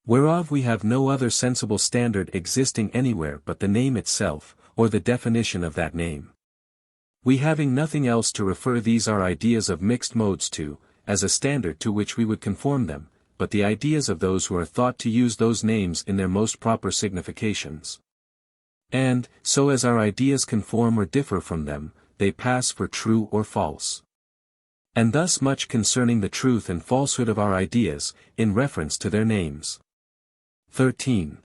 whereof we have no other sensible standard existing anywhere but the name itself, or the definition of that name. We having nothing else to refer these our ideas of mixed modes to, as a standard to which we would conform them, but the ideas of those who are thought to use those names in their most proper significations. And, so as our ideas conform or differ from them, they pass for true or false. And thus much concerning the truth and falsehood of our ideas, in reference to their names. 13.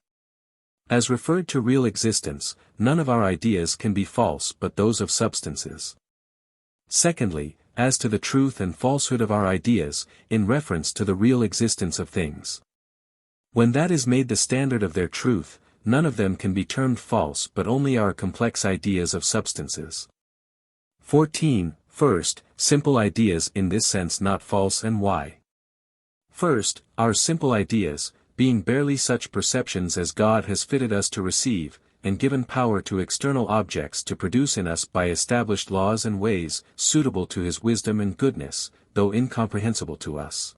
As referred to real existence, none of our ideas can be false but those of substances. Secondly, as to the truth and falsehood of our ideas, in reference to the real existence of things. When that is made the standard of their truth, none of them can be termed false but only our complex ideas of substances. 14. First, simple ideas in this sense not false and why. First, our simple ideas, being barely such perceptions as God has fitted us to receive, and given power to external objects to produce in us by established laws and ways, suitable to his wisdom and goodness, though incomprehensible to us.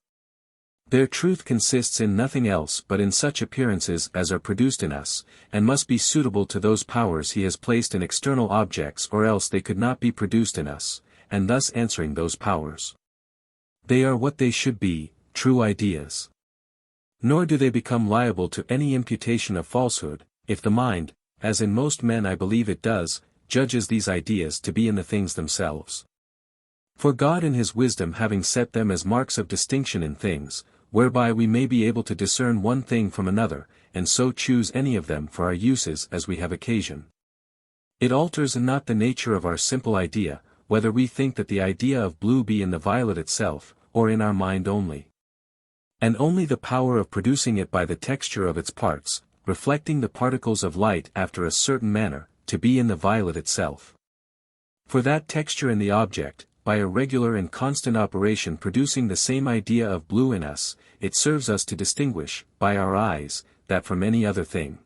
Their truth consists in nothing else but in such appearances as are produced in us, and must be suitable to those powers he has placed in external objects or else they could not be produced in us, and thus answering those powers. They are what they should be, true ideas. Nor do they become liable to any imputation of falsehood, if the mind, as in most men I believe it does, judges these ideas to be in the things themselves. For God in his wisdom having set them as marks of distinction in things, whereby we may be able to discern one thing from another, and so choose any of them for our uses as we have occasion. It alters not the nature of our simple idea, whether we think that the idea of blue be in the violet itself, or in our mind only. And only the power of producing it by the texture of its parts, reflecting the particles of light after a certain manner, to be in the violet itself. For that texture in the object, by a regular and constant operation producing the same idea of blue in us, it serves us to distinguish, by our eyes, that from any other thing.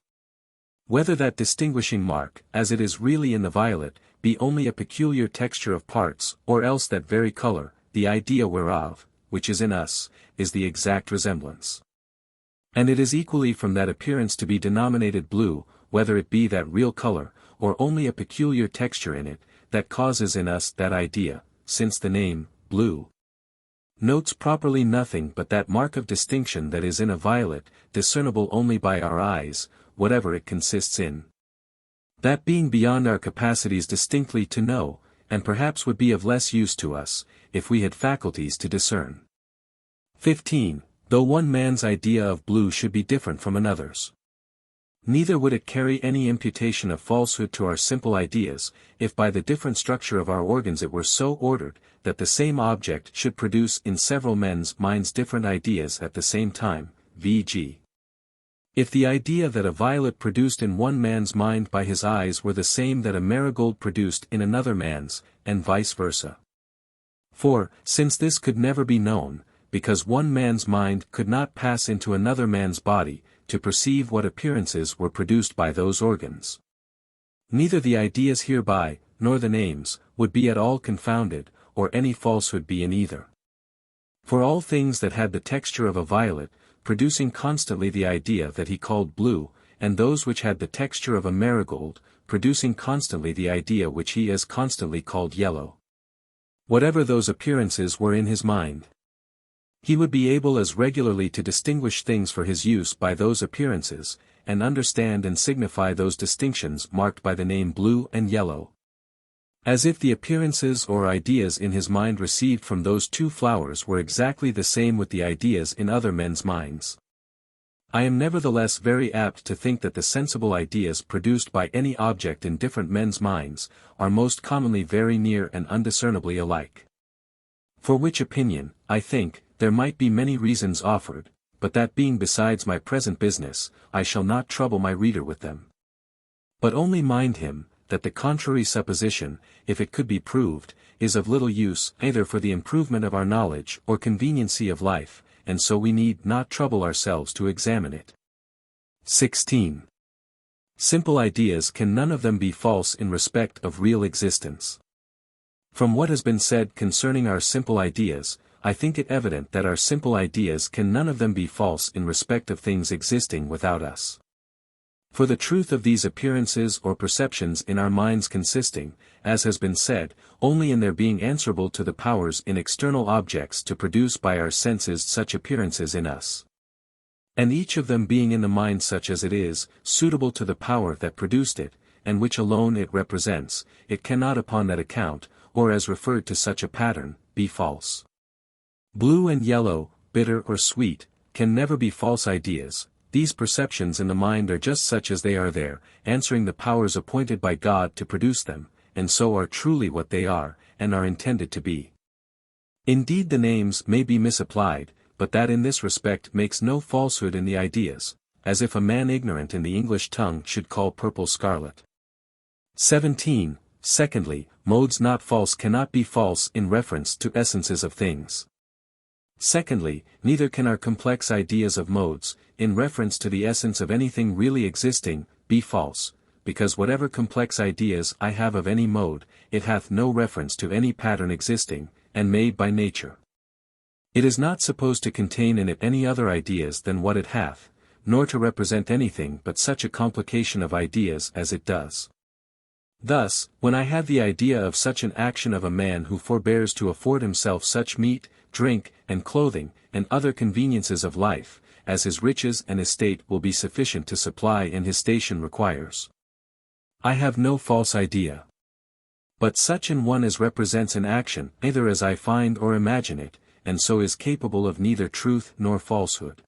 Whether that distinguishing mark, as it is really in the violet, be only a peculiar texture of parts, or else that very color, the idea whereof, which is in us, is the exact resemblance. And it is equally from that appearance to be denominated blue, whether it be that real color, or only a peculiar texture in it, that causes in us that idea, since the name, blue, notes properly nothing but that mark of distinction that is in a violet, discernible only by our eyes, whatever it consists in. That being beyond our capacities distinctly to know, and perhaps would be of less use to us, if we had faculties to discern. 15. Though one man's idea of blue should be different from another's. Neither would it carry any imputation of falsehood to our simple ideas, if by the different structure of our organs it were so ordered, that the same object should produce in several men's minds different ideas at the same time, v.g. If the idea that a violet produced in one man's mind by his eyes were the same that a marigold produced in another man's, and vice versa. For, since this could never be known, because one man's mind could not pass into another man's body, to perceive what appearances were produced by those organs. Neither the ideas hereby, nor the names, would be at all confounded, or any falsehood be in either. For all things that had the texture of a violet, producing constantly the idea that he called blue, and those which had the texture of a marigold, producing constantly the idea which he as constantly called yellow. Whatever those appearances were in his mind, he would be able as regularly to distinguish things for his use by those appearances, and understand and signify those distinctions marked by the name blue and yellow, as if the appearances or ideas in his mind received from those two flowers were exactly the same with the ideas in other men's minds. I am nevertheless very apt to think that the sensible ideas produced by any object in different men's minds, are most commonly very near and undiscernibly alike. For which opinion, I think, there might be many reasons offered, but that being besides my present business, I shall not trouble my reader with them. But only mind him, that the contrary supposition, if it could be proved, is of little use either for the improvement of our knowledge or conveniency of life, and so we need not trouble ourselves to examine it. 16. Simple ideas can none of them be false in respect of real existence. From what has been said concerning our simple ideas, I think it evident that our simple ideas can none of them be false in respect of things existing without us. For the truth of these appearances or perceptions in our minds consisting, as has been said, only in their being answerable to the powers in external objects to produce by our senses such appearances in us. And each of them being in the mind such as it is, suitable to the power that produced it, and which alone it represents, it cannot upon that account, or as referred to such a pattern, be false. Blue and yellow, bitter or sweet, can never be false ideas, these perceptions in the mind are just such as they are there, answering the powers appointed by God to produce them, and so are truly what they are, and are intended to be. Indeed the names may be misapplied, but that in this respect makes no falsehood in the ideas, as if a man ignorant in the English tongue should call purple scarlet. 17. Secondly, modes not false cannot be false in reference to essences of things. Secondly, neither can our complex ideas of modes, in reference to the essence of anything really existing, be false, because whatever complex ideas I have of any mode, it hath no reference to any pattern existing, and made by nature. It is not supposed to contain in it any other ideas than what it hath, nor to represent anything but such a complication of ideas as it does. Thus, when I have the idea of such an action of a man who forbears to afford himself such meat, drink, and clothing, and other conveniences of life, as his riches and estate will be sufficient to supply and his station requires, I have no false idea. But such an one as represents an action either as I find or imagine it, and so is capable of neither truth nor falsehood.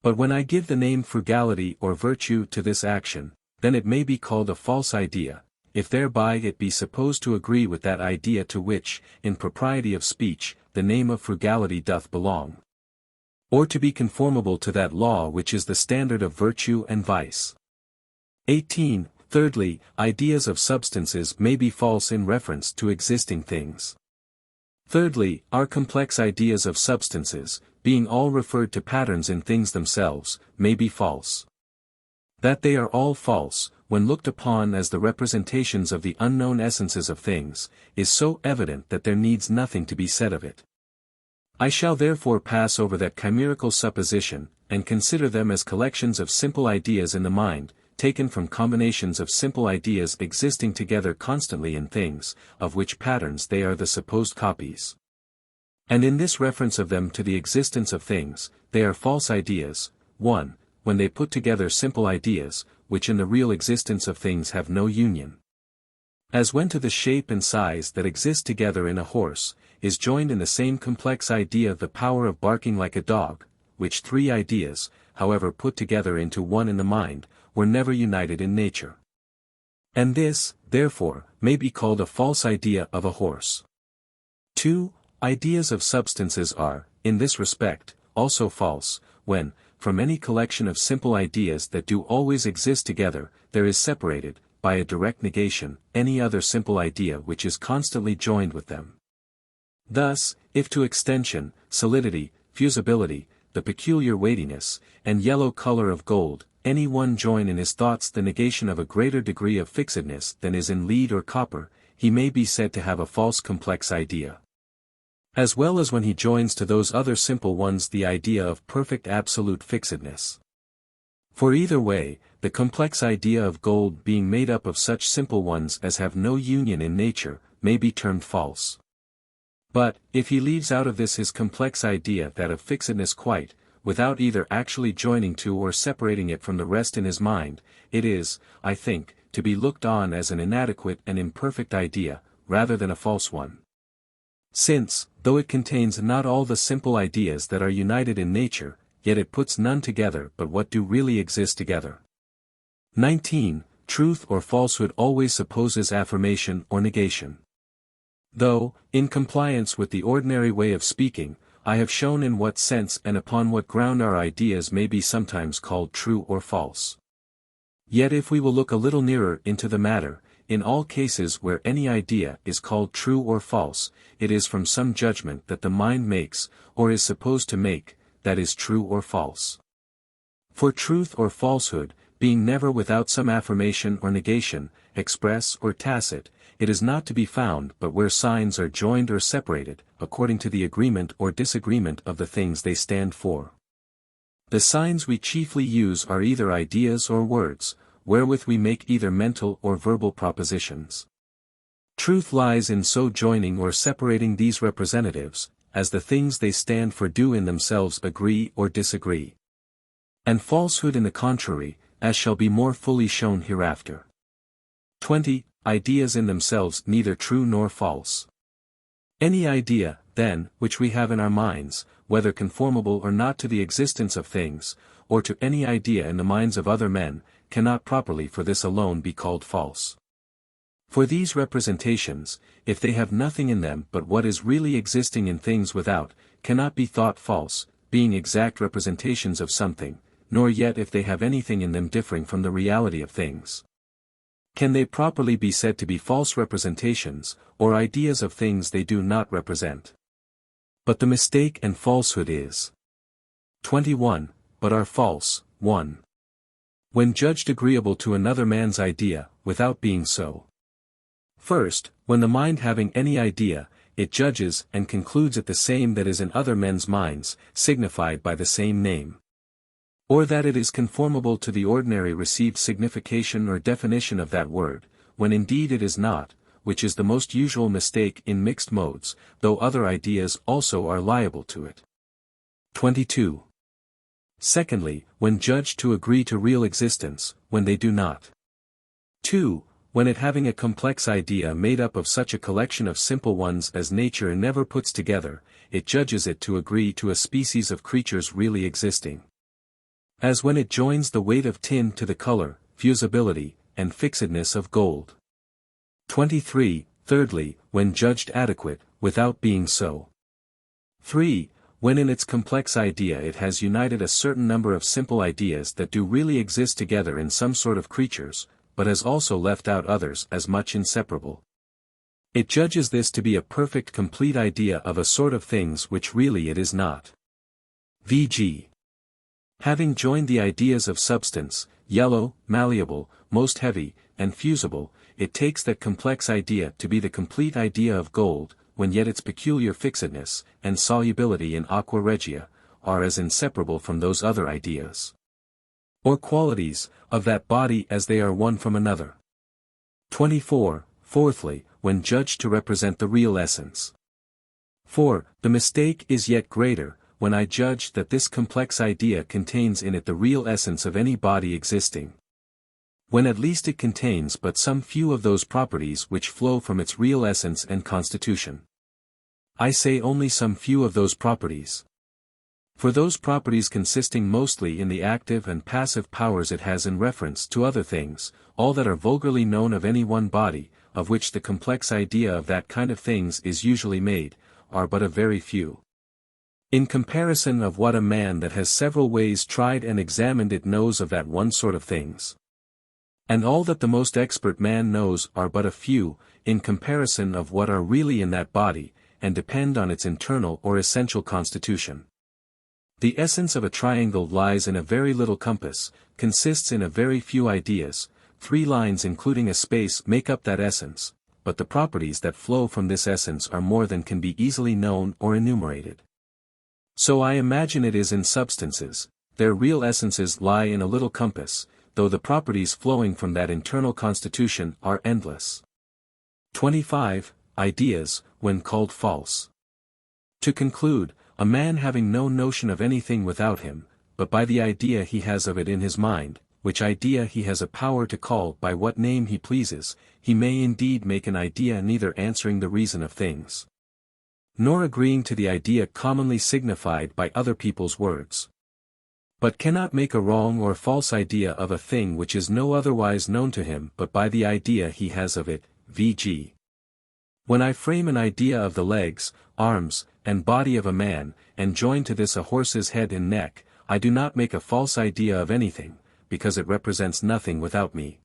But when I give the name frugality or virtue to this action, then it may be called a false idea, if thereby it be supposed to agree with that idea to which, in propriety of speech, the name of frugality doth belong, or to be conformable to that law which is the standard of virtue and vice. 18. Thirdly, ideas of substances may be false in reference to existing things. Thirdly, our complex ideas of substances, being all referred to patterns in things themselves, may be false. That they are all false, when looked upon as the representations of the unknown essences of things, is so evident that there needs nothing to be said of it. I shall therefore pass over that chimerical supposition, and consider them as collections of simple ideas in the mind, taken from combinations of simple ideas existing together constantly in things, of which patterns they are the supposed copies. And in this reference of them to the existence of things, they are false ideas, 1. When they put together simple ideas, which in the real existence of things have no union. As when to the shape and size that exist together in a horse, is joined in the same complex idea the power of barking like a dog, which three ideas, however put together into one in the mind, were never united in nature. And this, therefore, may be called a false idea of a horse. 2. Ideas of substances are, in this respect, also false, when, from any collection of simple ideas that do always exist together, there is separated, by a direct negation, any other simple idea which is constantly joined with them. Thus, if to extension, solidity, fusibility, the peculiar weightiness, and yellow color of gold, any one join in his thoughts the negation of a greater degree of fixedness than is in lead or copper, he may be said to have a false complex idea. As well as when he joins to those other simple ones the idea of perfect absolute fixedness. For either way, the complex idea of gold being made up of such simple ones as have no union in nature, may be termed false. But, if he leaves out of this his complex idea that of fixedness quite, without either actually joining to or separating it from the rest in his mind, it is, I think, to be looked on as an inadequate and imperfect idea, rather than a false one. Since, though it contains not all the simple ideas that are united in nature, yet it puts none together but what do really exist together. 19. Truth or falsehood always supposes affirmation or negation. Though, in compliance with the ordinary way of speaking, I have shown in what sense and upon what ground our ideas may be sometimes called true or false. Yet if we will look a little nearer into the matter, in all cases where any idea is called true or false, it is from some judgment that the mind makes, or is supposed to make, that is true or false. For truth or falsehood, being never without some affirmation or negation, express or tacit, it is not to be found but where signs are joined or separated, according to the agreement or disagreement of the things they stand for. The signs we chiefly use are either ideas or words, wherewith we make either mental or verbal propositions. Truth lies in so joining or separating these representatives, as the things they stand for do in themselves agree or disagree. And falsehood in the contrary, as shall be more fully shown hereafter. 20. Ideas in themselves neither true nor false. Any idea, then, which we have in our minds, whether conformable or not to the existence of things, or to any idea in the minds of other men, cannot properly for this alone be called false. For these representations, if they have nothing in them but what is really existing in things without, cannot be thought false, being exact representations of something, nor yet if they have anything in them differing from the reality of things. Can they properly be said to be false representations, or ideas of things they do not represent? But the mistake and falsehood is 21, but are false, 1. When judged agreeable to another man's idea, without being so. First, when the mind having any idea, it judges and concludes it the same that is in other men's minds, signified by the same name. Or that it is conformable to the ordinary received signification or definition of that word, when indeed it is not, which is the most usual mistake in mixed modes, though other ideas also are liable to it. 22. Secondly, when judged to agree to real existence, when they do not. 2. When it having a complex idea made up of such a collection of simple ones as nature never puts together, it judges it to agree to a species of creatures really existing. As when it joins the weight of tin to the color, fusibility, and fixedness of gold. 23. Thirdly, when judged adequate, without being so. 3. When in its complex idea it has united a certain number of simple ideas that do really exist together in some sort of creatures, but has also left out others as much inseparable. It judges this to be a perfect complete idea of a sort of things which really it is not. V.g. Having joined the ideas of substance, yellow, malleable, most heavy, and fusible, it takes that complex idea to be the complete idea of gold, when yet its peculiar fixedness, and solubility in aqua regia, are as inseparable from those other ideas. Or qualities, of that body as they are one from another. 24. Fourthly, when judged to represent the real essence. 4. The mistake is yet greater, when I judge that this complex idea contains in it the real essence of any body existing. When at least it contains but some few of those properties which flow from its real essence and constitution. I say only some few of those properties. For those properties consisting mostly in the active and passive powers it has in reference to other things, all that are vulgarly known of any one body, of which the complex idea of that kind of things is usually made, are but a very few. In comparison of what a man that has several ways tried and examined it knows of that one sort of things. And all that the most expert man knows are but a few, in comparison of what are really in that body, and depend on its internal or essential constitution. The essence of a triangle lies in a very little compass, consists in a very few ideas, 3 lines including a space make up that essence, but the properties that flow from this essence are more than can be easily known or enumerated. So I imagine it is in substances, their real essences lie in a little compass, though the properties flowing from that internal constitution are endless. 25. Ideas, when called false. To conclude, a man having no notion of anything without him, but by the idea he has of it in his mind, which idea he has a power to call by what name he pleases, he may indeed make an idea neither answering the reason of things, nor agreeing to the idea commonly signified by other people's words, but cannot make a wrong or false idea of a thing which is no otherwise known to him but by the idea he has of it, v.g. When I frame an idea of the legs, arms, and body of a man, and join to this a horse's head and neck, I do not make a false idea of anything, because it represents nothing without me.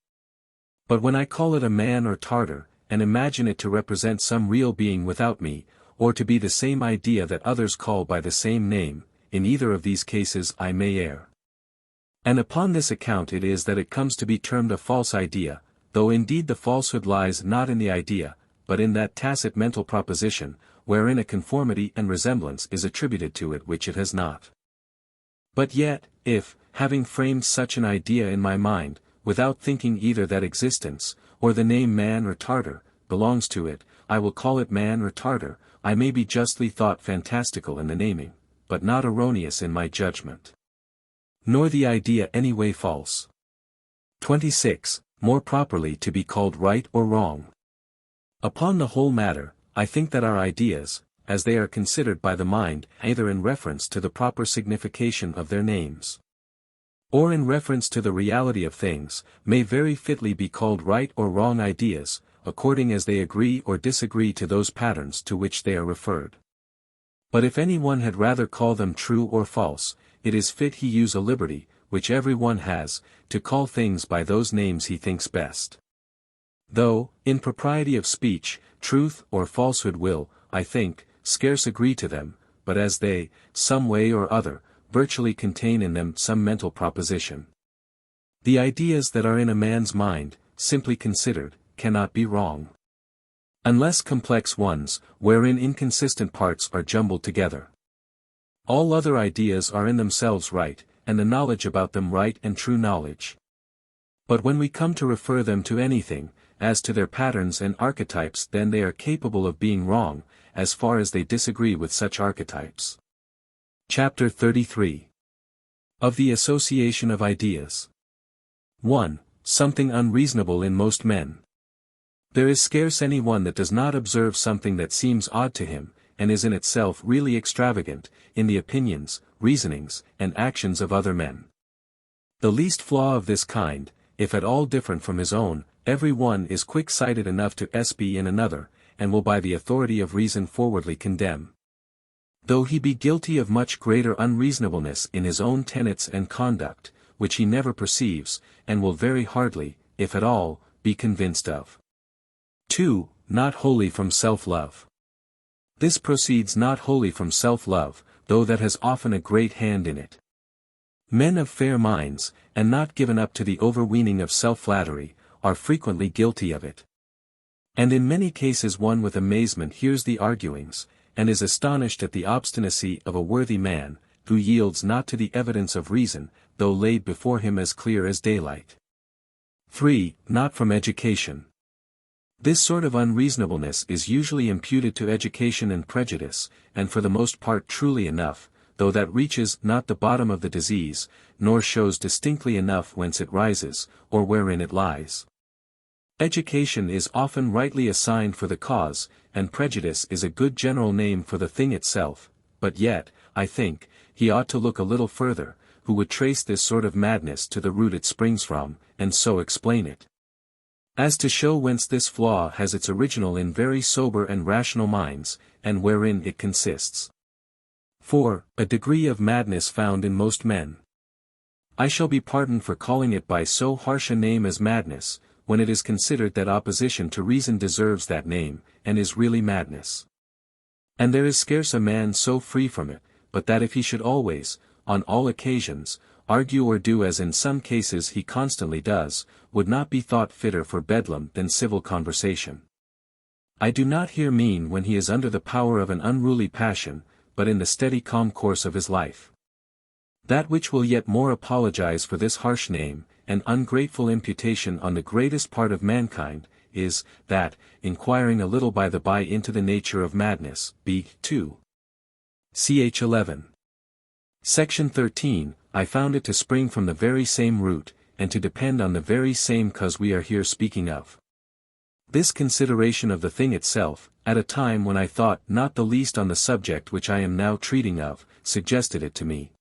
But when I call it a man or Tartar, and imagine it to represent some real being without me, or to be the same idea that others call by the same name, in either of these cases I may err. And upon this account it is that it comes to be termed a false idea, though indeed the falsehood lies not in the idea, but in that tacit mental proposition, wherein a conformity and resemblance is attributed to it which it has not. But yet, if, having framed such an idea in my mind, without thinking either that existence, or the name man or Tartar, belongs to it, I will call it man or Tartar, I may be justly thought fantastical in the naming, but not erroneous in my judgment. Nor the idea any way false. 26. More properly to be called right or wrong. Upon the whole matter, I think that our ideas, as they are considered by the mind either in reference to the proper signification of their names, or in reference to the reality of things, may very fitly be called right or wrong ideas, according as they agree or disagree to those patterns to which they are referred. But if any one had rather call them true or false, it is fit he use a liberty, which every one has, to call things by those names he thinks best. Though, in propriety of speech, truth or falsehood will, I think, scarce agree to them, but as they, some way or other, virtually contain in them some mental proposition. The ideas that are in a man's mind, simply considered, cannot be wrong, unless complex ones, wherein inconsistent parts are jumbled together. All other ideas are in themselves right, and the knowledge about them right and true knowledge. But when we come to refer them to anything, as to their patterns and archetypes, then they are capable of being wrong, as far as they disagree with such archetypes. Chapter 33. Of the Association of Ideas. 1. Something unreasonable in most men. There is scarce any one that does not observe something that seems odd to him, and is in itself really extravagant, in the opinions, reasonings, and actions of other men. The least flaw of this kind, if at all different from his own, every one is quick-sighted enough to be in another, and will by the authority of reason forwardly condemn. Though he be guilty of much greater unreasonableness in his own tenets and conduct, which he never perceives, and will very hardly, if at all, be convinced of. 2. Not wholly from self-love. This proceeds not wholly from self-love, though that has often a great hand in it. Men of fair minds, and not given up to the overweening of self-flattery, are frequently guilty of it. And in many cases one with amazement hears the arguings, and is astonished at the obstinacy of a worthy man, who yields not to the evidence of reason, though laid before him as clear as daylight. 3. Not from education. This sort of unreasonableness is usually imputed to education and prejudice, and for the most part truly enough, though that reaches not the bottom of the disease, nor shows distinctly enough whence it rises, or wherein it lies. Education is often rightly assigned for the cause, and prejudice is a good general name for the thing itself, but yet, I think, he ought to look a little further, who would trace this sort of madness to the root it springs from, and so explain it. As to show whence this flaw has its original in very sober and rational minds, and wherein it consists. 4. A degree of madness found in most men. I shall be pardoned for calling it by so harsh a name as madness, when it is considered that opposition to reason deserves that name, and is really madness. And there is scarce a man so free from it, but that if he should always, on all occasions, argue or do as in some cases he constantly does, would not be thought fitter for bedlam than civil conversation. I do not here mean when he is under the power of an unruly passion, but in the steady calm course of his life. That which will yet more apologize for this harsh name, and ungrateful imputation on the greatest part of mankind, is, that, inquiring a little by the by into the nature of madness, b. 2. Ch. 11. Section 13, I found it to spring from the very same root, and to depend on the very same cause we are here speaking of. This consideration of the thing itself, at a time when I thought not the least on the subject which I am now treating of, suggested it to me.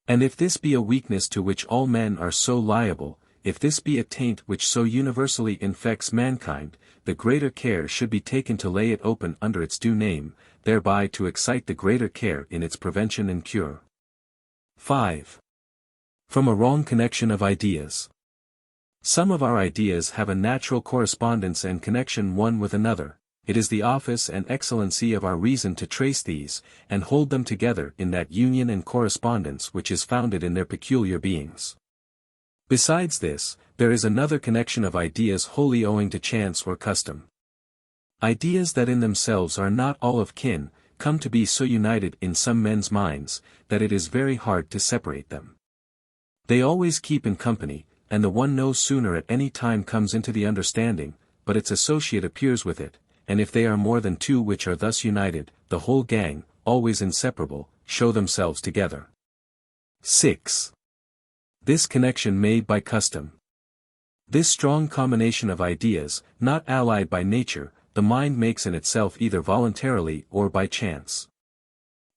And if this be a weakness to which all men are so liable, if this be a taint which so universally infects mankind, the greater care should be taken to lay it open under its due name, thereby to excite the greater care in its prevention and cure. 5. From a wrong connection of ideas. Some of our ideas have a natural correspondence and connection one with another. It is the office and excellency of our reason to trace these, and hold them together in that union and correspondence which is founded in their peculiar beings. Besides this, there is another connection of ideas wholly owing to chance or custom. Ideas that in themselves are not all of kin, come to be so united in some men's minds, that it is very hard to separate them. They always keep in company, and the one no sooner at any time comes into the understanding, but its associate appears with it, and if they are more than two which are thus united, the whole gang, always inseparable, show themselves together. 6. This connection made by custom. This strong combination of ideas, not allied by nature, the mind makes in itself either voluntarily or by chance.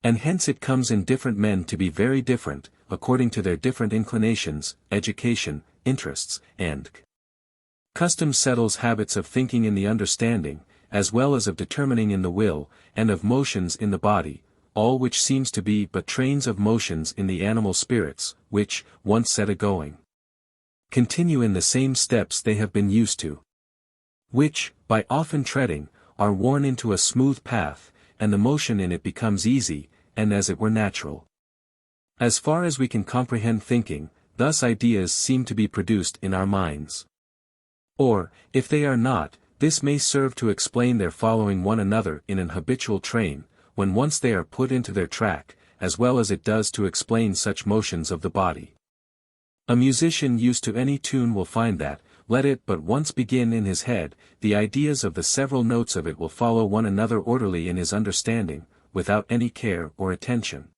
And hence it comes in different men to be very different, according to their different inclinations, education, interests, and custom settles habits of thinking in the understanding, as well as of determining in the will, and of motions in the body, all which seems to be but trains of motions in the animal spirits, which, once set a-going, continue in the same steps they have been used to, which, by often treading, are worn into a smooth path, and the motion in it becomes easy, and as it were natural. As far as we can comprehend thinking, thus ideas seem to be produced in our minds. Or, if they are not, this may serve to explain their following one another in an habitual train, when once they are put into their track, as well as it does to explain such motions of the body. A musician used to any tune will find that, let it but once begin in his head, the ideas of the several notes of it will follow one another orderly in his understanding, without any care or attention.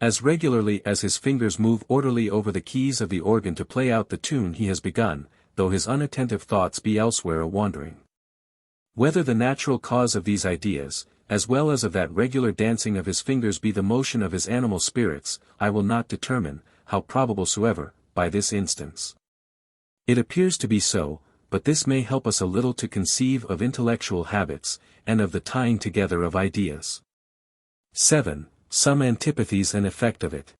As regularly as his fingers move orderly over the keys of the organ to play out the tune he has begun, though his unattentive thoughts be elsewhere a-wandering. Whether the natural cause of these ideas, as well as of that regular dancing of his fingers be the motion of his animal spirits, I will not determine, how probable soever, by this instance. It appears to be so, but this may help us a little to conceive of intellectual habits, and of the tying together of ideas. 7. Some antipathies and effect of it.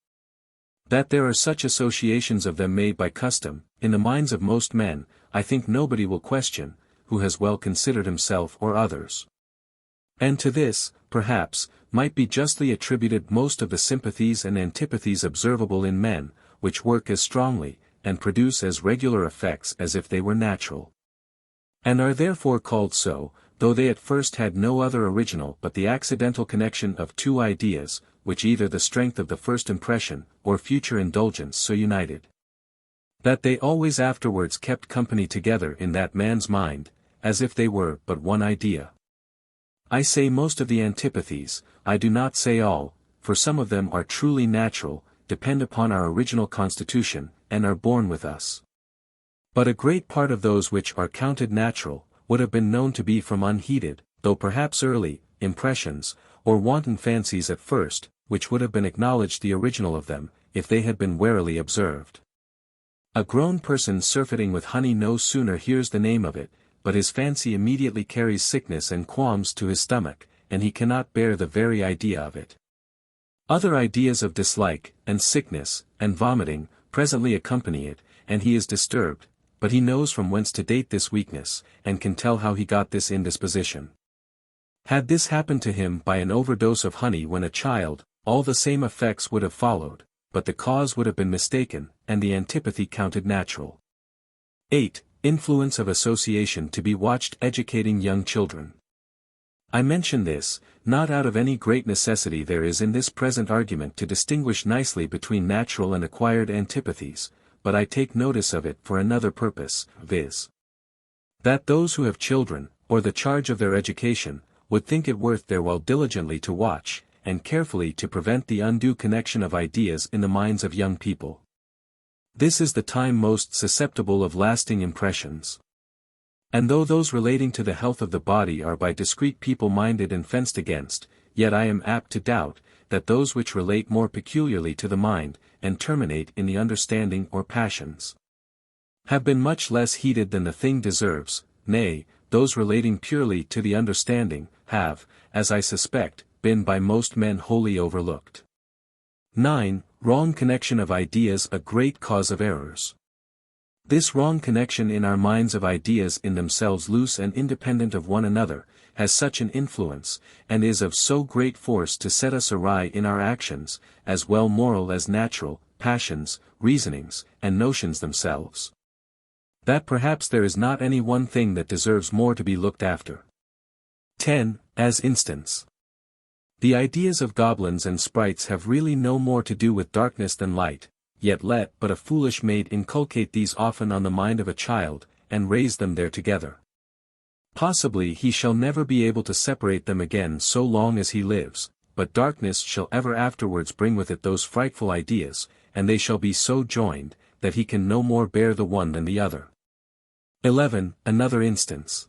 That there are such associations of them made by custom, in the minds of most men, I think nobody will question, who has well considered himself or others. And to this, perhaps, might be justly attributed most of the sympathies and antipathies observable in men, which work as strongly, and produce as regular effects as if they were natural. And are therefore called so, though they at first had no other original but the accidental connection of two ideas, which either the strength of the first impression, or future indulgence so united, that they always afterwards kept company together in that man's mind, as if they were but one idea. I say most of the antipathies, I do not say all, for some of them are truly natural, depend upon our original constitution, and are born with us. But a great part of those which are counted natural, would have been known to be from unheeded, though perhaps early, impressions, or wanton fancies at first, which would have been acknowledged the original of them, if they had been warily observed. A grown person surfeiting with honey no sooner hears the name of it, but his fancy immediately carries sickness and qualms to his stomach, and he cannot bear the very idea of it. Other ideas of dislike, and sickness, and vomiting, presently accompany it, and he is disturbed, but he knows from whence to date this weakness, and can tell how he got this indisposition. Had this happened to him by an overdose of honey when a child, all the same effects would have followed, but the cause would have been mistaken, and the antipathy counted natural. 8. Influence of association to be watched educating young children. I mention this, not out of any great necessity there is in this present argument to distinguish nicely between natural and acquired antipathies, but I take notice of it for another purpose, viz. that those who have children, or the charge of their education, would think it worth their while diligently to watch, and carefully to prevent the undue connection of ideas in the minds of young people. This is the time most susceptible of lasting impressions. And though those relating to the health of the body are by discreet people minded and fenced against, yet I am apt to doubt, that those which relate more peculiarly to the mind, and terminate in the understanding or passions, have been much less heeded than the thing deserves, nay, those relating purely to the understanding, have, as I suspect, been by most men wholly overlooked. 9. Wrong connection of ideas a great cause of errors. This wrong connection in our minds of ideas in themselves loose and independent of one another, has such an influence, and is of so great force to set us awry in our actions, as well moral as natural, passions, reasonings, and notions themselves, that perhaps there is not any one thing that deserves more to be looked after. 10. As instance. The ideas of goblins and sprites have really no more to do with darkness than light, yet let but a foolish maid inculcate these often on the mind of a child, and raise them there together. Possibly he shall never be able to separate them again so long as he lives, but darkness shall ever afterwards bring with it those frightful ideas, and they shall be so joined, that he can no more bear the one than the other. 11. Another instance.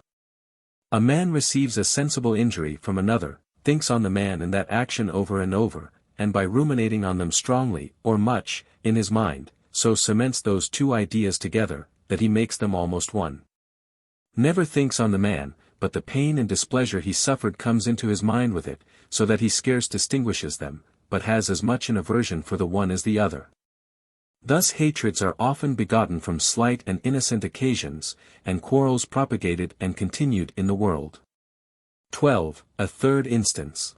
A man receives a sensible injury from another, thinks on the man and that action over and over, and by ruminating on them strongly, or much, in his mind, so cements those two ideas together, that he makes them almost one. Never thinks on the man, but the pain and displeasure he suffered comes into his mind with it, so that he scarce distinguishes them, but has as much an aversion for the one as the other. Thus hatreds are often begotten from slight and innocent occasions, and quarrels propagated and continued in the world. 12. A third instance.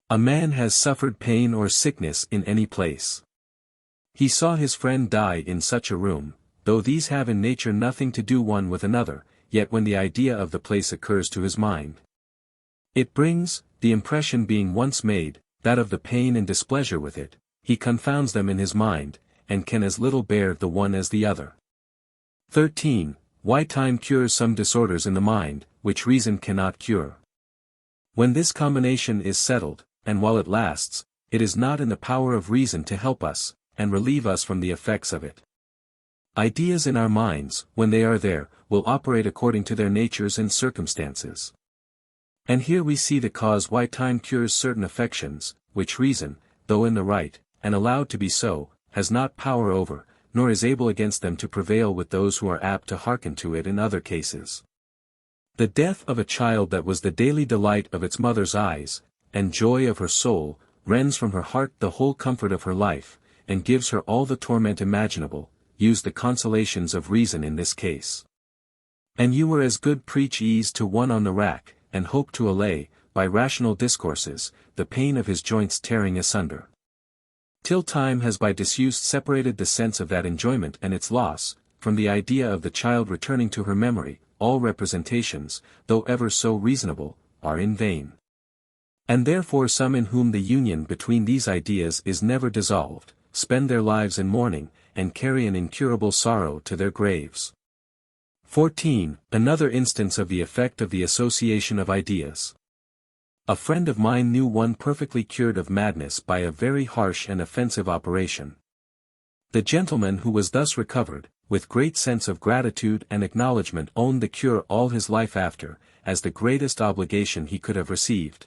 A man has suffered pain or sickness in any place. He saw his friend die in such a room, though these have in nature nothing to do one with another, yet when the idea of the place occurs to his mind, it brings, the impression being once made, that of the pain and displeasure with it, he confounds them in his mind, and can as little bear the one as the other. 13. Why time cures some disorders in the mind, which reason cannot cure. When this combination is settled, and while it lasts, it is not in the power of reason to help us, and relieve us from the effects of it. Ideas in our minds, when they are there, will operate according to their natures and circumstances. And here we see the cause why time cures certain affections, which reason, though in the right, and allowed to be so, has not power over, nor is able against them to prevail with those who are apt to hearken to it in other cases. The death of a child that was the daily delight of its mother's eyes, and joy of her soul, rends from her heart the whole comfort of her life, and gives her all the torment imaginable. Use the consolations of reason in this case. And you were as good preach ease to one on the rack, and hope to allay, by rational discourses, the pain of his joints tearing asunder. Till time has by disuse separated the sense of that enjoyment and its loss, from the idea of the child returning to her memory, all representations, though ever so reasonable, are in vain. And therefore some in whom the union between these ideas is never dissolved, spend their lives in mourning, and carry an incurable sorrow to their graves. 14. Another instance of the effect of the association of ideas. A friend of mine knew one perfectly cured of madness by a very harsh and offensive operation. The gentleman who was thus recovered, with great sense of gratitude and acknowledgment owned the cure all his life after, as the greatest obligation he could have received.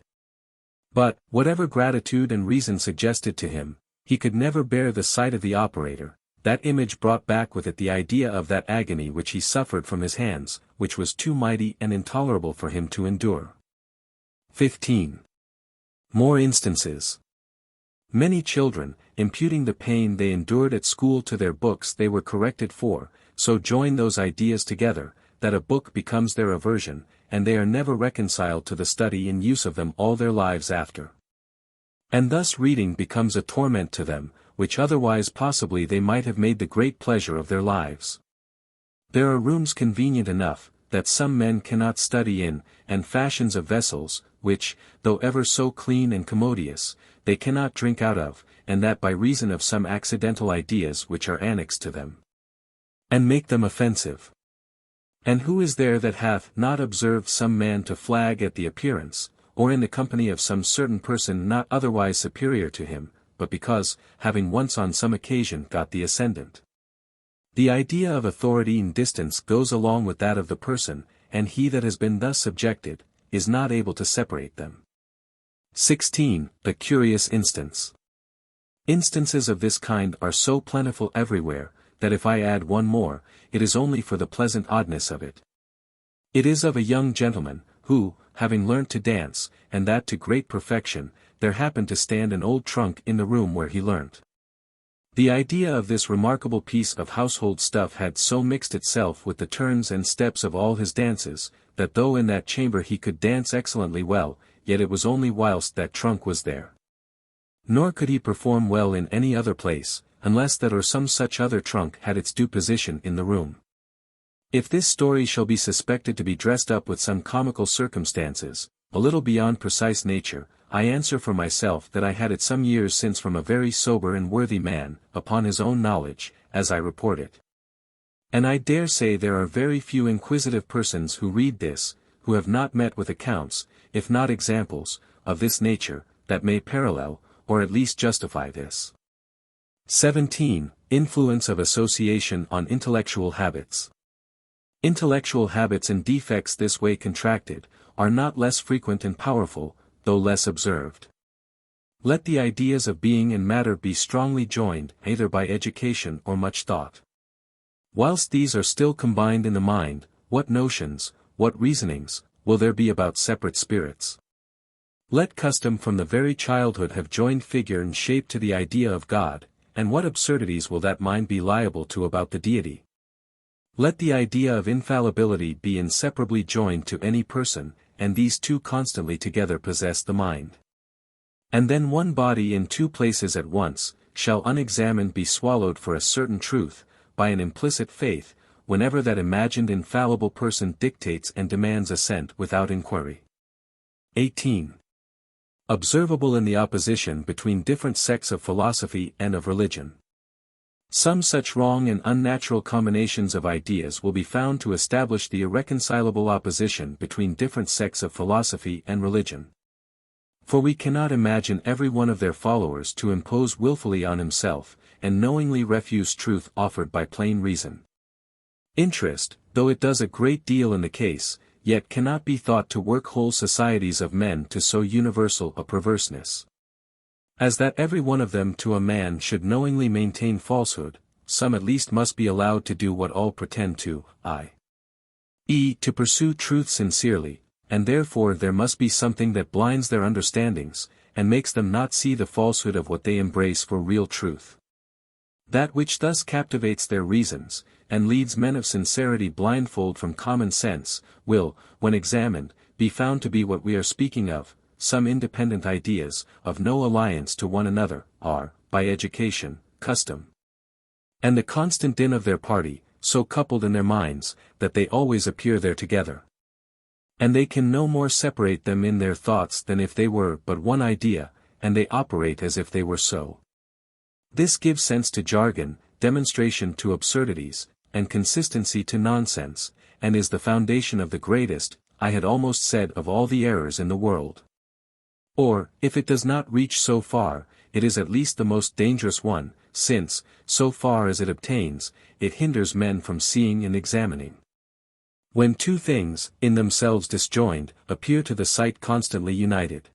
But, whatever gratitude and reason suggested to him, he could never bear the sight of the operator. That image brought back with it the idea of that agony which he suffered from his hands, which was too mighty and intolerable for him to endure. 15. More instances. Many children, imputing the pain they endured at school to their books they were corrected for, so join those ideas together, that a book becomes their aversion, and they are never reconciled to the study and use of them all their lives after. And thus reading becomes a torment to them, which otherwise possibly they might have made the great pleasure of their lives. There are rooms convenient enough, that some men cannot study in, and fashions of vessels, which, though ever so clean and commodious, they cannot drink out of, and that by reason of some accidental ideas which are annexed to them, and make them offensive. And who is there that hath not observed some man to flag at the appearance, or in the company of some certain person not otherwise superior to him, but because, having once on some occasion got the ascendant? The idea of authority and distance goes along with that of the person, and he that has been thus subjected, is not able to separate them. 16. A curious instance. Instances of this kind are so plentiful everywhere, that if I add one more, it is only for the pleasant oddness of it. It is of a young gentleman, who, having learnt to dance, and that to great perfection, there happened to stand an old trunk in the room where he learnt. The idea of this remarkable piece of household stuff had so mixed itself with the turns and steps of all his dances, that though in that chamber he could dance excellently well, yet it was only whilst that trunk was there. Nor could he perform well in any other place, unless that or some such other trunk had its due position in the room. If this story shall be suspected to be dressed up with some comical circumstances, a little beyond precise nature, I answer for myself that I had it some years since from a very sober and worthy man, upon his own knowledge, as I report it. And I dare say there are very few inquisitive persons who read this, who have not met with accounts, if not examples, of this nature, that may parallel, or at least justify this. 17. Influence of association on intellectual habits. Intellectual habits and defects this way contracted, are not less frequent and powerful, though less observed. Let the ideas of being and matter be strongly joined, either by education or much thought. Whilst these are still combined in the mind, what notions, what reasonings, will there be about separate spirits? Let custom from the very childhood have joined figure and shape to the idea of God, and what absurdities will that mind be liable to about the deity? Let the idea of infallibility be inseparably joined to any person, and these two constantly together possess the mind. And then one body in two places at once, shall unexamined be swallowed for a certain truth, by an implicit faith, whenever that imagined infallible person dictates and demands assent without inquiry. 18. Observable in the opposition between different sects of philosophy and of religion. Some such wrong and unnatural combinations of ideas will be found to establish the irreconcilable opposition between different sects of philosophy and religion. For we cannot imagine every one of their followers to impose willfully on himself, and knowingly refuse truth offered by plain reason. Interest, though it does a great deal in the case, yet cannot be thought to work whole societies of men to so universal a perverseness. As that every one of them to a man should knowingly maintain falsehood, some at least must be allowed to do what all pretend to, i.e. to pursue truth sincerely, and therefore there must be something that blinds their understandings, and makes them not see the falsehood of what they embrace for real truth. That which thus captivates their reasons, and leads men of sincerity blindfold from common sense, will, when examined, be found to be what we are speaking of, some independent ideas, of no alliance to one another, are, by education, custom, and the constant din of their party, so coupled in their minds, that they always appear there together. And they can no more separate them in their thoughts than if they were but one idea, and they operate as if they were so. This gives sense to jargon, demonstration to absurdities, and consistency to nonsense, and is the foundation of the greatest, I had almost said of all the errors in the world. Or, if it does not reach so far, it is at least the most dangerous one, since, so far as it obtains, it hinders men from seeing and examining. When two things, in themselves disjoined, appear to the sight constantly united.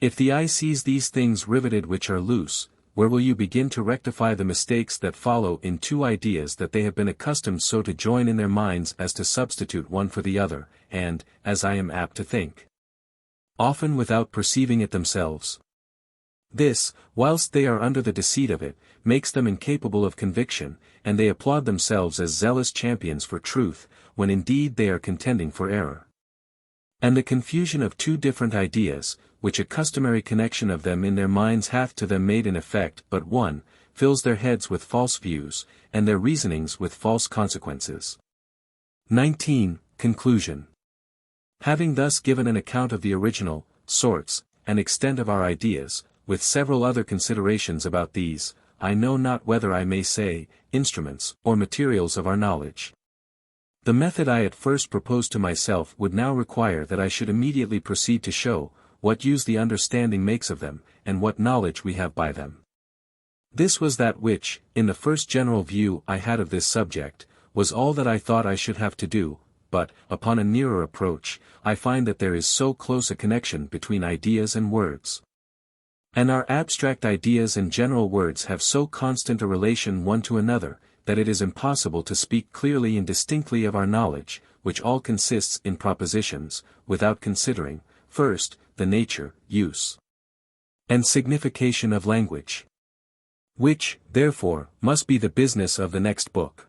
If the eye sees these things riveted which are loose, where will you begin to rectify the mistakes that follow in two ideas that they have been accustomed so to join in their minds as to substitute one for the other, and, as I am apt to think, often without perceiving it themselves? This, whilst they are under the deceit of it, makes them incapable of conviction, and they applaud themselves as zealous champions for truth, when indeed they are contending for error. And the confusion of two different ideas, which a customary connection of them in their minds hath to them made in effect but one, fills their heads with false views, and their reasonings with false consequences. 19. Conclusion. Having thus given an account of the original, sorts, and extent of our ideas, with several other considerations about these, I know not whether I may say, instruments, or materials of our knowledge. The method I at first proposed to myself would now require that I should immediately proceed to show, what use the understanding makes of them, and what knowledge we have by them. This was that which, in the first general view I had of this subject, was all that I thought I should have to do, but, upon a nearer approach, I find that there is so close a connection between ideas and words. And our abstract ideas and general words have so constant a relation one to another, that it is impossible to speak clearly and distinctly of our knowledge, which all consists in propositions, without considering, first, the nature, use, and signification of language. Which, therefore, must be the business of the next book.